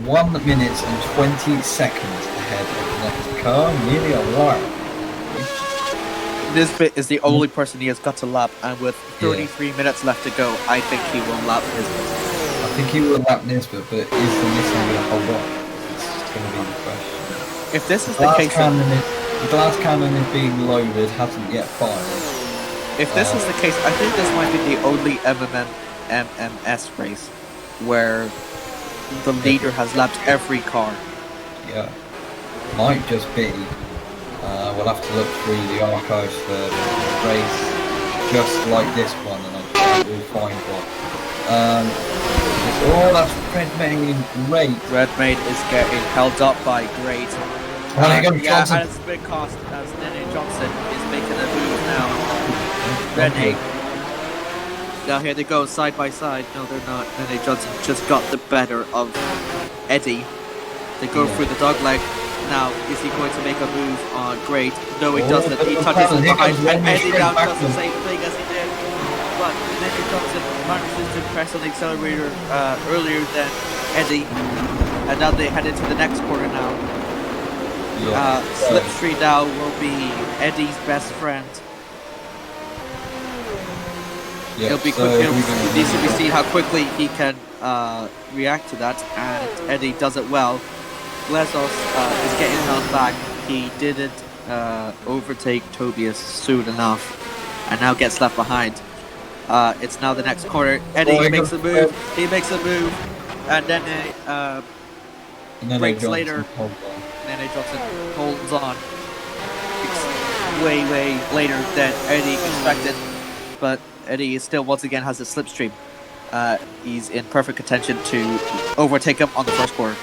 1 minute and 20 seconds ahead of the next car, nearly a while. Nisbet is the only person he has got to lap, and with 33 minutes left to go, I think he will lap Nisbet. I think he will lap Nisbet, but is the Nissan going to hold on? It's going to be the question. If this is the case, the glass cannon is being loaded, hasn't yet fired. If this is the case, I think this might be the only MMS race where the leader has lapped every car. Yeah, might just be. We'll have to look through the archives for a race just like this one, and I think we'll find one. That's Redmayne, great. Redmayne is getting held up by Great. Johnson. And it's a big cost as Nene Johnson is making a move now. Redney. Now here they go, side by side. No, they're not. Rene Johnson just got the better of Eddie. They go through the dog leg. Now, is he going to make a move on Great? No, he doesn't. He touches him behind, and Eddie now does the same thing as he did. But Rene Johnson manages to press on the accelerator earlier than Eddie. And now they head into the next corner now. Slipstream now will be Eddie's best friend. It'll be quick. It needs to be seen how quickly he can react to that, and Eddie does it well. Glezos is getting held back. He didn't overtake Tobias soon enough, and now gets left behind. It's now the next corner. Eddie makes a move. He makes a move, and then breaks later. Rene Johnson holds on. It's way later than Eddie expected, but Eddie still once again has a slipstream. He's in perfect contention to overtake him on the first corner.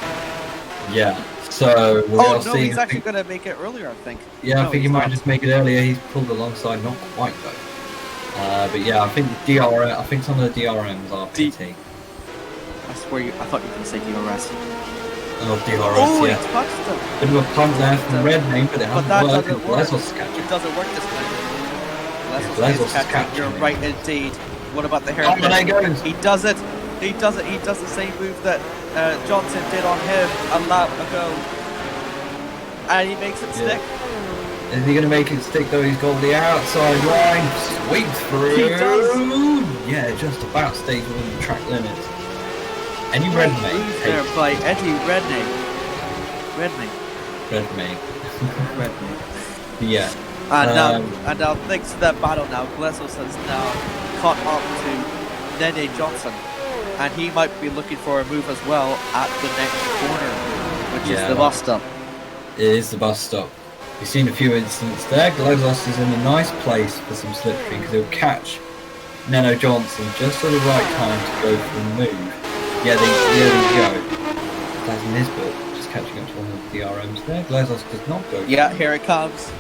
Yeah. So he's actually going to make it earlier, I think. Yeah, I think he might just make it earlier. He's pulled alongside, not quite though. But yeah, I think I think some of the DRMs are PT. I swear I thought you were going to say DRS. Oh, DRS, yeah. He punched him. Bit of a punch there from the red name, but it hasn't worked. It doesn't work this time. Glezos is catching. You're right indeed. What about the hairpin? There goes. He does it. He does it. He does the same move that Johnson did on him a lap ago. And he makes it stick. Is he going to make it stick though? He's got the outside line. Sweep through. He does. Yeah, just about stays within the track limits. Eddie Redmayne. There by Eddie Redmayne. Yeah. And now thanks to that battle now, Glezos has now caught up to Rene Johnson. And he might be looking for a move as well at the next corner, which is the bus stop. It is the bus stop. We've seen a few incidents there. Glezos is in a nice place for some slipstream because he'll catch Rene Johnson just at the right time to go for the move. Yeah, there you go. That's Nisbet just catching up to one of the DRMs there. Glezos does not go. Yeah, here it comes.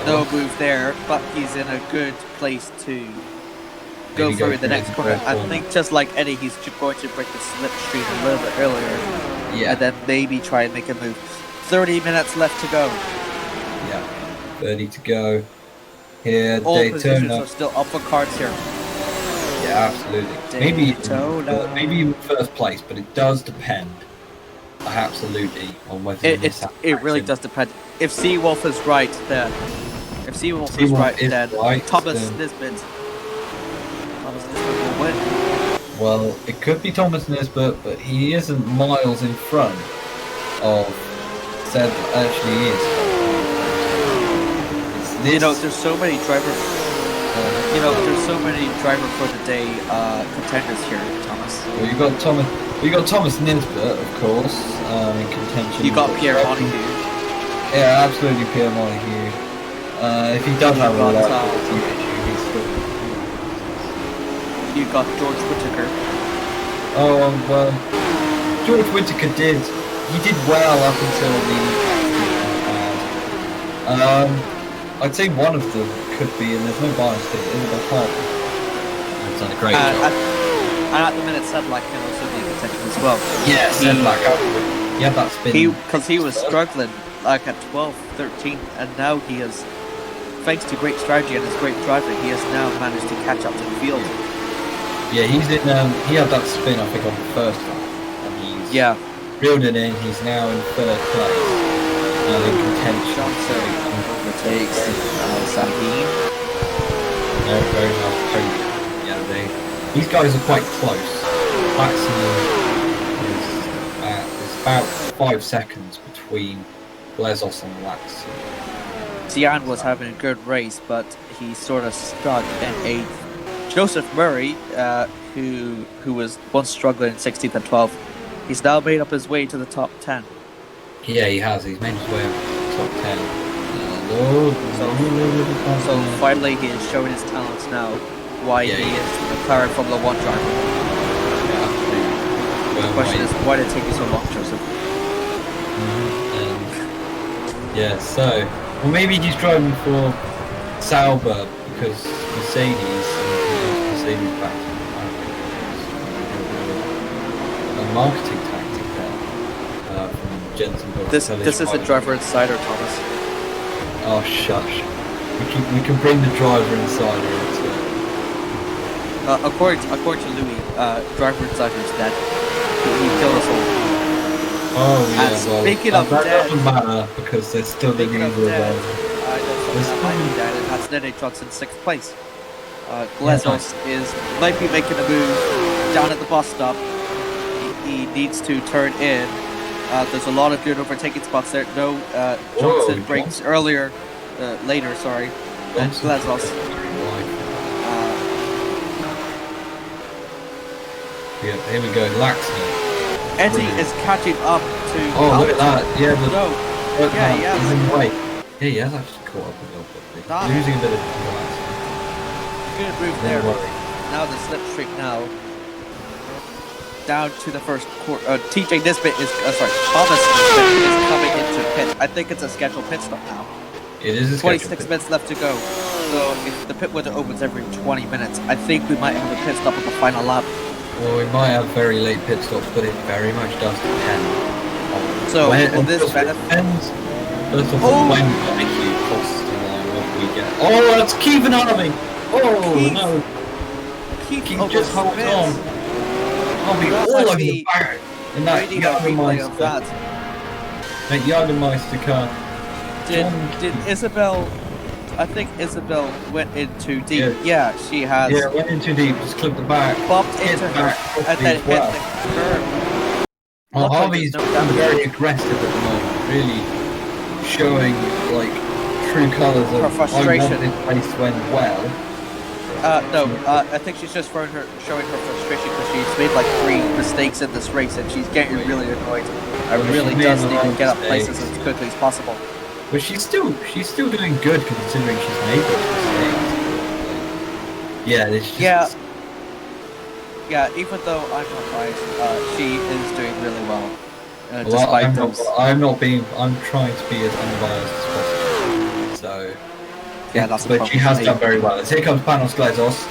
No move there, but he's in a good place to go for the next corner. I think just like Eddie, he's going to break the slipstream a little bit earlier. Yeah. And then maybe try and make a move. 30 minutes left to go. Yeah, 30 to go. Here, all Daytona. Positions are still up for cards here. Yeah, absolutely. Maybe even first place, but it does depend. Absolutely, on whether it really does depend. If Seawolf is right, then Thomas Nisbet will win. Well, it could be Thomas Nisbet, but he isn't miles in front of Seb. Actually, is. There's so many drivers. There's so many driver for the day contenders here, Thomas. Well, you got Thomas Nisbet, of course, in contention. You got Pierre Montague. Yeah, absolutely, Pierre Montague. If he does have a reliability issue, he's still. You got George Whittaker. Oh well, George Whittaker did well up until the. I'd say one of them could be, and there's no bias to it, Isabel Harper. He's done a great job. And at the minute, Sedlak can also be in contention as well. Yeah, Sedlak. Yeah, that spin. Because he was struggling like at 12, 13, and now he has, thanks to great strategy and his great driving, he has now managed to catch up to the field. Yeah, he's in. He had that spin, I think, on the first one, and he's reeled it in. He's now in third place. In contention. Johnson overtakes Sabine. Very nice podium. Yeah, these guys are quite close. Maximum is about 5 seconds between Glezos and Laxi. Tian was having a good race, but he sort of stuck in 8th. Joseph Murray, who was once struggling in 16th and 12th, he's now made up his way to the top 10. Yeah, he has. He's made his way up to the top 10. So finally he is showing his talents now. Why he is the McLaren Formula 1 driver. Yeah, the question is, why did it take you so long, Joseph? Yeah, so... Well, maybe he's driving for Sauber because Mercedes backed a marketing tactic there from Jensen. This is a driver insider, Thomas. Oh shush! We can bring the driver insider into it. According to Louis, driver insider is dead. He killed us all. Oh yeah, And speaking of that dead, doesn't matter because there's still the speaking of news dead, about it. I know someone that might be dead, and that's Nene Johnson, 6th place. Glezos might be making a move down at the bus stop. He needs to turn in. There's a lot of good overtaking spots there. No, Johnson brakes later, sorry, than Glezos. Yeah, here we go, Laxton. Eddie is catching up to. Oh, look at that! Yeah, he's in the way. Yeah, he has actually caught up a little bit. Losing a bit of balance. Good move there. Now the slipstream now. Down to the first quarter. TJ Nisbet is Thomas Nisbet is coming into pit. I think it's a scheduled pit stop now. It is a 26 minutes left to go. So if the pit window opens every 20 minutes, I think we might have a pit stop at the final lap. Well, we might have very late pit stops, but it very much does depend. So will this depends. First of all, when Mickey costs the line, what we get. Oh, that's Keevan Harvey! Oh no! Keith just holds on. I'll be all over the back in that Jagermeister. That Jagermeister car. Did Isabel? I think Isabel went in too deep. Yeah, she has. Yeah, went in too deep. Just clipped the back. Bumped into her and then hit the curb. Well, Harvey's very aggressive at the moment. Really showing like true colours of her frustration. I want this place went well. I think she's just showing her frustration because she's made like 3 mistakes in this race and she's getting really annoyed. I really does need to get up places as quickly as possible. But she's still doing good considering she's made those mistakes. Yeah, it's just... Yeah. Even though I'm not biased, she is doing really well. I'm trying to be as unbiased as possible. So. Yeah, that's but she has done very well. Here comes Panos Glezos.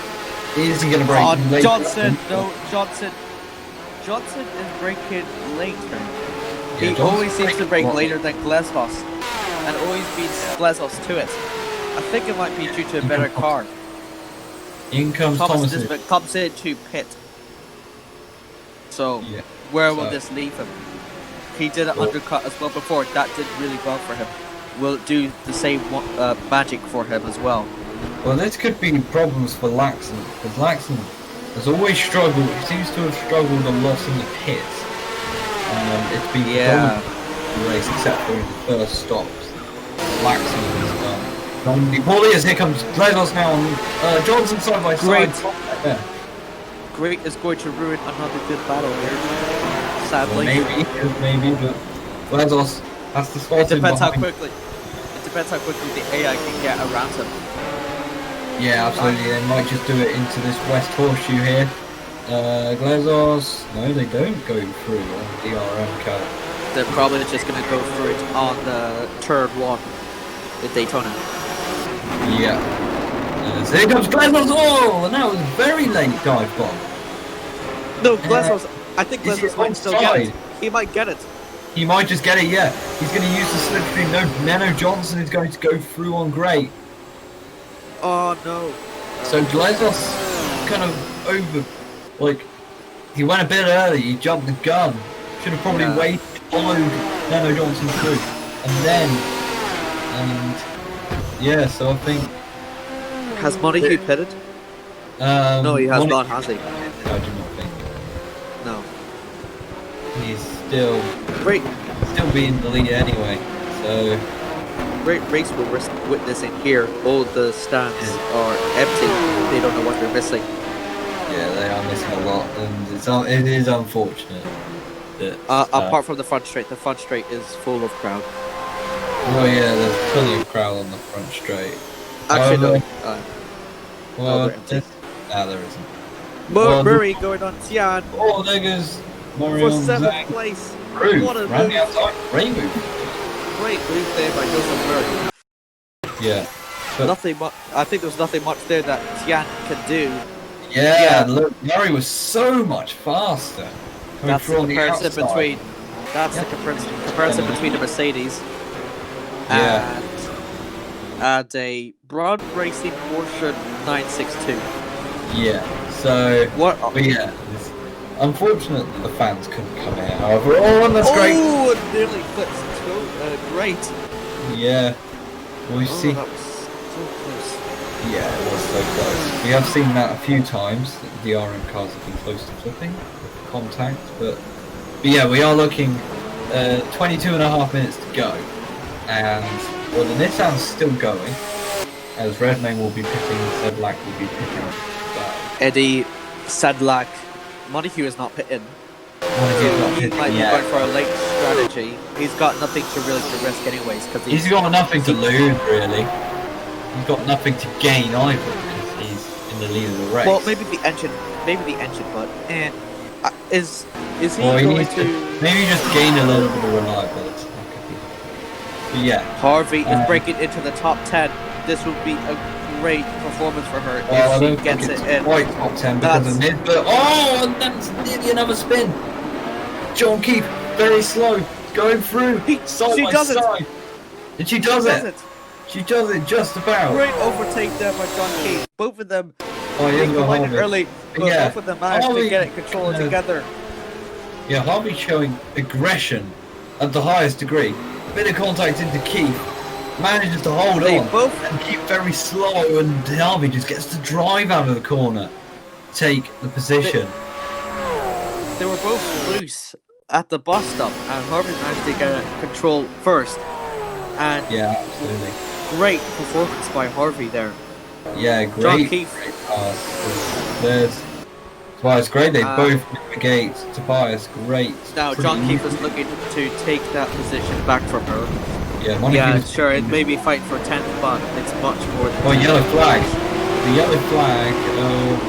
Is he going to break? Oh, Johnson! No, Johnson is breaking later. He always seems to break later than Glezos, and always beats Glezos to it. I think it might be due to a better car. In comes Thomas Nisbet comes into pit. So, where will this leave him? He did an undercut as well before. That did really well for him. Will it do the same magic for him as well? Well, this could be problems for Laxton, because Laxton has always struggled. He seems to have struggled a lot in the pits. It's been the race except for the first stops. Laxton has done. Here comes Glezos now on Johnson side by side. Great is going to ruin another good battle here. Sadly. Well, maybe, but Glezos has to start. It depends how quickly the AI can get around him. Yeah, absolutely. They might just do it into this West Horseshoe here. Glezos, no, they don't go through on the DRM car. They're probably just going to go through it on the turn 1 in Daytona. Yeah. So here comes Glezos. Oh, and that was very late dive bomb. No, Glezos. I think Glezos might still get it. He might get it. He might just get it, yeah. He's going to use the slipstream. No, Nano Johnson is going to go through on Gray. Oh, no. So Glezos kind of he went a bit early. He jumped the gun. Should have probably waited, followed Nano Johnson through. So I think... Has Montague pitted? No, he has not, has he? I do not think. No. He's still being the leader anyway, so... Great race we're witnessing here. All the stands are empty. They don't know what they're missing. Yeah, they are missing a lot, and it is unfortunate. That, apart from the front straight is full of crowd. Oh yeah, there's plenty of crowd on the front straight. Actually, no. Well, there isn't. Murray going on Tian. Oh, there goes Murray for on 7th place. What a round move. the outside. Great move. Great move there by Joseph Murray. Yeah. I think there's nothing much there that Tian can do. Yeah, look, Murray was so much faster. That's the comparison between. That's the comparison between the Mercedes and a Broad Racing Porsche 962. Yeah. So unfortunately the fans couldn't come in. However, and that's great. Oh, it nearly flips great. Yeah. Well, you see. That was so close. Yeah, it was so close. We have seen that a few times. The RM cars have been close to flipping with contact, but yeah, we are looking 22.5 minutes to go, and well, the Nissan's still going, as Redmayne will be pitting, Sedlak will be pitting. Eddie, Sedlak, Montague is not pitting. He might be going for a late strategy. He's got nothing to risk anyways, because he's got nothing to lose really. He's got nothing to gain either because he's in the lead of the race. Well, maybe the engine, but is he going to maybe just gain a little bit of reliability? But yeah, Harvey is breaking into the top 10. This would be a great performance for her if she gets it in. Quite top 10 because of mid, but and that's nearly another spin. John Keith, very slow, going through side by side. And she does it. She does it just about. Great overtake there by John Keith. Both of them collided early, but both of them managed to get it controlled together. Yeah, Harvey showing aggression at the highest degree. Bit of contact into Keith. Manages to hold on and keep very slow, and Harvey just gets to drive out of the corner, take the position. They were both loose at the bus stop, and Harvey managed to get control first. And yeah, absolutely. Great performance by Harvey there. Yeah, great. John Keith. Tobias, great. They both navigate. Tobias, great. Now John Keith is looking to take that position back from her. Yeah, sure. It may be fight for 10th, but it's much more than. Oh, yellow flag. The yellow flag.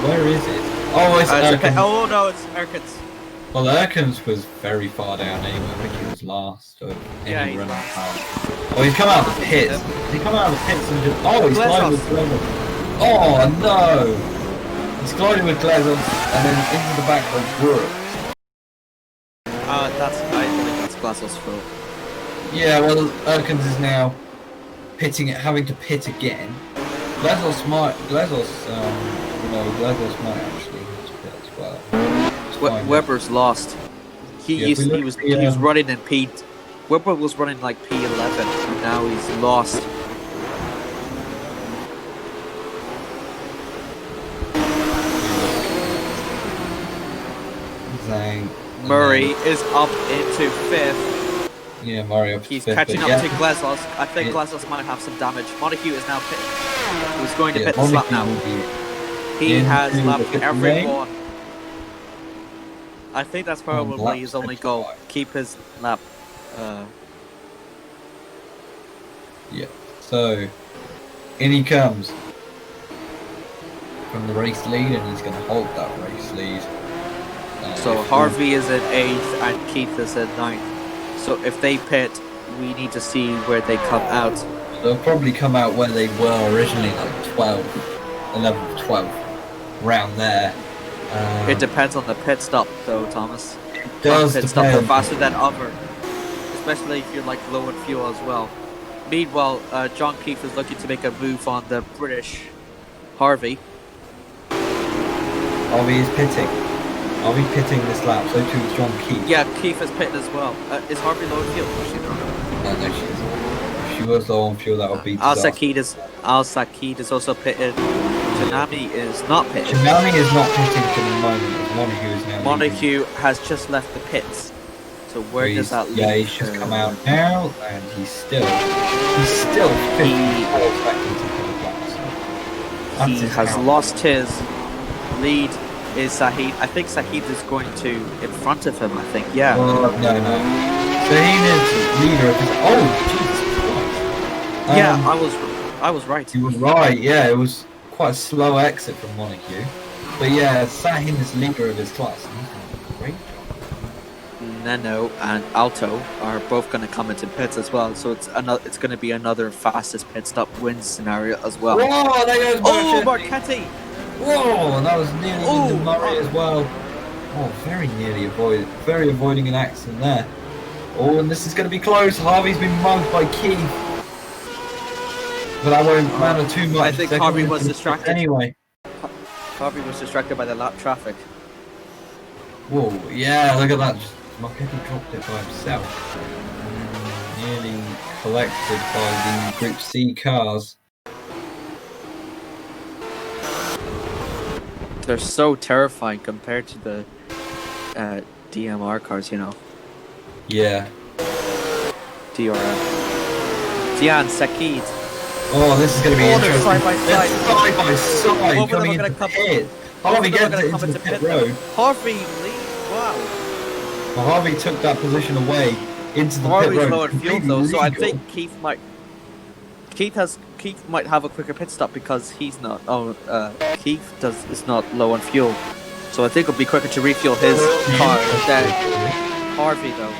Where is it? Oh, it's Erkins. Oh no, it's Erkins. Well, Erkins was very far down anyway. I think he was last. He's last. Oh, he's come out of the pits. He come out of the pits and just. Oh, he's gliding with Glezos. Oh no! He's gliding with Glezos and then into the back of Brooks. I believe that's Glezos' fault. Yeah, well, Erkins is now having to pit again. Glezos might actually have to pit as well. Weber's lost. He was running in P. Weber was running like P11, and now he's lost. Murray is up into 5th. Yeah, Murray up to 5th. He's catching up to Glezos. I think Glezos might have some damage. Montague is now pitting. He's going to pit the slap now. He has lapped everyone. I think that's probably his only goal. Keep his lap. Yeah. So, in he comes from the race lead, and he's going to hold that race lead. So Harvey is at 8th and Keith is at 9th. So if they pit, we need to see where they come out. They'll probably come out where they were originally, like 11th, 12th, around there. It depends on the pit stop, though, Thomas. It does pit stop are faster than other, especially if you're like low in fuel as well. Meanwhile, John Keith is looking to make a move on the British Harvey. Harvey is pitting. Harvey pitting this lap, so too is John Keith. Yeah, Keith is pitting as well. Is Harvey low in fuel? No, she isn't. If she was low on fuel, that would be disaster. Al Sakid is also pitted. Tsunami is not pitting. Tsunami is not pitting for the moment. Montague is now. Montague has just left the pits. So where does that lead? Yeah, he's just come out now, and he's still 54 seconds into the class. He has lost his lead. Is Sahid? I think Sahid is going to in front of him. I think, yeah. No. Sahid is leader of his. Oh, Jesus Christ! Yeah, I was right. You were right. Yeah, it was quite a slow exit from Montague, but yeah, Sahid is leader of his class. And he's doing a great job. Neno and Alto are both going to come into pits as well. So it's going to be another fastest pit stop win scenario as well. Whoa, there goes Marchetti! Whoa, and that was nearly into Murray as well. Oh, very nearly avoiding an accident there. Oh, and this is going to be close. Harvey's been mugged by Keith. But that won't matter too much. I think Harvey was distracted. Anyway. Harvey was distracted by the lap traffic. Whoa, yeah, look at that. Marchetti dropped it by himself. Nearly collected by the Group C cars. They're so terrifying compared to the DMR cars, you know. Yeah. DRM. Diane Sakid. Oh, this is going to be interesting. Side by side. Side by side coming into the pit. Harvey gets it into the pit road. Harvey leads. Wow. Well, Harvey took that position away into the Harvey's pit road. low on fuel though, so I think Keith might have a quicker pit stop because he's not. Keith is not low on fuel, so I think it'll be quicker to refuel his car than Harvey though.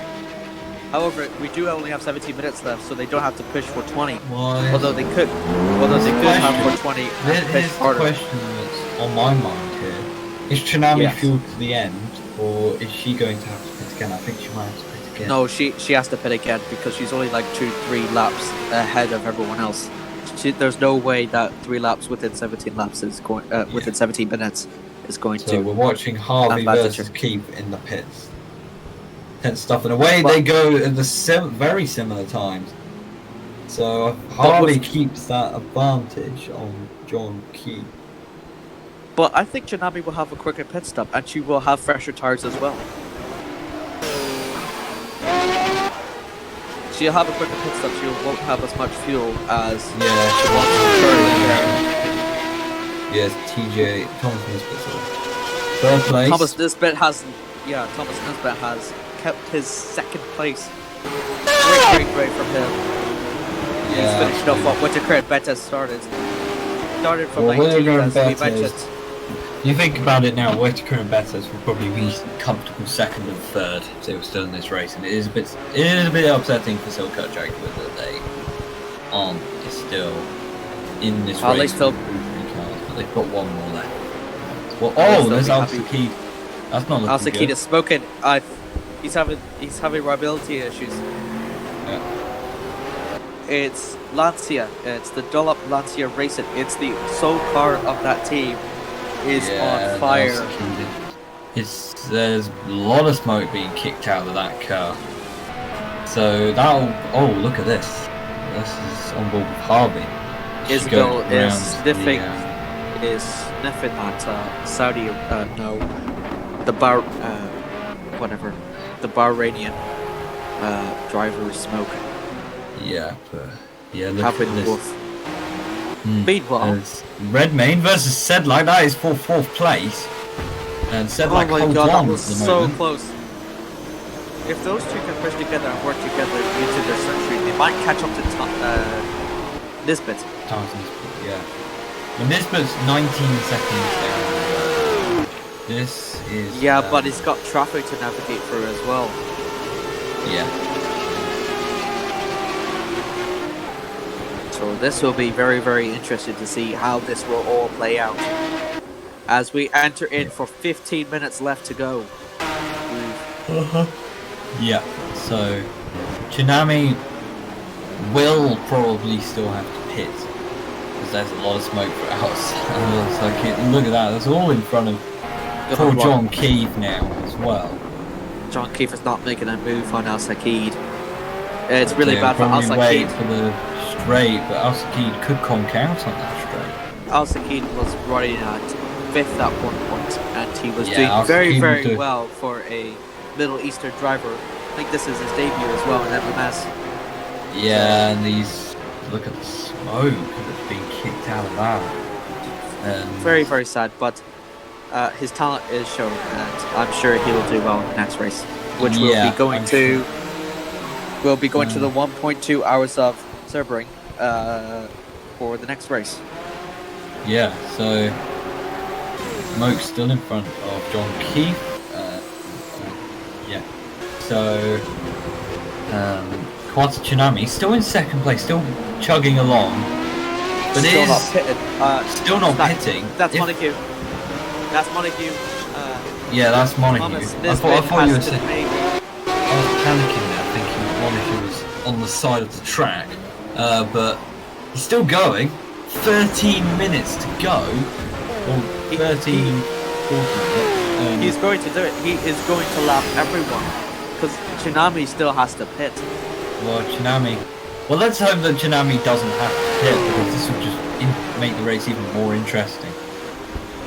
However, we do only have 17 minutes left, so they don't have to push for 20. Although they could have for 20 and push Here's harder. the question that's on my mind here. Is Tsunami fueled to the end, or is she going to have to pit again? I think she might have to pit again. No, she has to pit again because she's only like 2-3 laps ahead of everyone else. There's no way that 3 laps within 17 laps is going within 17 minutes is going to. So we're watching Harvey versus Keith in the pits. Tense stuff, and away they go at the very similar times. So Harvey keeps that advantage on John Keith. But I think Janabi will have a quicker pit stop, and she will have fresher tires as well. She'll have a quicker pit stop. She won't have as much fuel as she wants currently. Yes, TJ Thomas Nisbet. Third place. Thomas Nisbet has kept his second place. Great from him. He's finished off what Whitaker and Bettis started from 19 as we mentioned. You think about it now, Whitaker and Bettis will probably be comfortable second and third if they were still in this race, and it is a bit upsetting for Silkart Jaguar that they aren't still in this race. But they've got one more left. Well, there's Al-Sakid. That's not looking Al-Sakid good. is smoking. He's having reliability issues. Yeah. It's Lancia. It's the Dunlop Lancia Racing. It's the sole car of that team is on fire. There's a lot of smoke being kicked out of that car. So that'll. Oh, look at this. This is on board with Harvey. Isabel is sniffing. Is sniffing that Saudi. The Bahrainian driver smoke. Yeah, look Happened at this. with Meanwhile, Redmayne versus Sedlak. That is for 4th place, and Sedlak holds on that was at the so moment. close. If those two can push together and work together into their century, they might catch up to Nisbet. Thomas Nisbet, yeah. But Nisbet's 19 seconds down. This is... Yeah, but he's got traffic to navigate through as well. Yeah. So this will be very, very interesting to see how this will all play out. As we enter in for 15 minutes left to go. Yeah, so Tsunami will probably still have to pit because there's a lot of smoke for outside. Look at that, that's all in front of poor John Keith now as well. John Keith is not making a move on Al-Sakid. It's really bad for Al-Sakid. For the straight, but Al-Sakid could conk out on that straight. Al-Sakid was running at 5th at one point, and he was doing very, very well for a Middle Eastern driver. I think this is his debut as well in MMS. Yeah, and look at the smoke that's being kicked out of that. Very, very sad, but his talent is shown, and I'm sure he will do well in the next race, which will be going to the 1.2 hours of Sebring for the next race. Yeah, so smoke's still in front of John Keith. So, Kawata Tsunami still in second place, still chugging along, but Still is not pitted. still not pitting. That's If- Montague. That's Montague. Yeah, that's Montague. Thomas I Nisbet thought you were has to saying. make. I was panicking there, thinking Montague was on the side of the track, but he's still going. 13 minutes to go, or 13, 14 He's going to do it. He is going to lap everyone because Tsunami still has to pit. Well, Tsunami. Well, let's hope that Tsunami doesn't have to pit because this would just make the race even more interesting.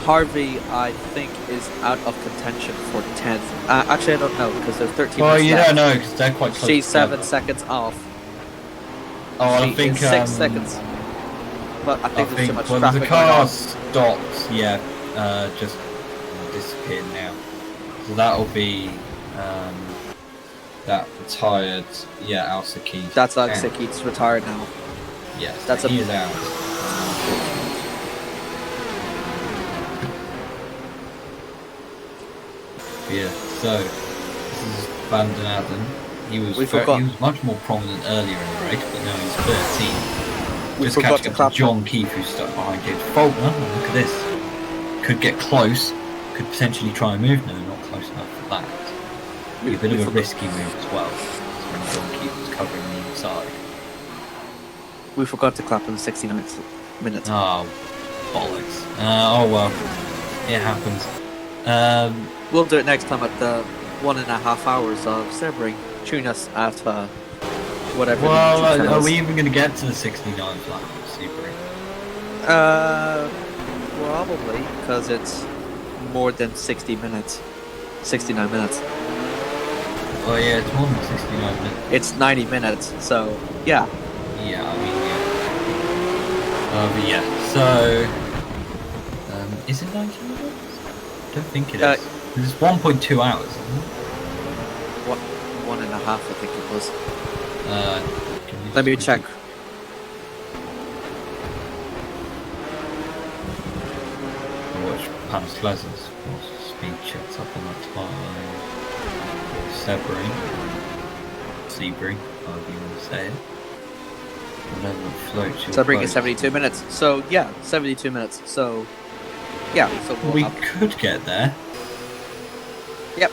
Harvey, I think, is out of contention for 10th. Actually, I don't know because there's 13 Well, minutes you left. don't know because they're quite close. She's 7 together. seconds off. Oh, I She think is 6 seconds. But I think there's too much well, there's a traffic going car on. stopped. Yeah, just disappeared now. So that'll be that retired. Yeah, Al-Saki. That's Aksaki. It's retired now. Yes, that's he a- is out. Yeah, so this is Van den Adden. He was he was much more prominent earlier in the race, but now he's 13. We Just forgot catching to up clap to John Keefe, who's stuck behind James Faulkner. Look at this. Could get close. Could potentially try and move. No, not close enough for that. Be a bit of a risky move as well. So John Keefe was covering the inside. We forgot to clap in the 60 minutes. Oh, bollocks. Oh well, it happens. We'll do it next time at the 1.5 hours of Sebring. Tune us at whatever. Well, the YouTube channel are is. we even going to get to the 69th lap of Sebring? Probably because it's more than 60 minutes. 69 minutes. Oh yeah, it's more than 69 minutes. It's 90 minutes. So yeah. Yeah, I mean, yeah. But yeah, so is it 90 minutes? I don't think it is. It's 1.2 hours, isn't it? 1.5, I think it was. Can you Let me just check. Watch Pam's Pleasance. Speed checks up on that time. Sebring, however you want to say it. Whatever floats your Sebring boat. is 72 minutes. So yeah, 72 minutes. So yeah. So We have- could get there. Yep.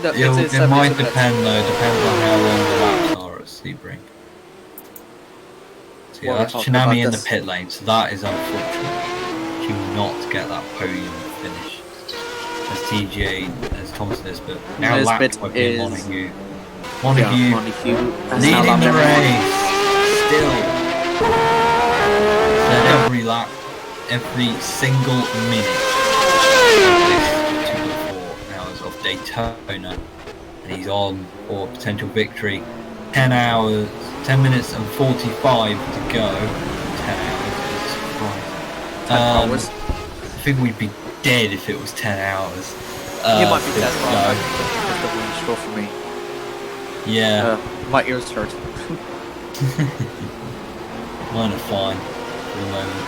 No, It is 72 might minutes. depend though, depends on how long the laps are at Sebring. So yeah, Well, that's we'll talk about Tsunami in the this. pit lane, so that is unfortunate. She will not get that podium finish. As TJ, as Thomas Nisbet. Now Nisbet lapped by Peter is- Montague. Yeah, Montague Montague has now leading lapped the everyone. race. Still. Said every lap, every single minute of this 2.4 hours of Daytona. And he's on for potential victory. 10 minutes and 45 to go. 10 hours, Jesus Christ. 10 hours. I think we'd be dead if it was 10 hours. He might be to dead go. wrong. That's the really sure for me. Yeah. My ears hurt. Mine are fine for the moment.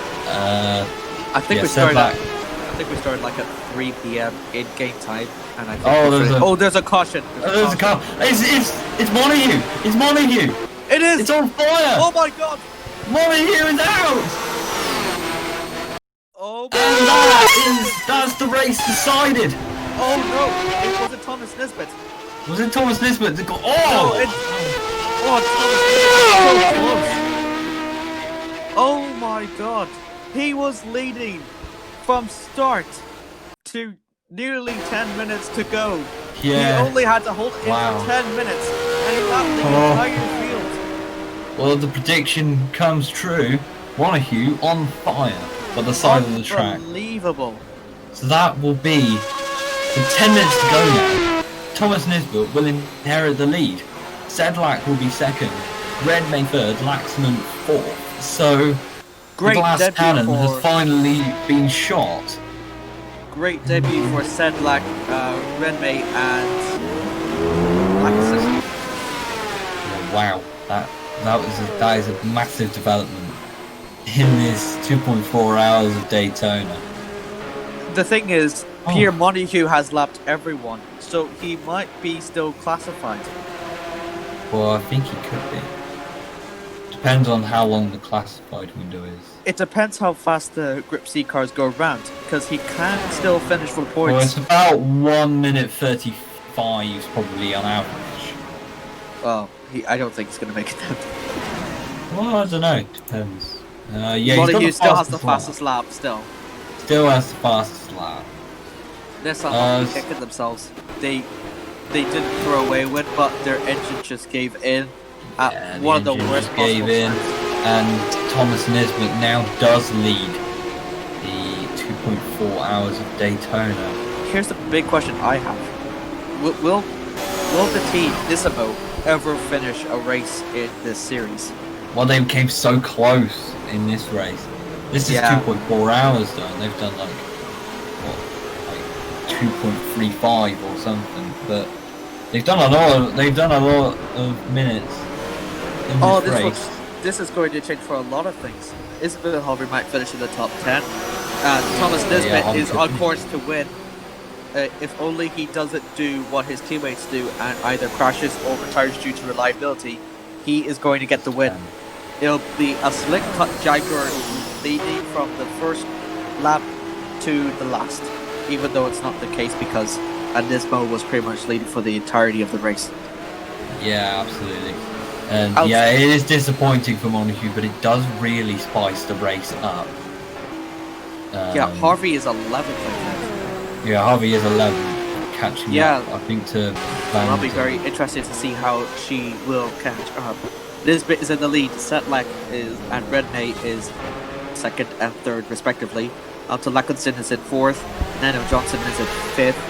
I think Yeah, we so started. back- I think we started like at 3 p.m. in game time, and I think Oh, we there's finished- a- oh, there's a caution. There's a car. It's Montague. It's Montague. It is. It's on fire. Oh my god. Montague is out. Oh And my. that's the race decided. Oh no! It wasn't Thomas Nisbet. Was it Thomas Nisbet that got? No, Oh. it's Thomas Nisbet. So close. Oh my god! He was leading from start to nearly 10 minutes to go. Yeah. He only had to hold it Wow. for 10 minutes, and he lapped the Oh. entire field. Well, the prediction comes true. Montague on fire by the side of the track. Unbelievable. So that will be with 10 minutes to go now. Thomas Nisbet will inherit the lead. Sedlak will be second. Redmayne third. Laxman fourth. So Great the glass debut cannon for has finally been shot. great debut for Sedlak, Renmei, and Laxman. Wow, that is a massive development in this 2.4 hours of Daytona. The thing is, Pierre Montague has lapped everyone, so he might be still classified. Well, I think he could be. Depends on how long the classified window is. It depends how fast the Grip C cars go around, because he can still finish for Well, points. it's about 1 minute 35 probably on average. Well, I don't think he's going to make it then. Well, I don't know. It depends. Yeah, he's got Montague the still has the fastest lap. fastest lap, still. Still has the fastest lap. Nissan might be kicking themselves. They didn't throw away with, but their engine just gave in at one of the worst possible gave in, times. and Thomas Nisbet now does lead the 2.4 hours of Daytona. Here's the big question I have: Will the team Nismo ever finish a race in this series? Well, they came so close in this race. This is 2.4 hours though, and they've done like 2.35 or something. But they've done a lot of minutes in this race. This is going to change for a lot of things. Isabel Harvey might finish in the top 10. Thomas Nisbet is on course to win. If only he doesn't do what his teammates do and either crashes or retires due to reliability, he is going to get the win. It'll be a slick cut Jaguar leading from the first lap to the last, even though it's not the case because Nismo was pretty much leading for the entirety of the race. Yeah, absolutely. And it is disappointing for Montague, but it does really spice the race up. Harvey is 11th, I think. Yeah, Harvey is 11, catching up, I think, to I'll be very interested to see how she will catch up. Nisbet is in the lead, Setlak and Redney is second and third, respectively. Alton Lackinson is in fourth, Nano Johnson is in fifth,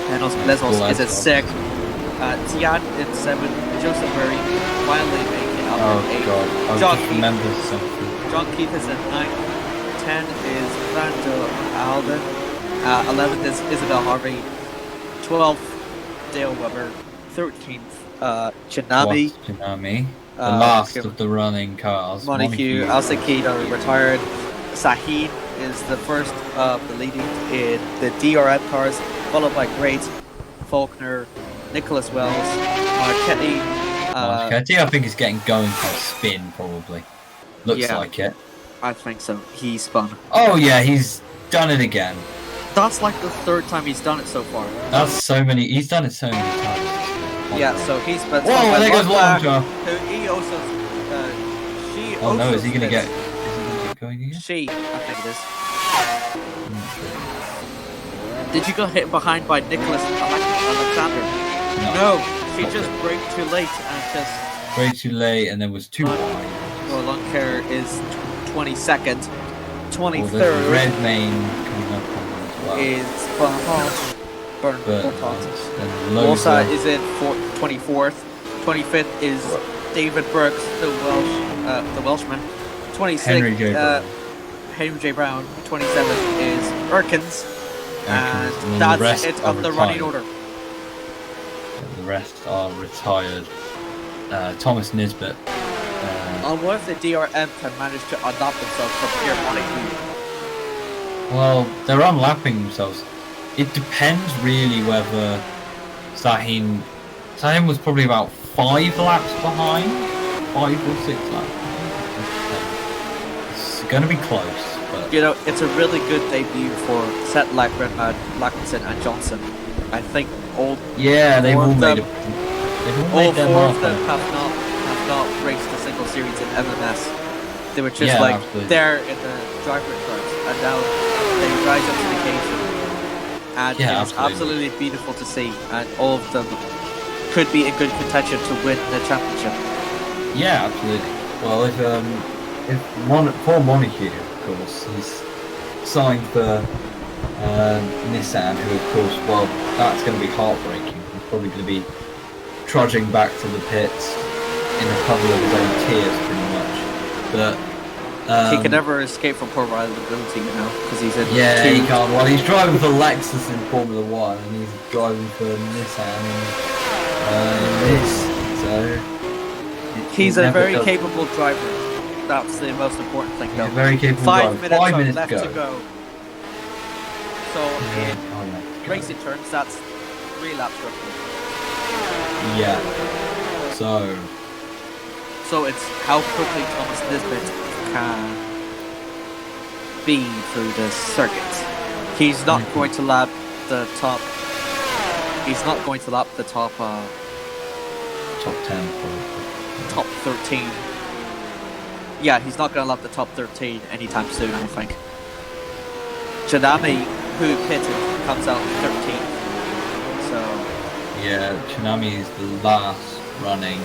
Panos Blezos is in sixth, Tian in seventh, Joseph Murray finally making up in eighth. God, I just remember something. John Keith is in ninth, 10 is Randall Alden, 11th is Isabel Harvey, 12th Dale Weber, 13th Chinami. The last of the running cars. Montague, Alsekida retired. Sahin is the first of the leading in the DRM cars, followed by Great, Faulkner, Nicholas Wells, Marchetti. Marchetti, I think, is getting going for a spin, probably. Looks like it. I think so. He spun. Oh, yeah, he's done it again. That's like the third time he's done it so far. He's done it so many times. Yeah, so he spent. Whoa, there goes Longjaw. He also. She. Oh no, is he gonna get going again? She, I think it is. Did you get hit behind by Nicholas Alexander? No, she just braked too late and just. Braked too late and then was too wide. Well, Longcare is 22nd. 23rd. Well, Red Main coming up on as well. Is Bernhardt. Losa is in 24th. 25th is David Brooks, the Welshman. 26th, Henry J. Brown. 27th is Erkins. And that's it of the running order. The rest are retired. Thomas Nisbet. I wonder if the DRM can manage to adapt themselves from Pierre Montague. Well, they're unlapping themselves. It depends really whether Sahin was probably about 5 laps behind, 5 or 6 laps behind. It's going to be close, but it's a really good debut for Setlak, Lackinson, and Johnson. I think they've all made them. All 4 of them have not raced a single series in MMS. They were just there in the driver cars, and now they rise up to the occasion. And it's absolutely beautiful to see, and all of them could be in good contention to win the championship. Yeah, absolutely. Well, if Montague, of course, he's signed for Nissan, who, of course, well, that's going to be heartbreaking. He's probably going to be trudging back to the pits in a couple of his own tears, pretty much. But he can never escape from poor reliability, because he's in. Yeah, he can't. Well, he's driving for Lexus in Formula 1, and he's driving for Nissan in this. So he's a very capable driver. That's the most important thing, though. He's a very capable driver. 5 minutes left to go. So in racing terms, that's 3 laps roughly. Yeah. So it's how quickly Thomas Nisbet can be through the circuit. He's not going to lap the top. He's not going to lap the top. top 10. Top 13. Yeah, he's not going to lap the top 13 anytime soon, I don't think. Tsunami, who pitted, comes out 13th. So Yeah, Tsunami is the last running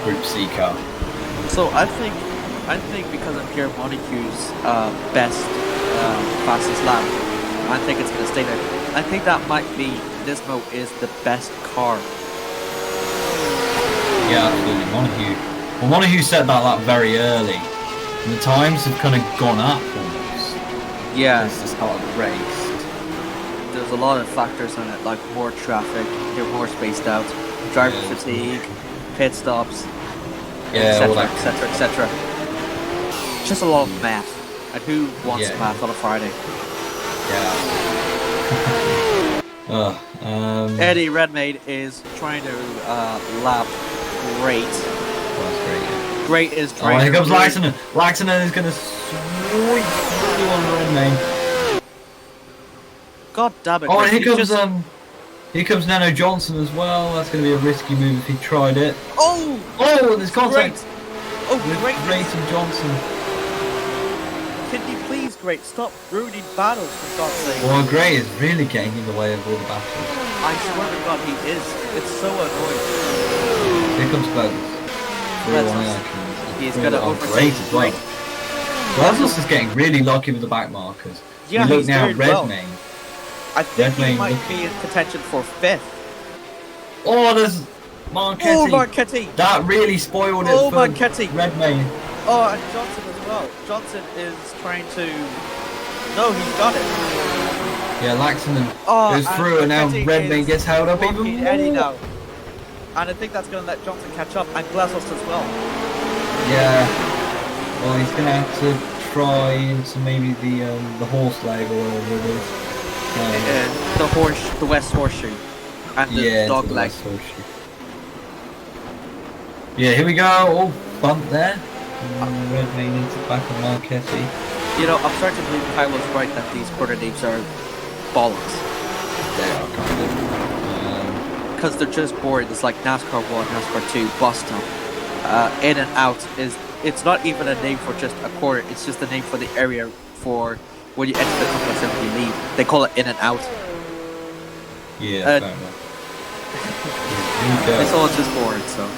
Group C car. So I think because of Pierre Montague's best fastest lap, I think it's going to stay there. I think that might be Nismo is the best car. Yeah, absolutely. Montague set that lap very early. And the times have kind of gone up almost. Yeah. Since the start of the race. There's a lot of factors in it, like more traffic, you're more spaced out, driver fatigue, pit stops, etc., etc., etc. Just a lot of math. And who wants math on a Friday? Yeah. Eddie Redmayne is trying to lap Great. That's great. Yeah. Great is trying here to... comes Laxonen. Laxonen is going to sweep through on Redmayne. God damn it. Oh, and here comes Nano Johnson as well. That's going to be a risky move if he tried it. Oh, and there's contact. Great. Oh, Great and Johnson. Can you please, Great, stop ruining battles for God's sake? Well, Great is really getting in the way of all the battles. I swear to God, he is. It's so annoying. Here comes Glazos. He's going to overtake Great as well. Glazos is getting really lucky with the back markers. Yeah, look he's now, doing well. Redmayne. I think he Redmayne might be in contention for 5th. Oh, there's Marchetti. Oh, Marchetti. That really spoiled it for Redmayne. Oh, and Johnson as well. Johnson is trying to... No, he's got it. Yeah, Laxonen goes through and now Redmayne gets held up even more. Eddie now. And I think that's going to let Johnson catch up, and Glazos as well. Yeah. Well, he's going to have to try into maybe the horse leg or whatever it is. The West Horseshoe. And the dog leg. Yeah, here we go. Oh, bump there. Redmayne into the back of Marchetti. You know, I'm starting to believe Kylo's right that these quarter names are bollocks. They are kind of. Because they're just boring. It's like NASCAR 1, NASCAR 2, Boston. In and out it's not even a name for just a quarter, it's just a name for the area for when you enter the complex and when you leave. They call it in and out. Yeah, fair enough. It's all just boring, so.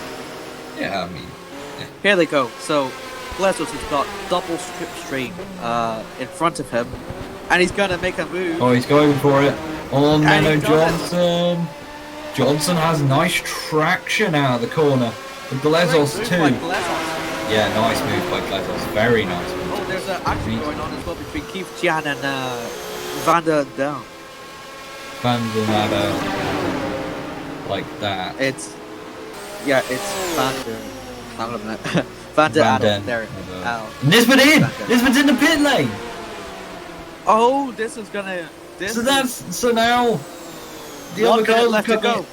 Yeah, I mean. Yeah. Here they go. So, Glazos has got double stripstream in front of him. And he's going to make a move. Oh, he's going for it. On Nano Johnson. Johnson has nice traction out of the corner. But Glazos too. Yeah, nice move by Glazos. Very nice move. Oh, there's an action going on as well between Keith Jan and Van der Down. Van der Down. Like that. It's Van der... Hang on a minute. Van der Adel. There. Nisbet in! Nisbet's in the pit lane! Oh, this is gonna... So now... The other cars left to go.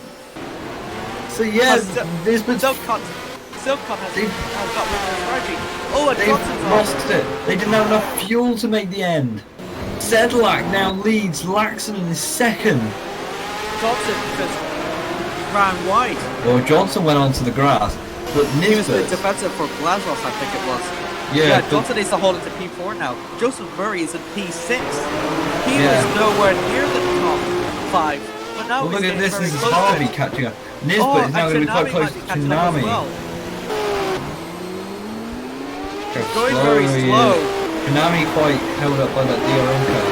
So yes, Nisbet's... Silkcott has got energy. Oh, and they've lost it. They didn't have enough fuel to make the end. Sedlak now leads. Laxonen is second. Johnson just ran wide. Well, Johnson went onto the grass, but Nisbet... He was the defensive for Glazos, I think it was. Yeah, Johnson needs to hold it to P4 now. Joseph Murray is in P6. He was nowhere near the top 5. But now look at this is Harvey catching up. Nisbet is now going to be quite close to Tsunami. Going very slow. Tsunami quite held up by that DRM car.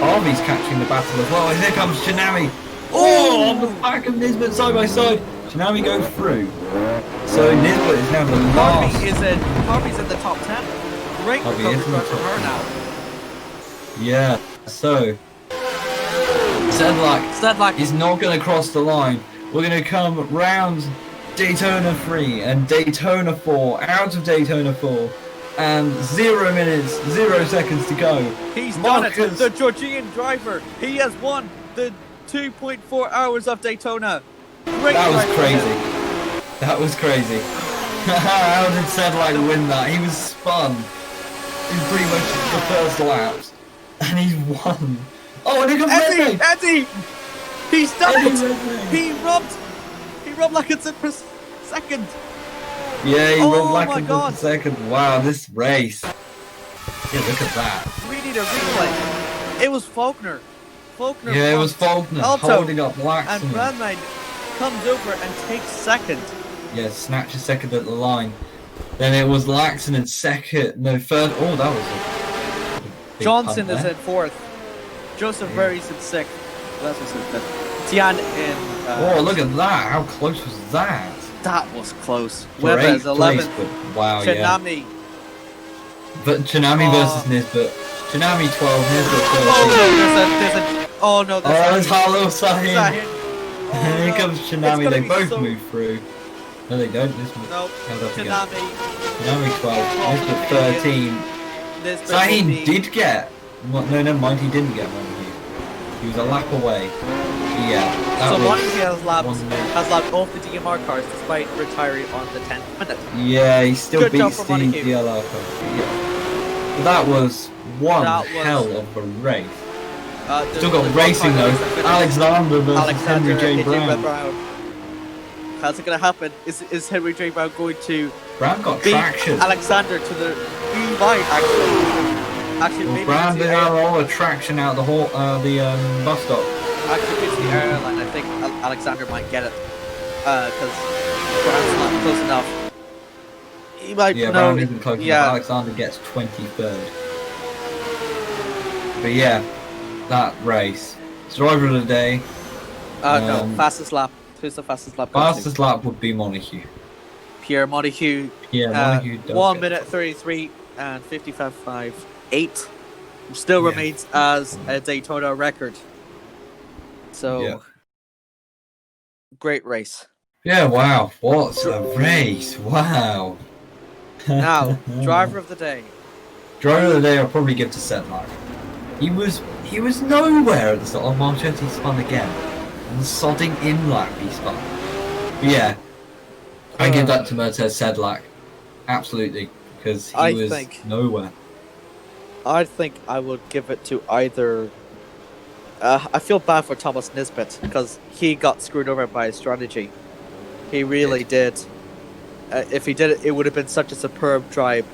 Harvey's catching the battle as well. And here comes Tsunami. Oh, on the back of Nisbet side by side. Tsunami goes through. So Nisbet is now the last. Harvey's in the top 10. Great recovery from her now. Yeah, so Sedlak is not going to cross the line. We're going to come round Daytona 3 and Daytona 4, out of Daytona 4. and 0 minutes, 0 seconds to go. He's Marcus. done it. The Georgian driver. He has won the 2.4 hours of Daytona. Great That was drive. crazy. That was crazy. How did Sedlak win that? He was spun in pretty much the first laps, and he won. Oh, and he got Eddie! He's done Eddie it! Redmayne. He rubbed like it's in per second. Yeah, he Oh rolled my back in God. the second. Wow, this race. Yeah, look at that. We need a replay. It was Faulkner. Faulkner. Yeah, it won. was Faulkner Alto. holding up And Laxman. Redmayne comes over and takes second. Yeah, snatch a second at the line. Then it was Laxon in second. No, third. Oh, that was a big Johnson punt is there. in fourth. Joseph Murray's in sixth. That's what's in fifth. Tian in. Oh, look at that. How close was that? That was close. For Webber is eighth place, 11th. but wow, yeah. Chanami. But Tsunami Oh. versus Nisbet. Tsunami 12, Nisbet 13. Oh no, there's a. Oh no, There's Harlow Sahin. Sahin. Oh, Here no. comes It's Tsunami. gonna They be both so- move through. No, they don't. Nisbet No, held up again. Chanami. Tsunami 12, Oh, Nisbet okay. 13. Nisbet Sahin 14. did get. No, never mind. He didn't get one. He was a lap away. Yeah. That So was Monty has lapped 1 minute. off the DMR cars despite retiring on the 10th minute. Yeah, he still Good job beats for the Montague. DLR car. Yeah. But that was one That was- hell of a race. There's Still got only one racing car though. race that finished. Alexander versus Alexander Henry J. hitting Brown. Red Brown. How's it going to happen? Is Henry J. Brown going to Brown got beat traction. Alexander to the he might actually Well, maybe Brown it's did the have all the traction out the bus stop. actually it's the airline. I think Alexander might get it because Brown's not close enough. He might Yeah, no, Brown isn't close enough. yeah. Alexander gets 23rd. But yeah, that race. Driver of the day. No, fastest lap. Who's the fastest lap? going to? Fastest lap would be Montague. Pierre Montague. Yeah, Montague does 1 get- minute 33 and 55.58 still Yeah. remains as a Daytona record. So, Yeah. great race. Yeah, wow. What a race. Wow. Now, driver of the day. Driver of the day I'll probably give to Sedlak. He was nowhere at the start. Oh, Marchetti spun again. And the sodding in lap he spun. But yeah. I give that to Mertez Sedlak. Absolutely. Because he I was think- nowhere. I think I would give it to either. I feel bad for Thomas Nisbet because he got screwed over by his strategy. He really did. If he did it, it would have been such a superb drive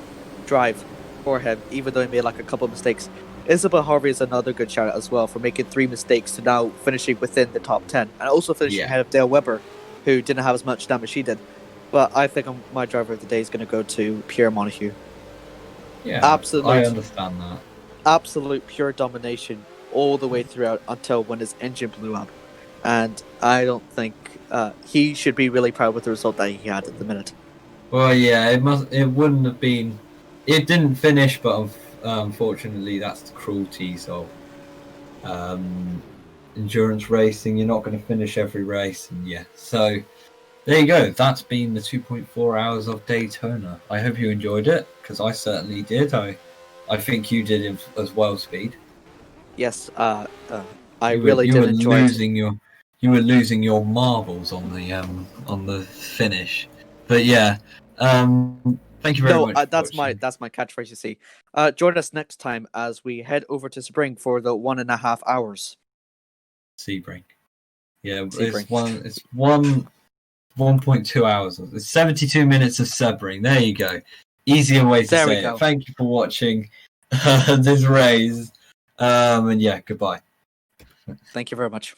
for him, even though he made like a couple of mistakes. Isabel Harvey is another good shout out as well for making 3 mistakes to now finishing within the top 10 and also finishing Yeah. ahead of Dale Weber, who didn't have as much damage she did. But I think my driver of the day is going to go to Pierre Montague. Yeah. Absolute. I understand that. Absolute pure domination all the way throughout until when his engine blew up. And I don't think he should be really proud with the result that he had at the minute. Well, yeah, it wouldn't have been. It didn't finish, but unfortunately, that's the cruelties of endurance racing. You're not going to finish every race, and yeah. So there you go. That's been the 2.4 hours of Daytona. I hope you enjoyed it because I certainly did. I think you did as well, Speed. Yes, I You really were, did you were enjoy it. losing you were losing your marbles on the finish. But yeah, thank you very much. for That's watching. my catchphrase. You see, join us next time as we head over to Spring for the 1.5 hours. Sebring. Yeah, Sebring. it's 1.2 hours. It's 72 minutes of Sebring. There you go. Easier way to There we say go. it. Thank you for watching this race. And yeah, goodbye. Thank you very much.